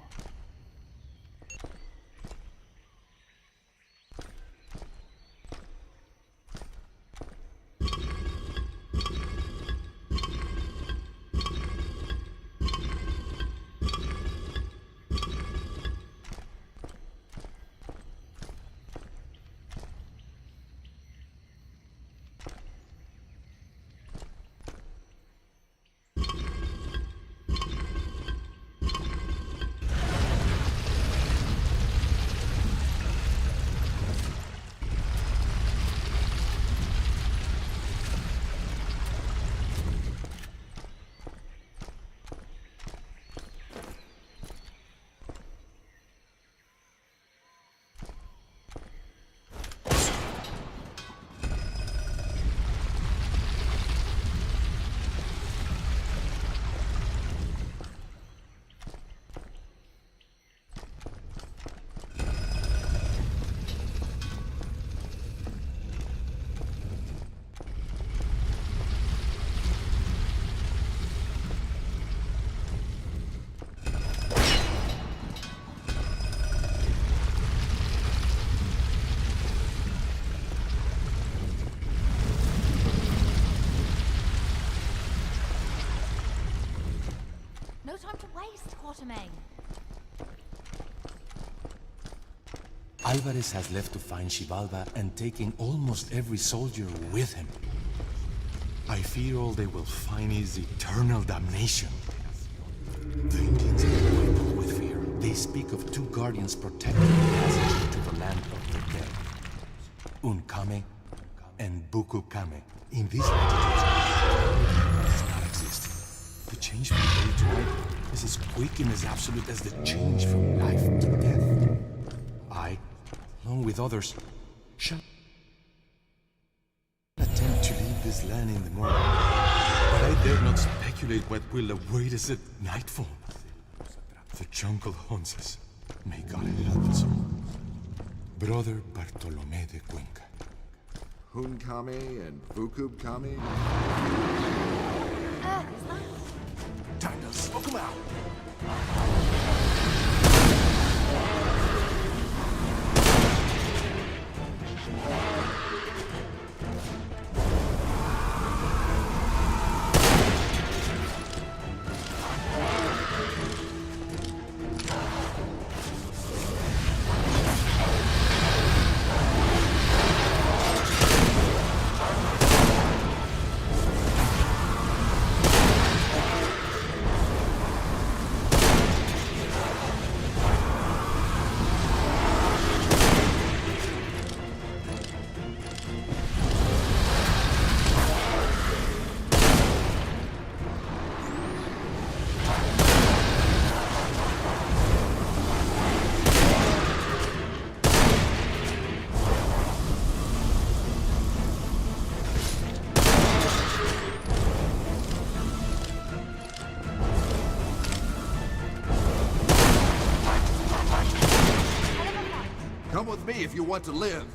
No time to waste, Quatermain. Alvarez has left to find Xibalba and taking almost every soldier with him. I fear all they will find is eternal damnation. The Indians are white with fear. They speak of two guardians protecting the passage into the land of the dead. Unkame and Bukukame. In these latitudes, does not exist. The change from day to night is as quick and as absolute as the change from life to death. I, along with others, shall attempt to leave this land in the morning. But I dare not speculate what will await us at nightfall. The jungle haunts us. May God help us all. Brother Bartolomé de Cuenca. Hunkame and Vukubkame? Earth is that? Time to smoke them out. Come with me if you want to live.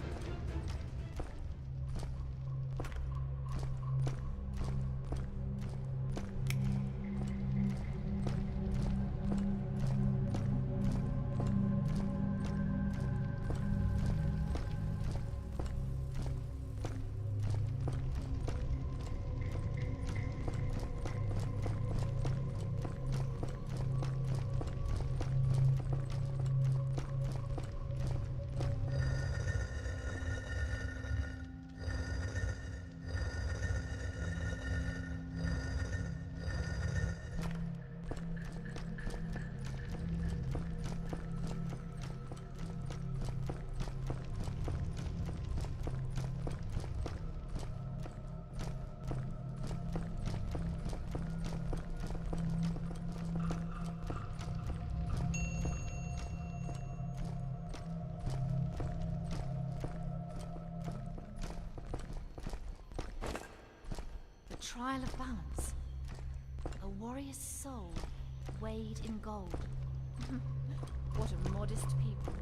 Trial of balance. A warrior's soul weighed in gold. What a modest people.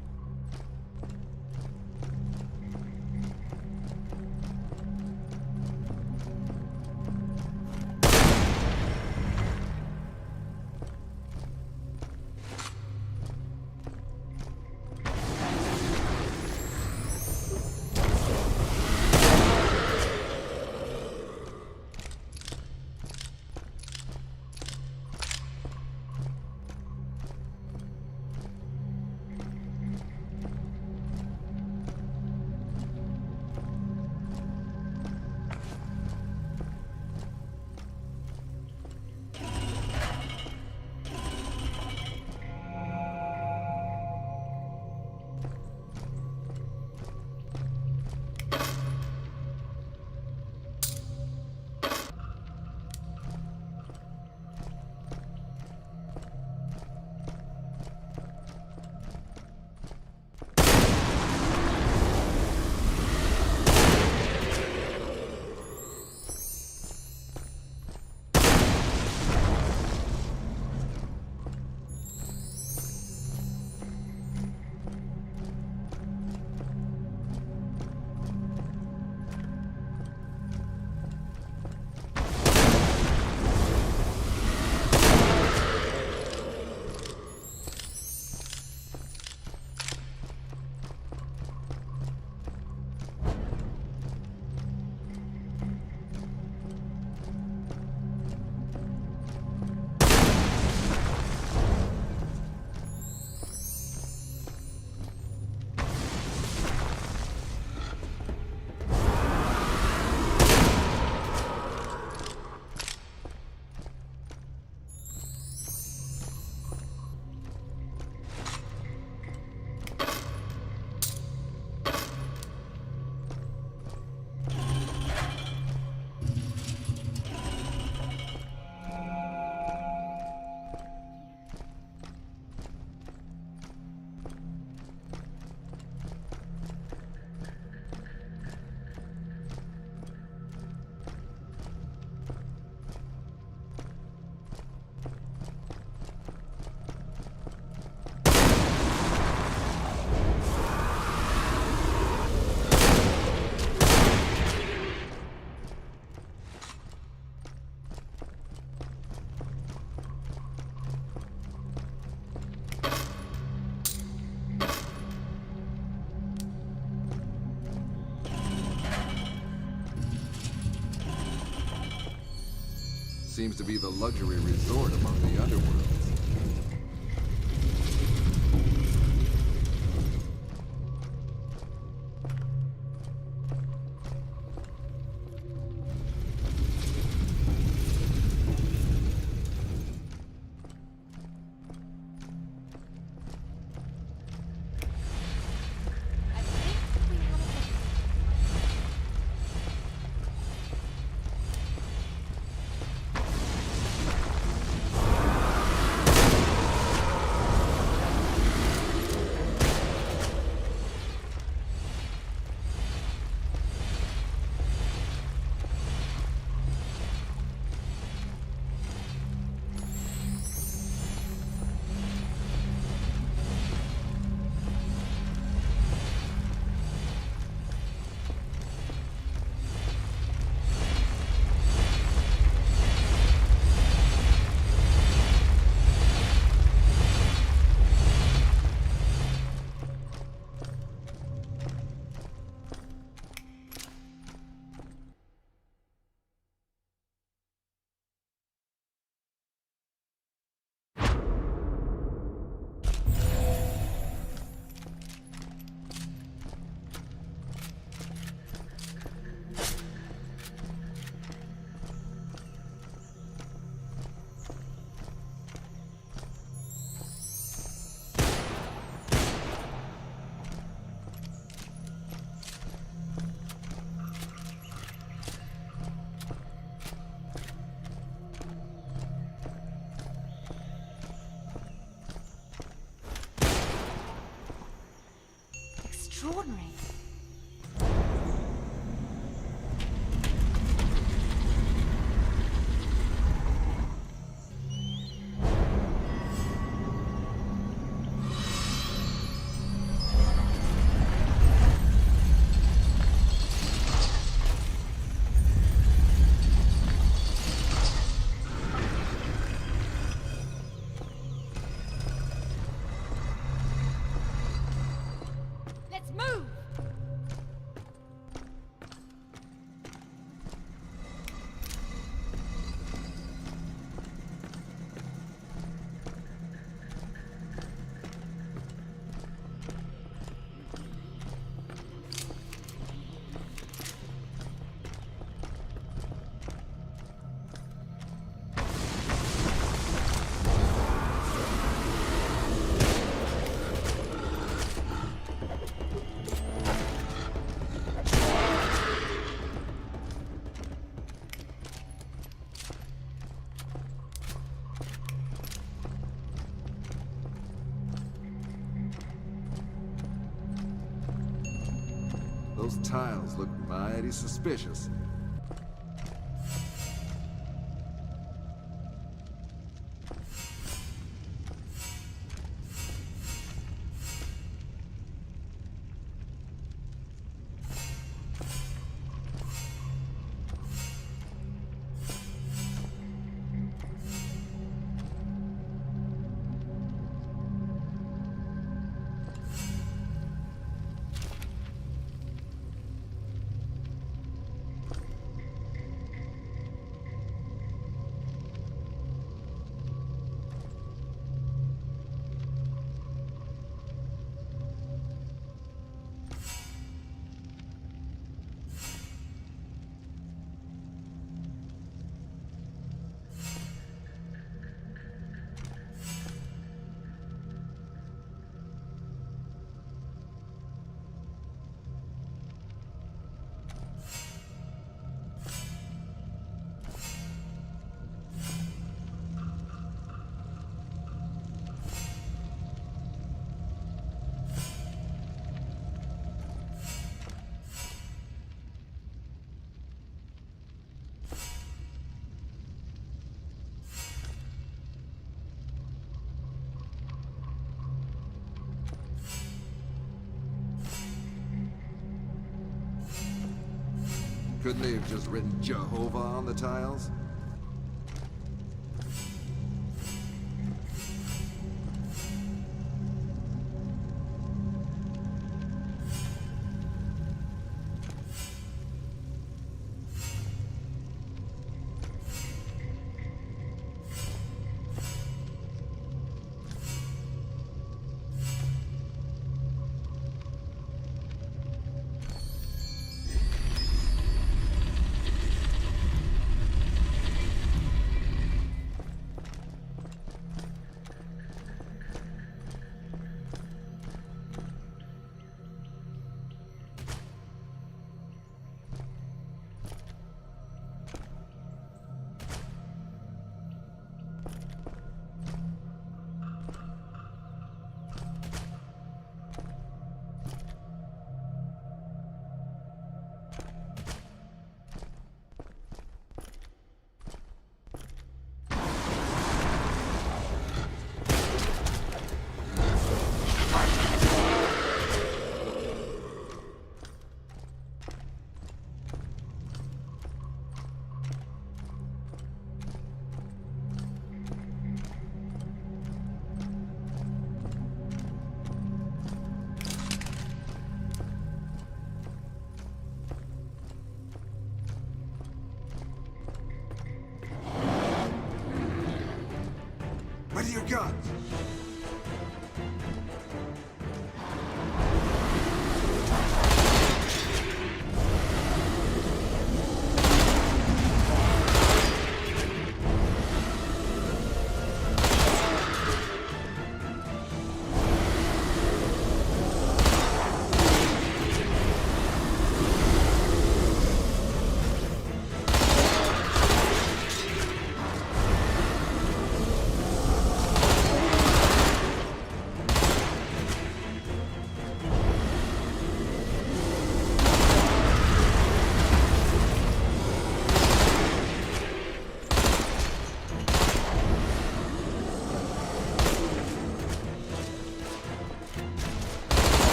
seems to be the luxury resort among the underworlds. I think we have a plan. Extraordinary. Let's move! Those tiles look mighty suspicious. Couldn't they have just written Jehovah on the tiles?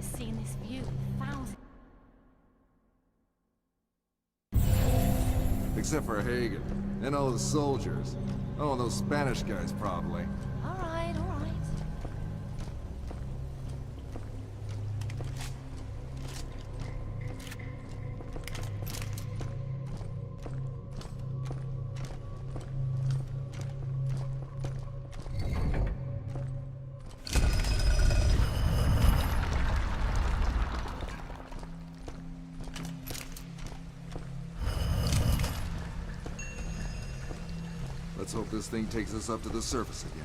has seen this view thousands. Except for Hagen. And all the soldiers. Oh, those Spanish guys, probably. All right, all right. Let's hope this thing takes us up to the surface again.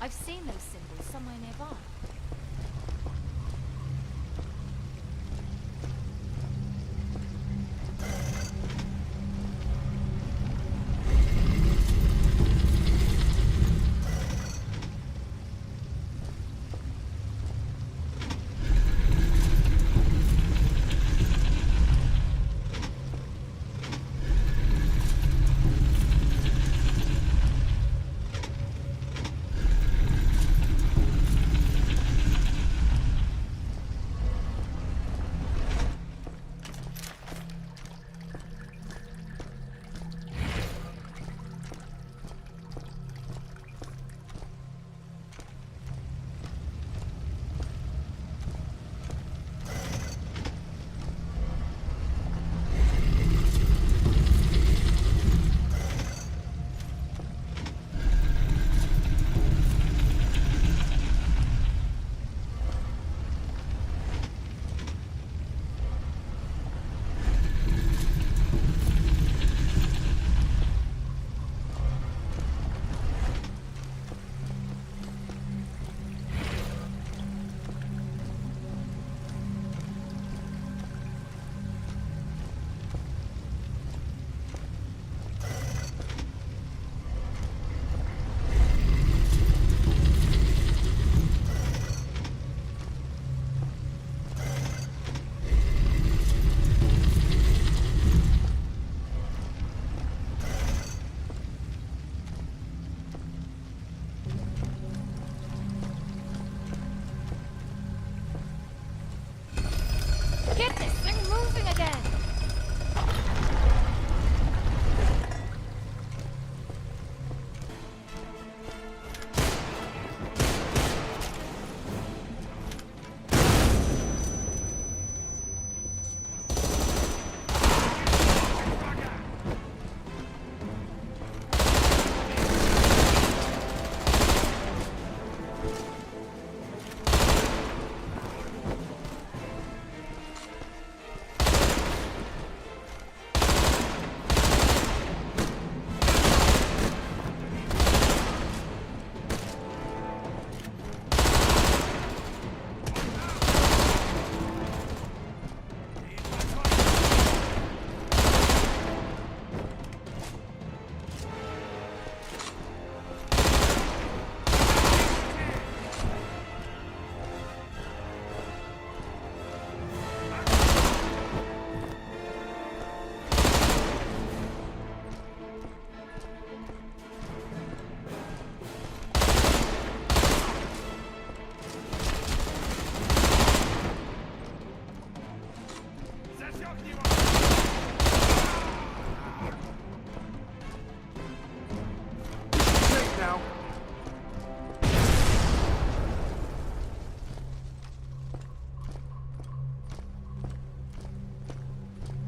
I've seen those symbols somewhere nearby. Get this thing moving again!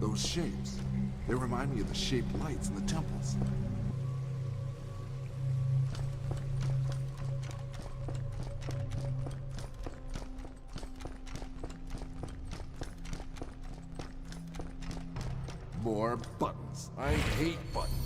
Those shapes, they remind me of the shaped lights in the temples. More buttons. I hate buttons.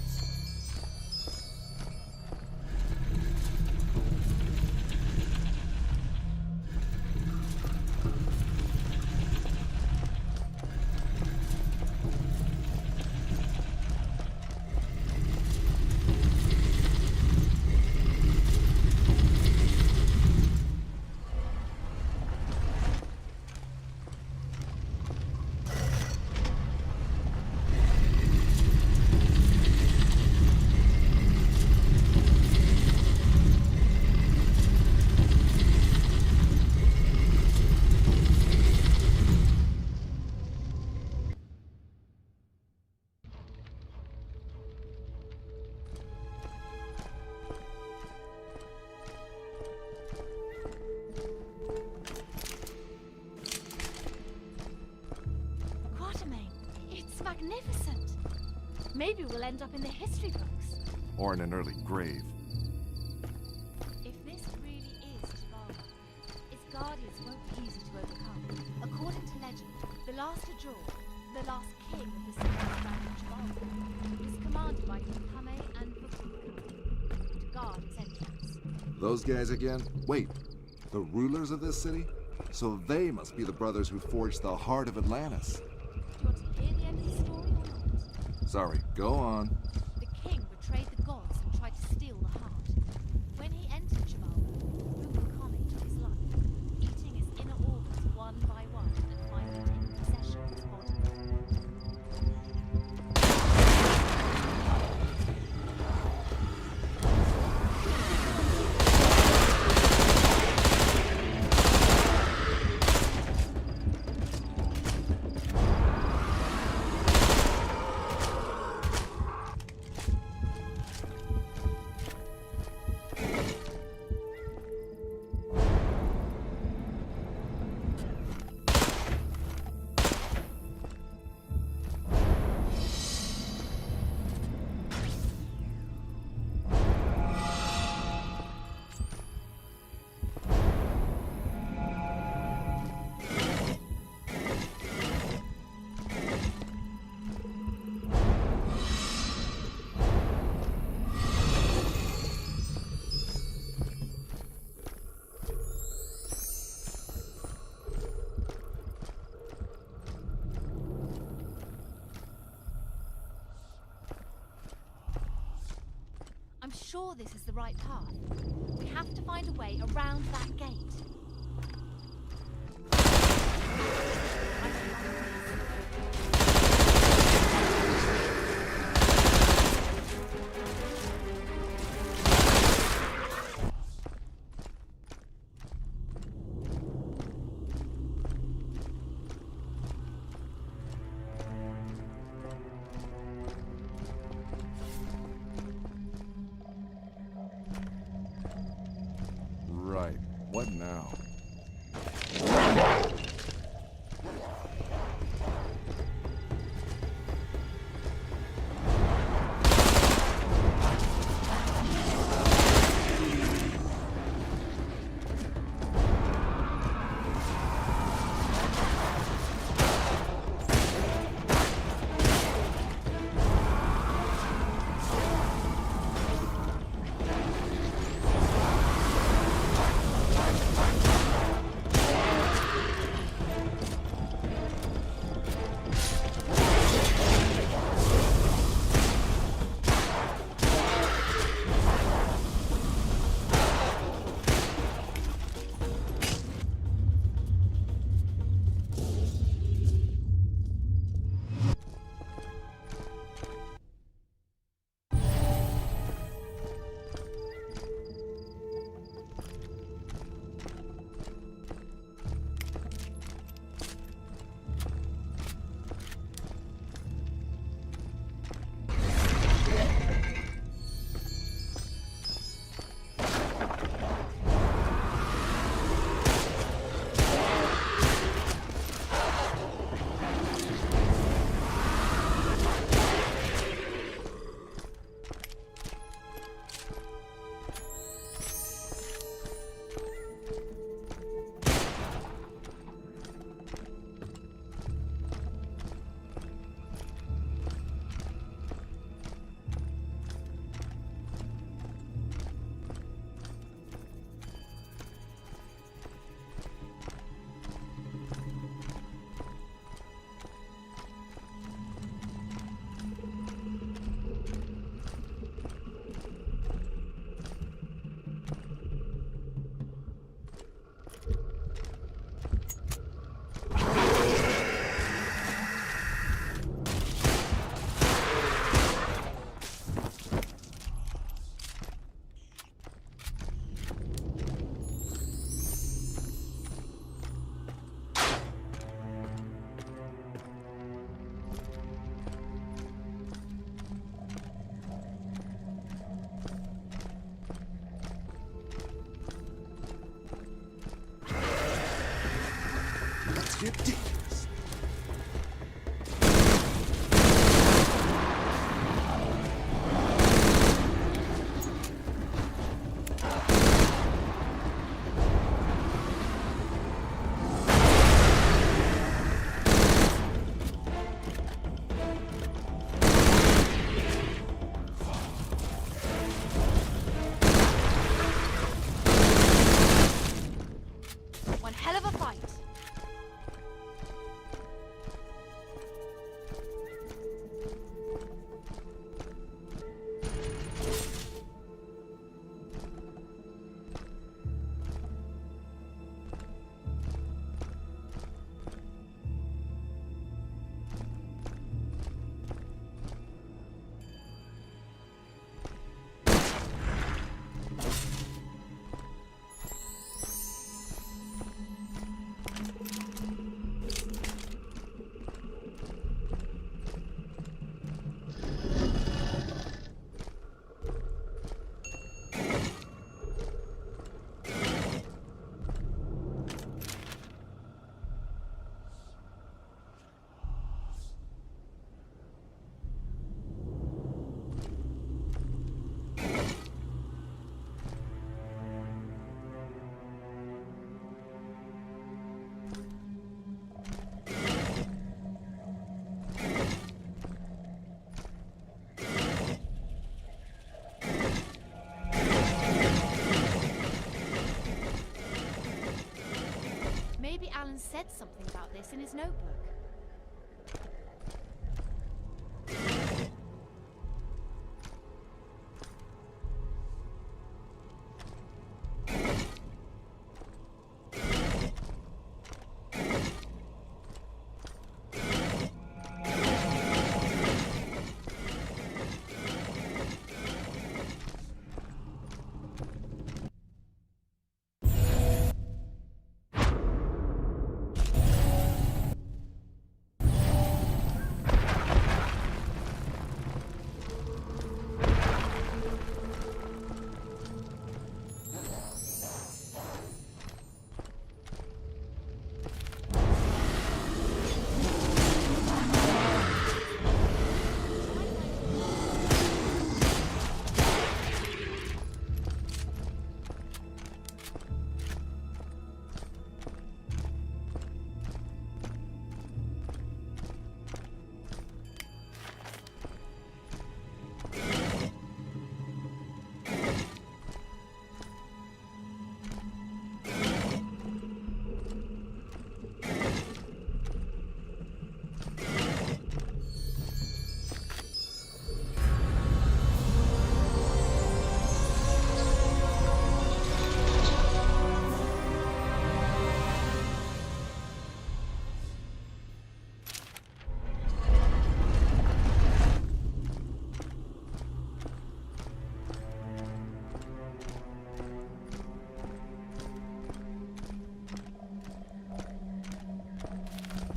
Maybe we'll end up in the history books. Or in an early grave. If this really is Chivalry, its guardians won't be easy to overcome. According to legend, the last Ajor, the last king of the city of Chivalry, is commanded by Kame and Fukuoka to guard its entrance. Those guys again? Wait, the rulers of this city? So they must be the brothers who forged the Heart of Atlantis. Do you want to hear the end of the story or not? Sorry, go on. The king betrayed the gods and tried to steal the heart. When he entered Chivalry, Fukuoka took his life, eating his inner organs one by one and finally taking possession of his body. I'm sure this is the right path. We have to find a way around that gate. Right. What now? something about this in his notebook.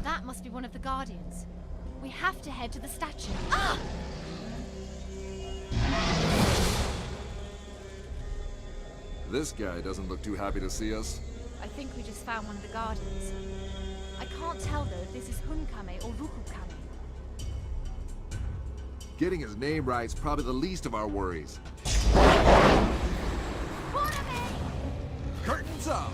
That must be one of the Guardians. We have to head to the statue. Ah! This guy doesn't look too happy to see us. I think we just found one of the Guardians. I can't tell though if this is Hunkame or Rukukame. Getting his name right's probably the least of our worries. Curtains up!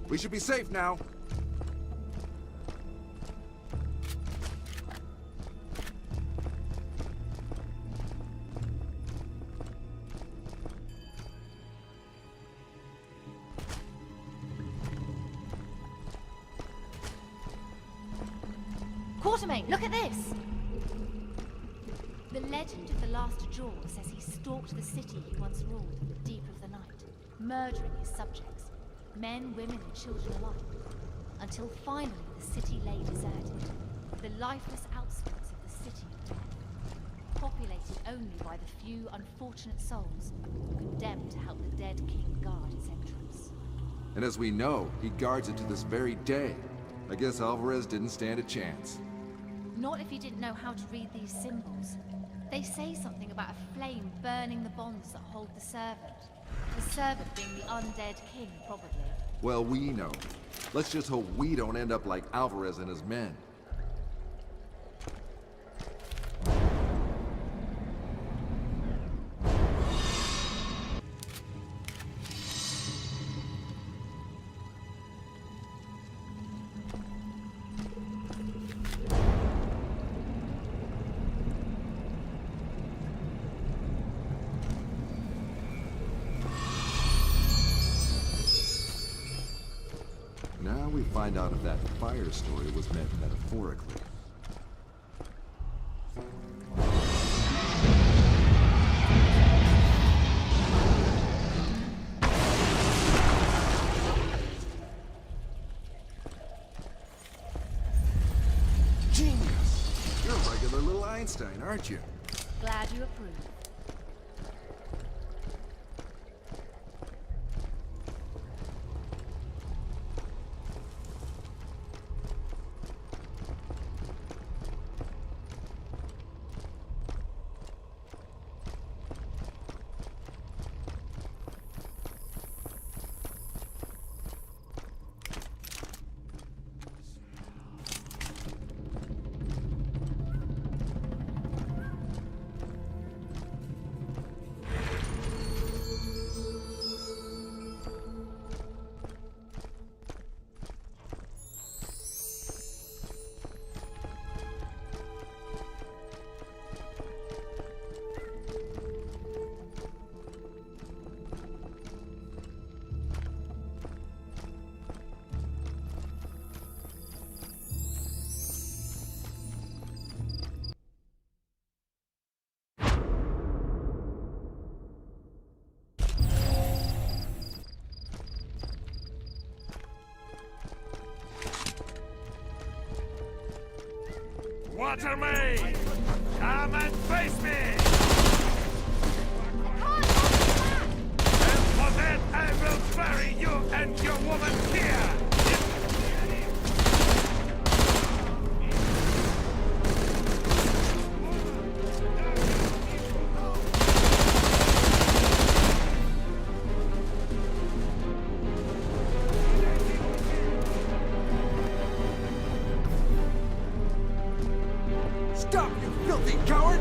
We should be safe now. Quatermain, look at this! The legend of the last Jaw says he stalked the city he once ruled in the deep of the night, murdering his subjects, men, women, and children alike, until finally the city lay deserted, the lifeless outskirts of the city of death, populated only by the few unfortunate souls condemned to help the dead king guard its entrance. And as we know, he guards it to this very day. I guess Alvarez didn't stand a chance. Not if he didn't know how to read these symbols. They say something about a flame burning the bonds that hold the servant. The servant being the undead king, probably. Well, we know. Let's just hope we don't end up like Alvarez and his men. Now we find out if that fire story was meant metaphorically. Genius! You're a regular little Einstein, aren't you? Glad you approve. Quatermain! Come and face me! And for that I will bury you and your woman here! Stop, you filthy coward!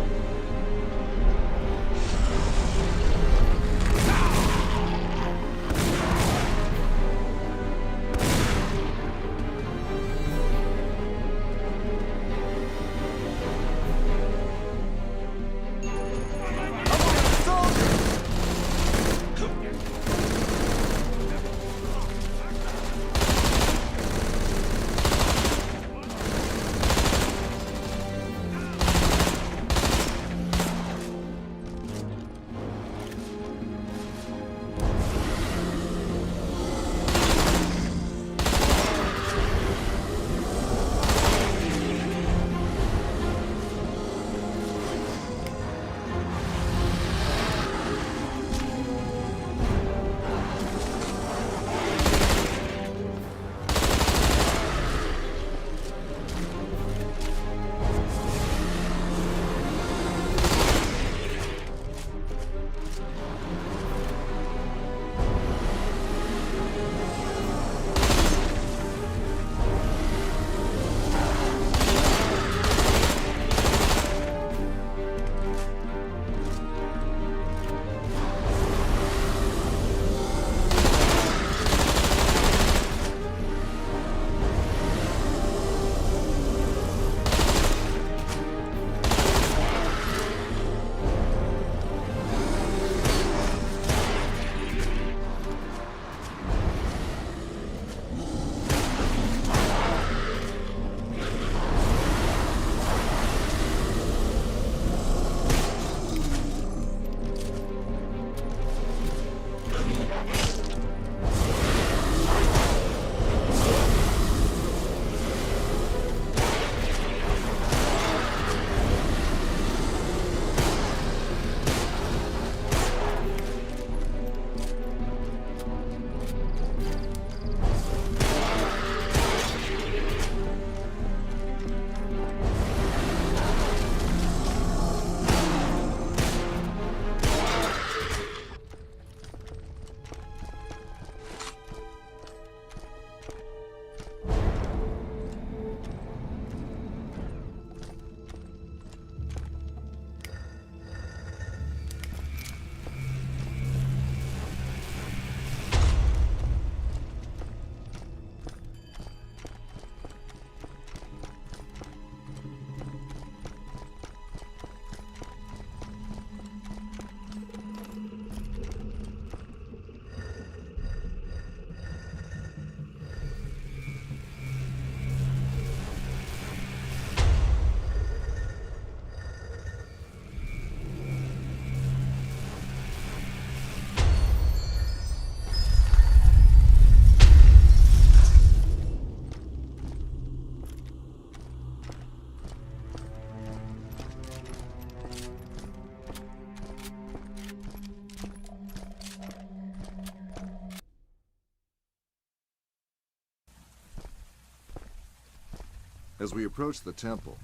As we approached the temple,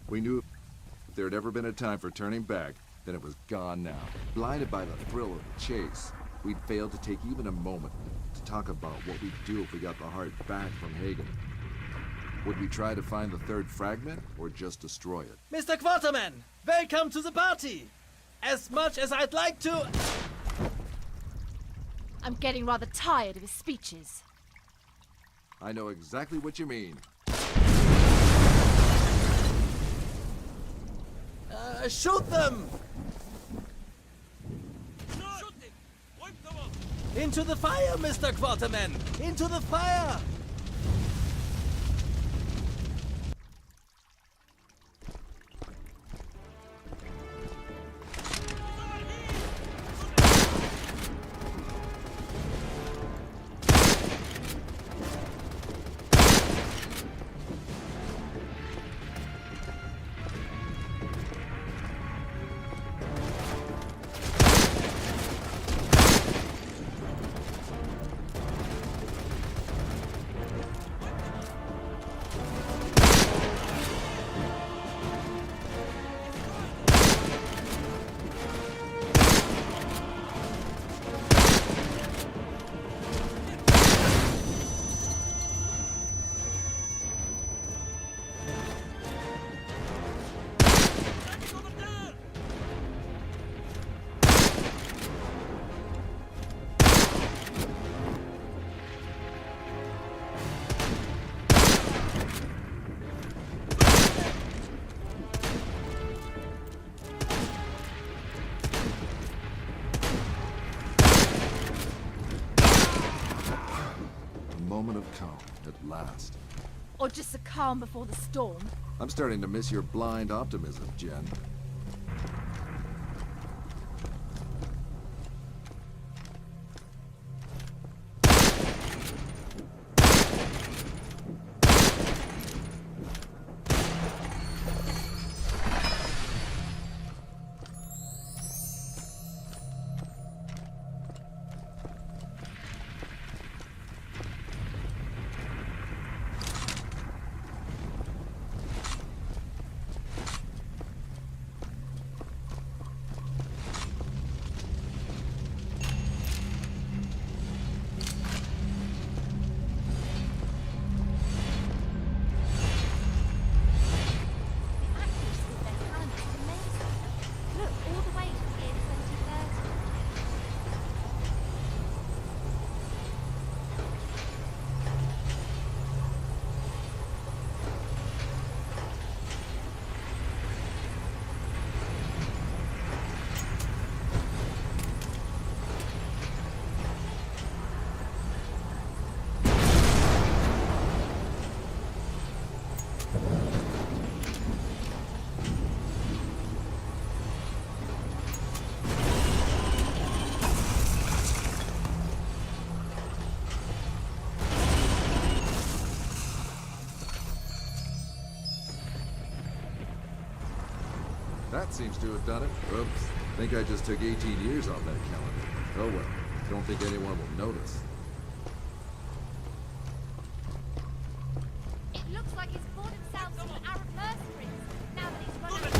we knew if there had ever been a time for turning back, then it was gone now. Blinded by the thrill of the chase, we'd failed to take even a moment to talk about what we'd do if we got the heart back from Hagen. Would we try to find the third fragment, or just destroy it? Mr. Quatermain, welcome to the party! As much as I'd like to... I'm getting rather tired of his speeches. I know exactly what you mean. Shoot them! Into the fire, Mr. Quatermain! Into the fire! Moment of calm, at last. Or just a calm before the storm. I'm starting to miss your blind optimism, Jen. That seems to have done it. Oops. Think I just took 18 years off that calendar. Oh well. Don't think anyone will notice. It looks like he's bought himself some Arab mercenaries, now that he's running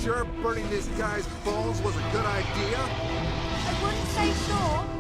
sure burning this guy's bones was a good idea? I wouldn't say sure.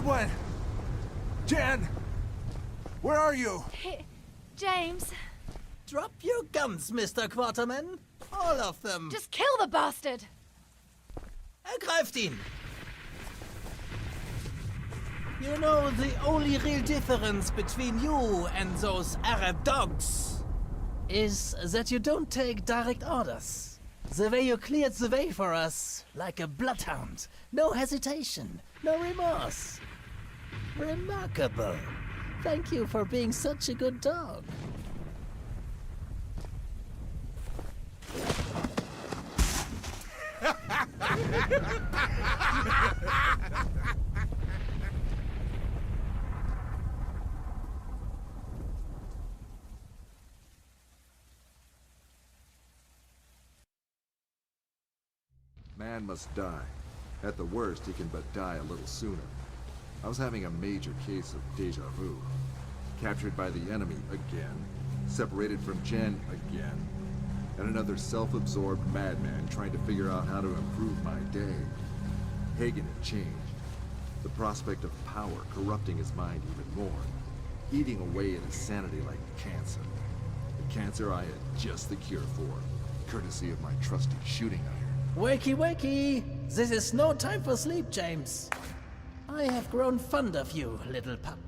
went? Jen! Where are you? James, Drop your guns, Mr. Quatermain. All of them. just kill the bastard! Ergreift ihn! You know, the only real difference between you and those Arab dogs is that you don't take direct orders. The way you cleared the way for us, like a bloodhound. No hesitation, no remorse. Remarkable. Thank you for being such a good dog. Man must die. At the worst, he can but die a little sooner. I was having a major case of deja vu. Captured by the enemy again. Separated from Jen again. And another self-absorbed madman trying to figure out how to improve my day. Hagen had changed. The prospect of power corrupting his mind even more. Eating away at his sanity like cancer. The cancer I had just the cure for. Courtesy of my trusty shooting iron. Wakey, wakey! This is no time for sleep, James. I have grown fond of you, little pup.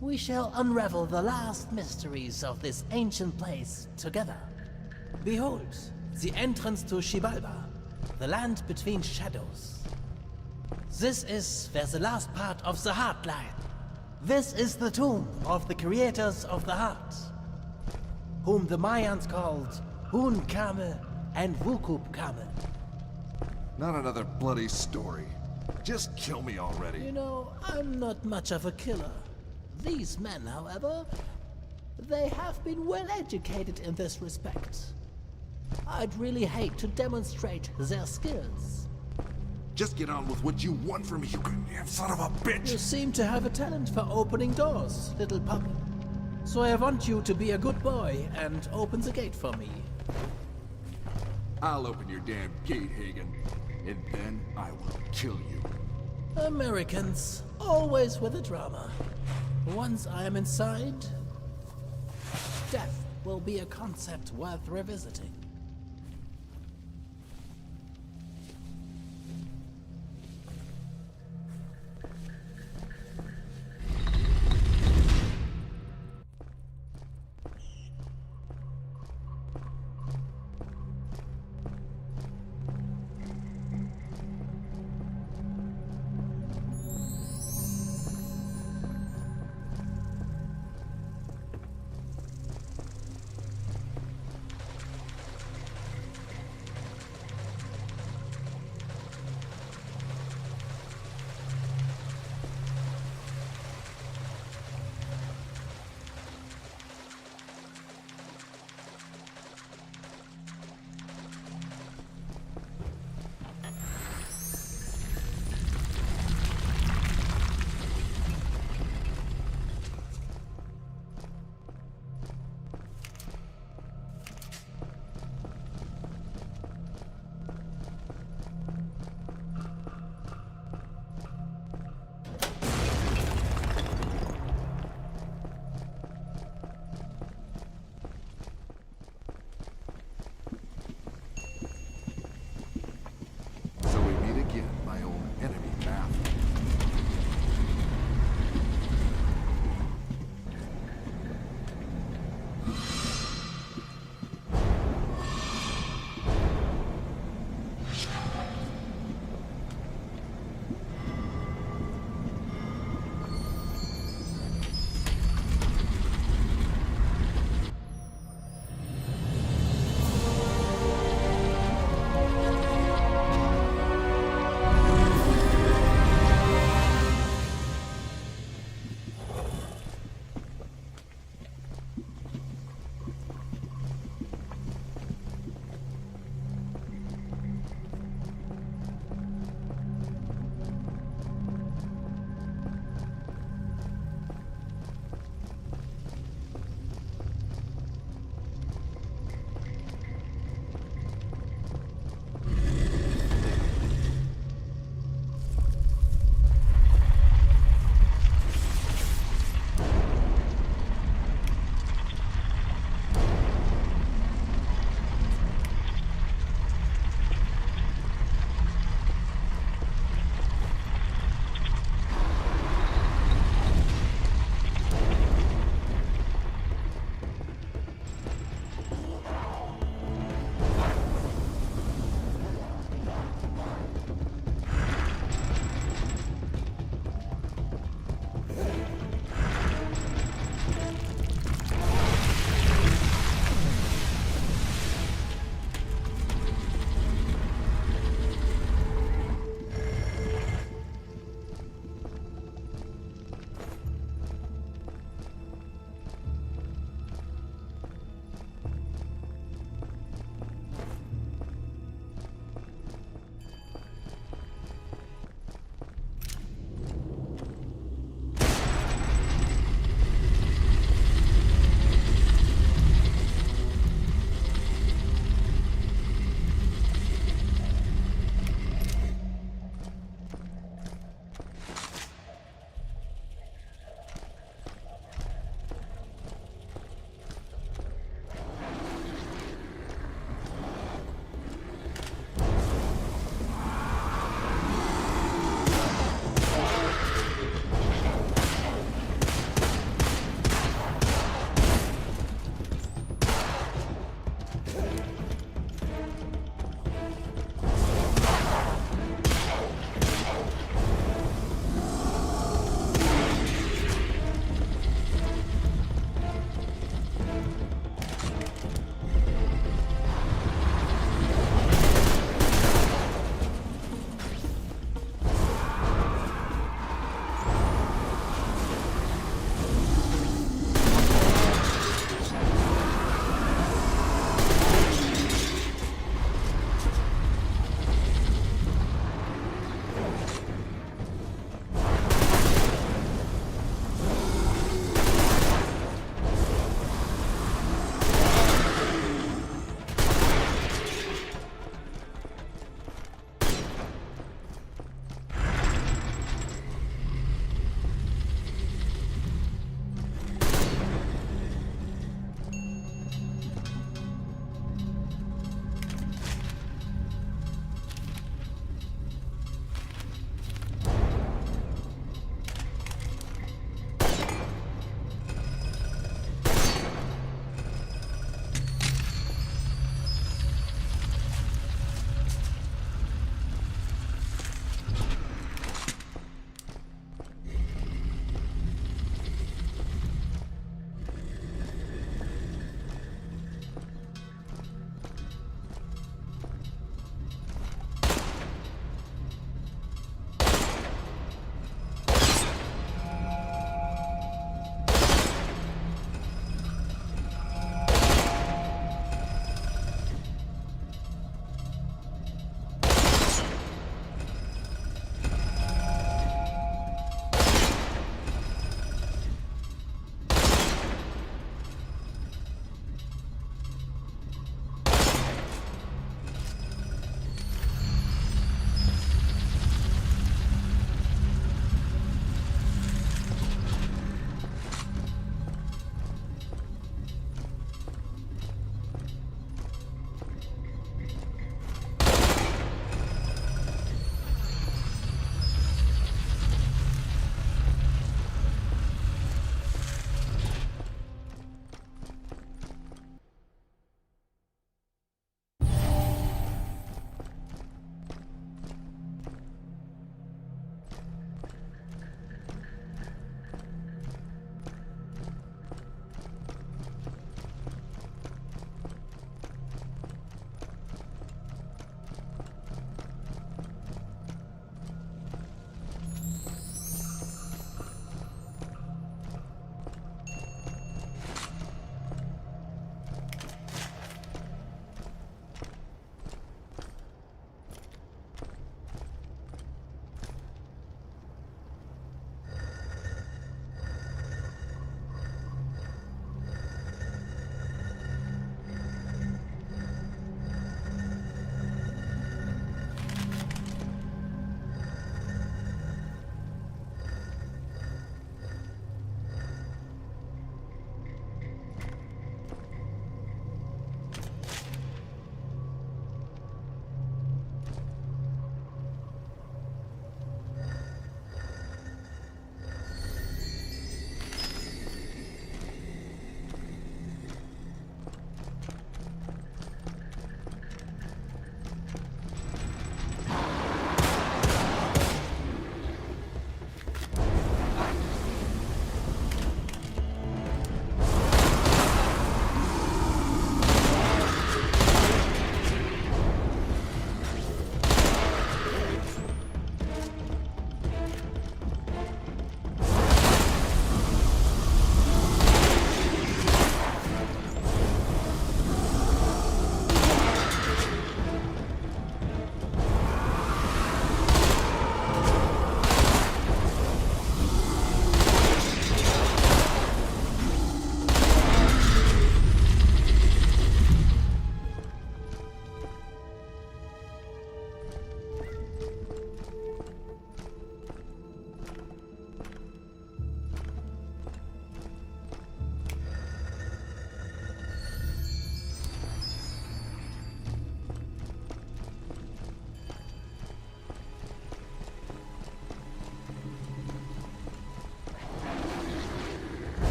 We shall unravel the last mysteries of this ancient place together. Behold, the entrance to Xibalba, the land between shadows. This is where the last part of the heart lies. This is the tomb of the creators of the heart, whom the Mayans called Hun Kame and Wukub Kame. Not another bloody story. Just kill me already. You know, I'm not much of a killer. These men, however, they have been well educated in this respect. I'd really hate to demonstrate their skills. Just get on with what you want from me, you goddamn son of a bitch! You seem to have a talent for opening doors, little pup. So I want you to be a good boy and open the gate for me. I'll open your damn gate, Hagen. And then I will kill you. Americans, always with the drama. Once I am inside, death will be a concept worth revisiting.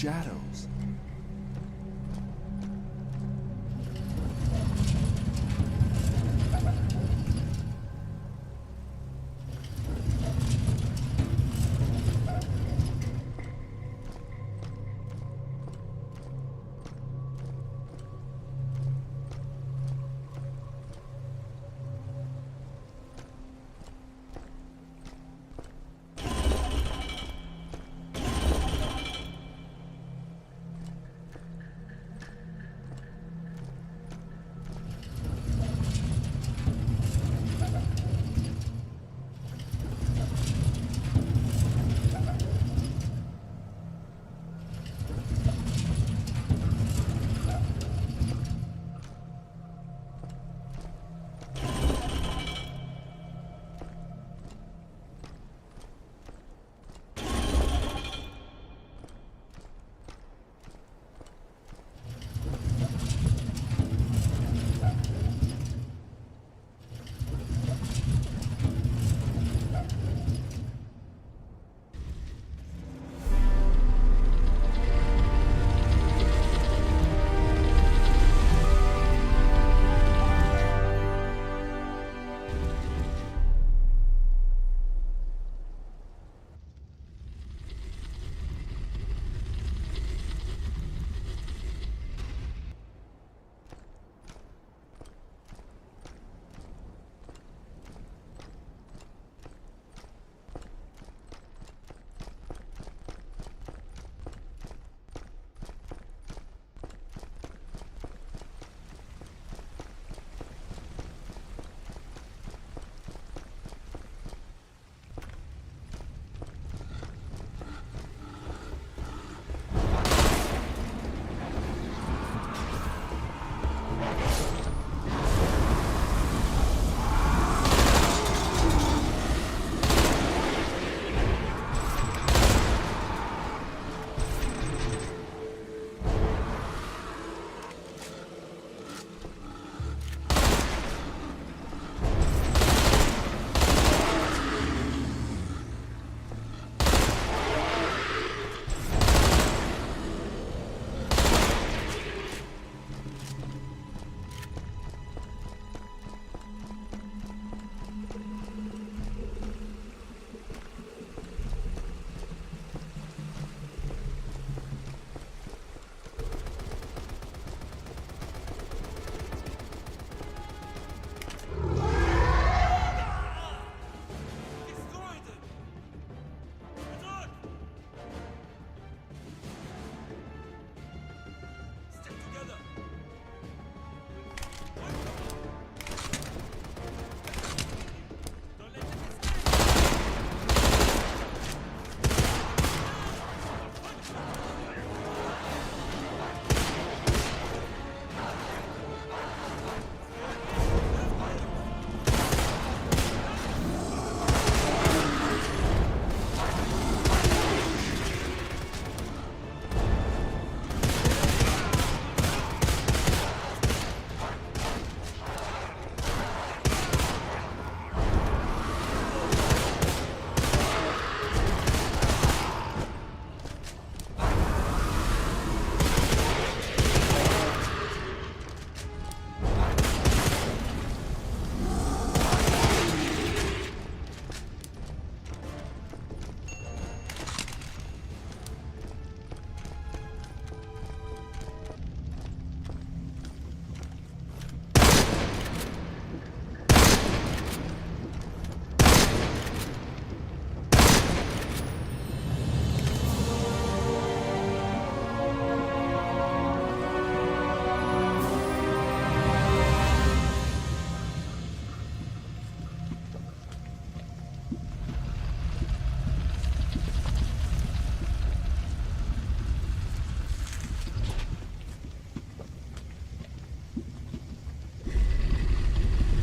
shadows.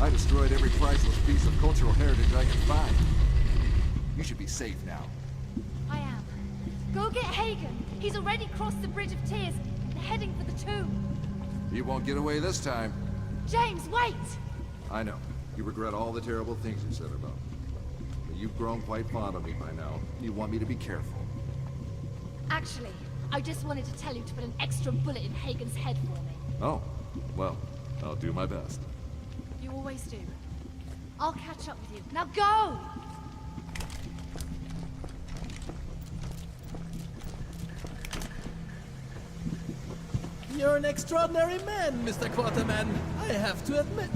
I destroyed every priceless piece of cultural heritage I could find. You should be safe now. I am. Go get Hagen. He's already crossed the Bridge of Tears and heading for the tomb. You won't get away this time. James, wait! I know. You regret all the terrible things you said about me. But you've grown quite fond of me by now. You want me to be careful. Actually, I just wanted to tell you to put an extra bullet in Hagen's head for me. Oh, well, I'll do my best. You always do. I'll catch up with you. Now go! You're an extraordinary man, Mr. Quatermain. I have to admit.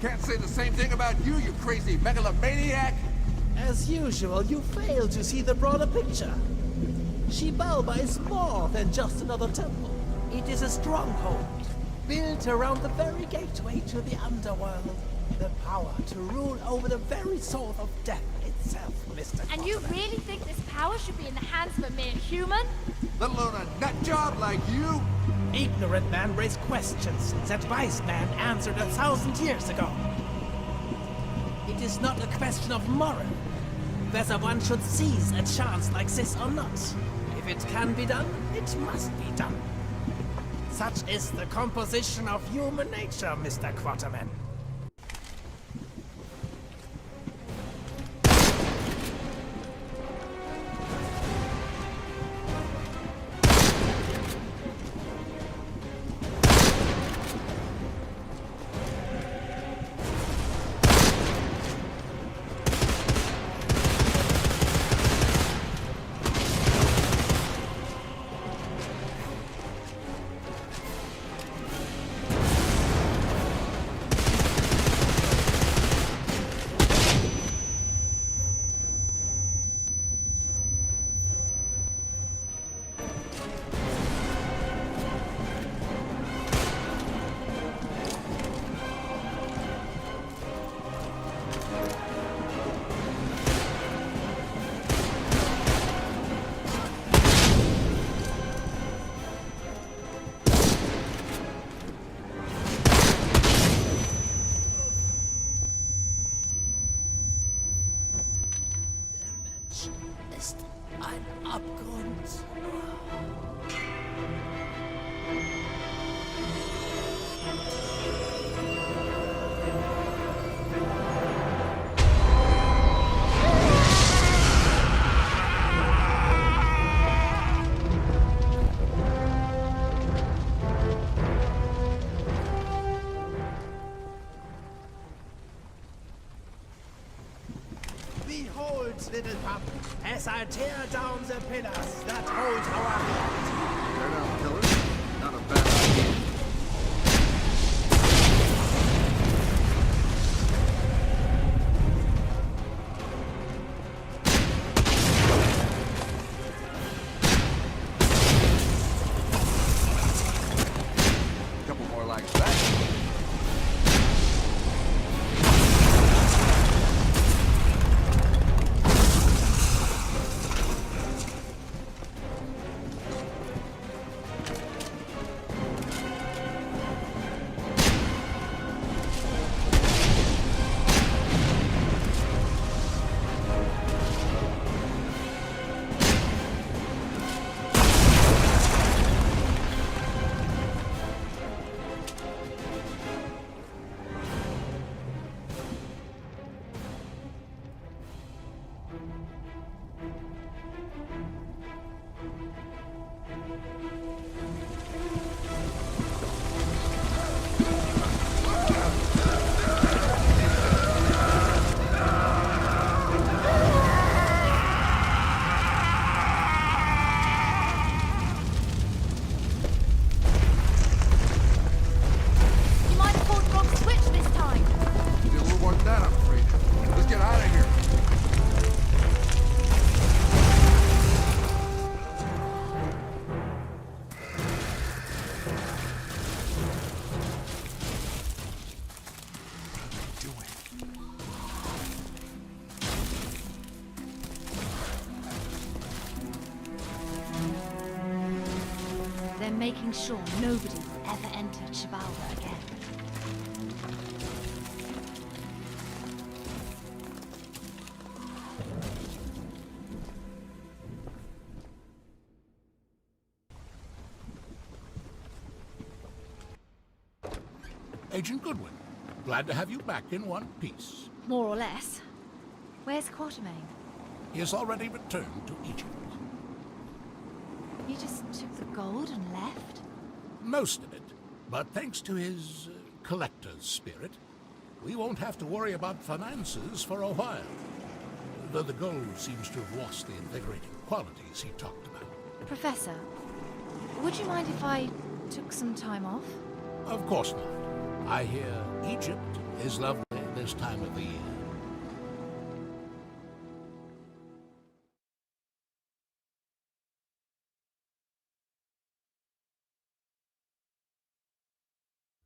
Can't say the same thing about you, you crazy megalomaniac! As usual, you fail to see the broader picture. Xibalba is more than just another temple. It is a stronghold, built around the very gateway to the underworld. The power to rule over the very soul of death itself, Mr. And you really think this power should be in the hands of a mere human? Let alone a nut job like you? Ignorant man raised questions that wise man answered 1,000 years ago. It is not a question of moral, whether one should seize a chance like this or not. If it can be done, it must be done. Such is the composition of human nature, Mr. Quatermain. Ist ein Abgrund. Behold, little pup, as I tear down the pillars that hold our land. Tear down pillars? Not a bad idea. Couple more like that. You might have pulled the wrong switch this time. Did a little more than that, I'm afraid. Let's get out of here. They're making sure nobody will ever enter Xibalba again. Agent Goodwin, glad to have you back in one piece. More or less. Where's Quatermain? He has already returned to Egypt. He just took the gold and left? Most of it, but thanks to his collector's spirit, we won't have to worry about finances for a while. Though the gold seems to have lost the invigorating qualities he talked about. Professor, would you mind if I took some time off? Of course not. I hear Egypt is lovely this time of the year.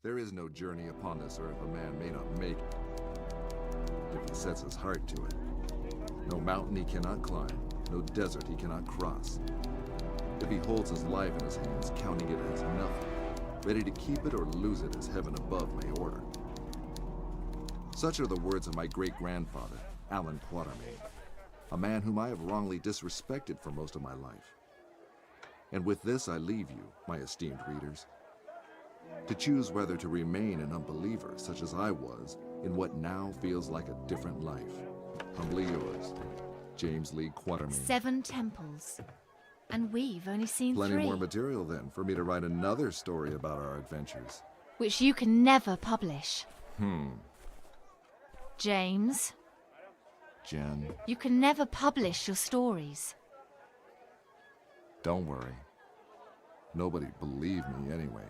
There is no journey upon this earth a man may not make if he sets his heart to it. No mountain he cannot climb, no desert he cannot cross. If he holds his life in his hands, counting it as nothing, ready to keep it or lose it as heaven above may order. Such are the words of my great-grandfather, Alan Quatermain, a man whom I have wrongly disrespected for most of my life. And with this I leave you, my esteemed readers, to choose whether to remain an unbeliever, such as I was, in what now feels like a different life. Humbly yours, James Lee Quatermain. 7 temples. And we've only seen 3. Plenty more material, then, for me to write another story about our adventures. Which you can never publish. James, Jen, you can never publish your stories. don't worry. Nobody believed me anyway.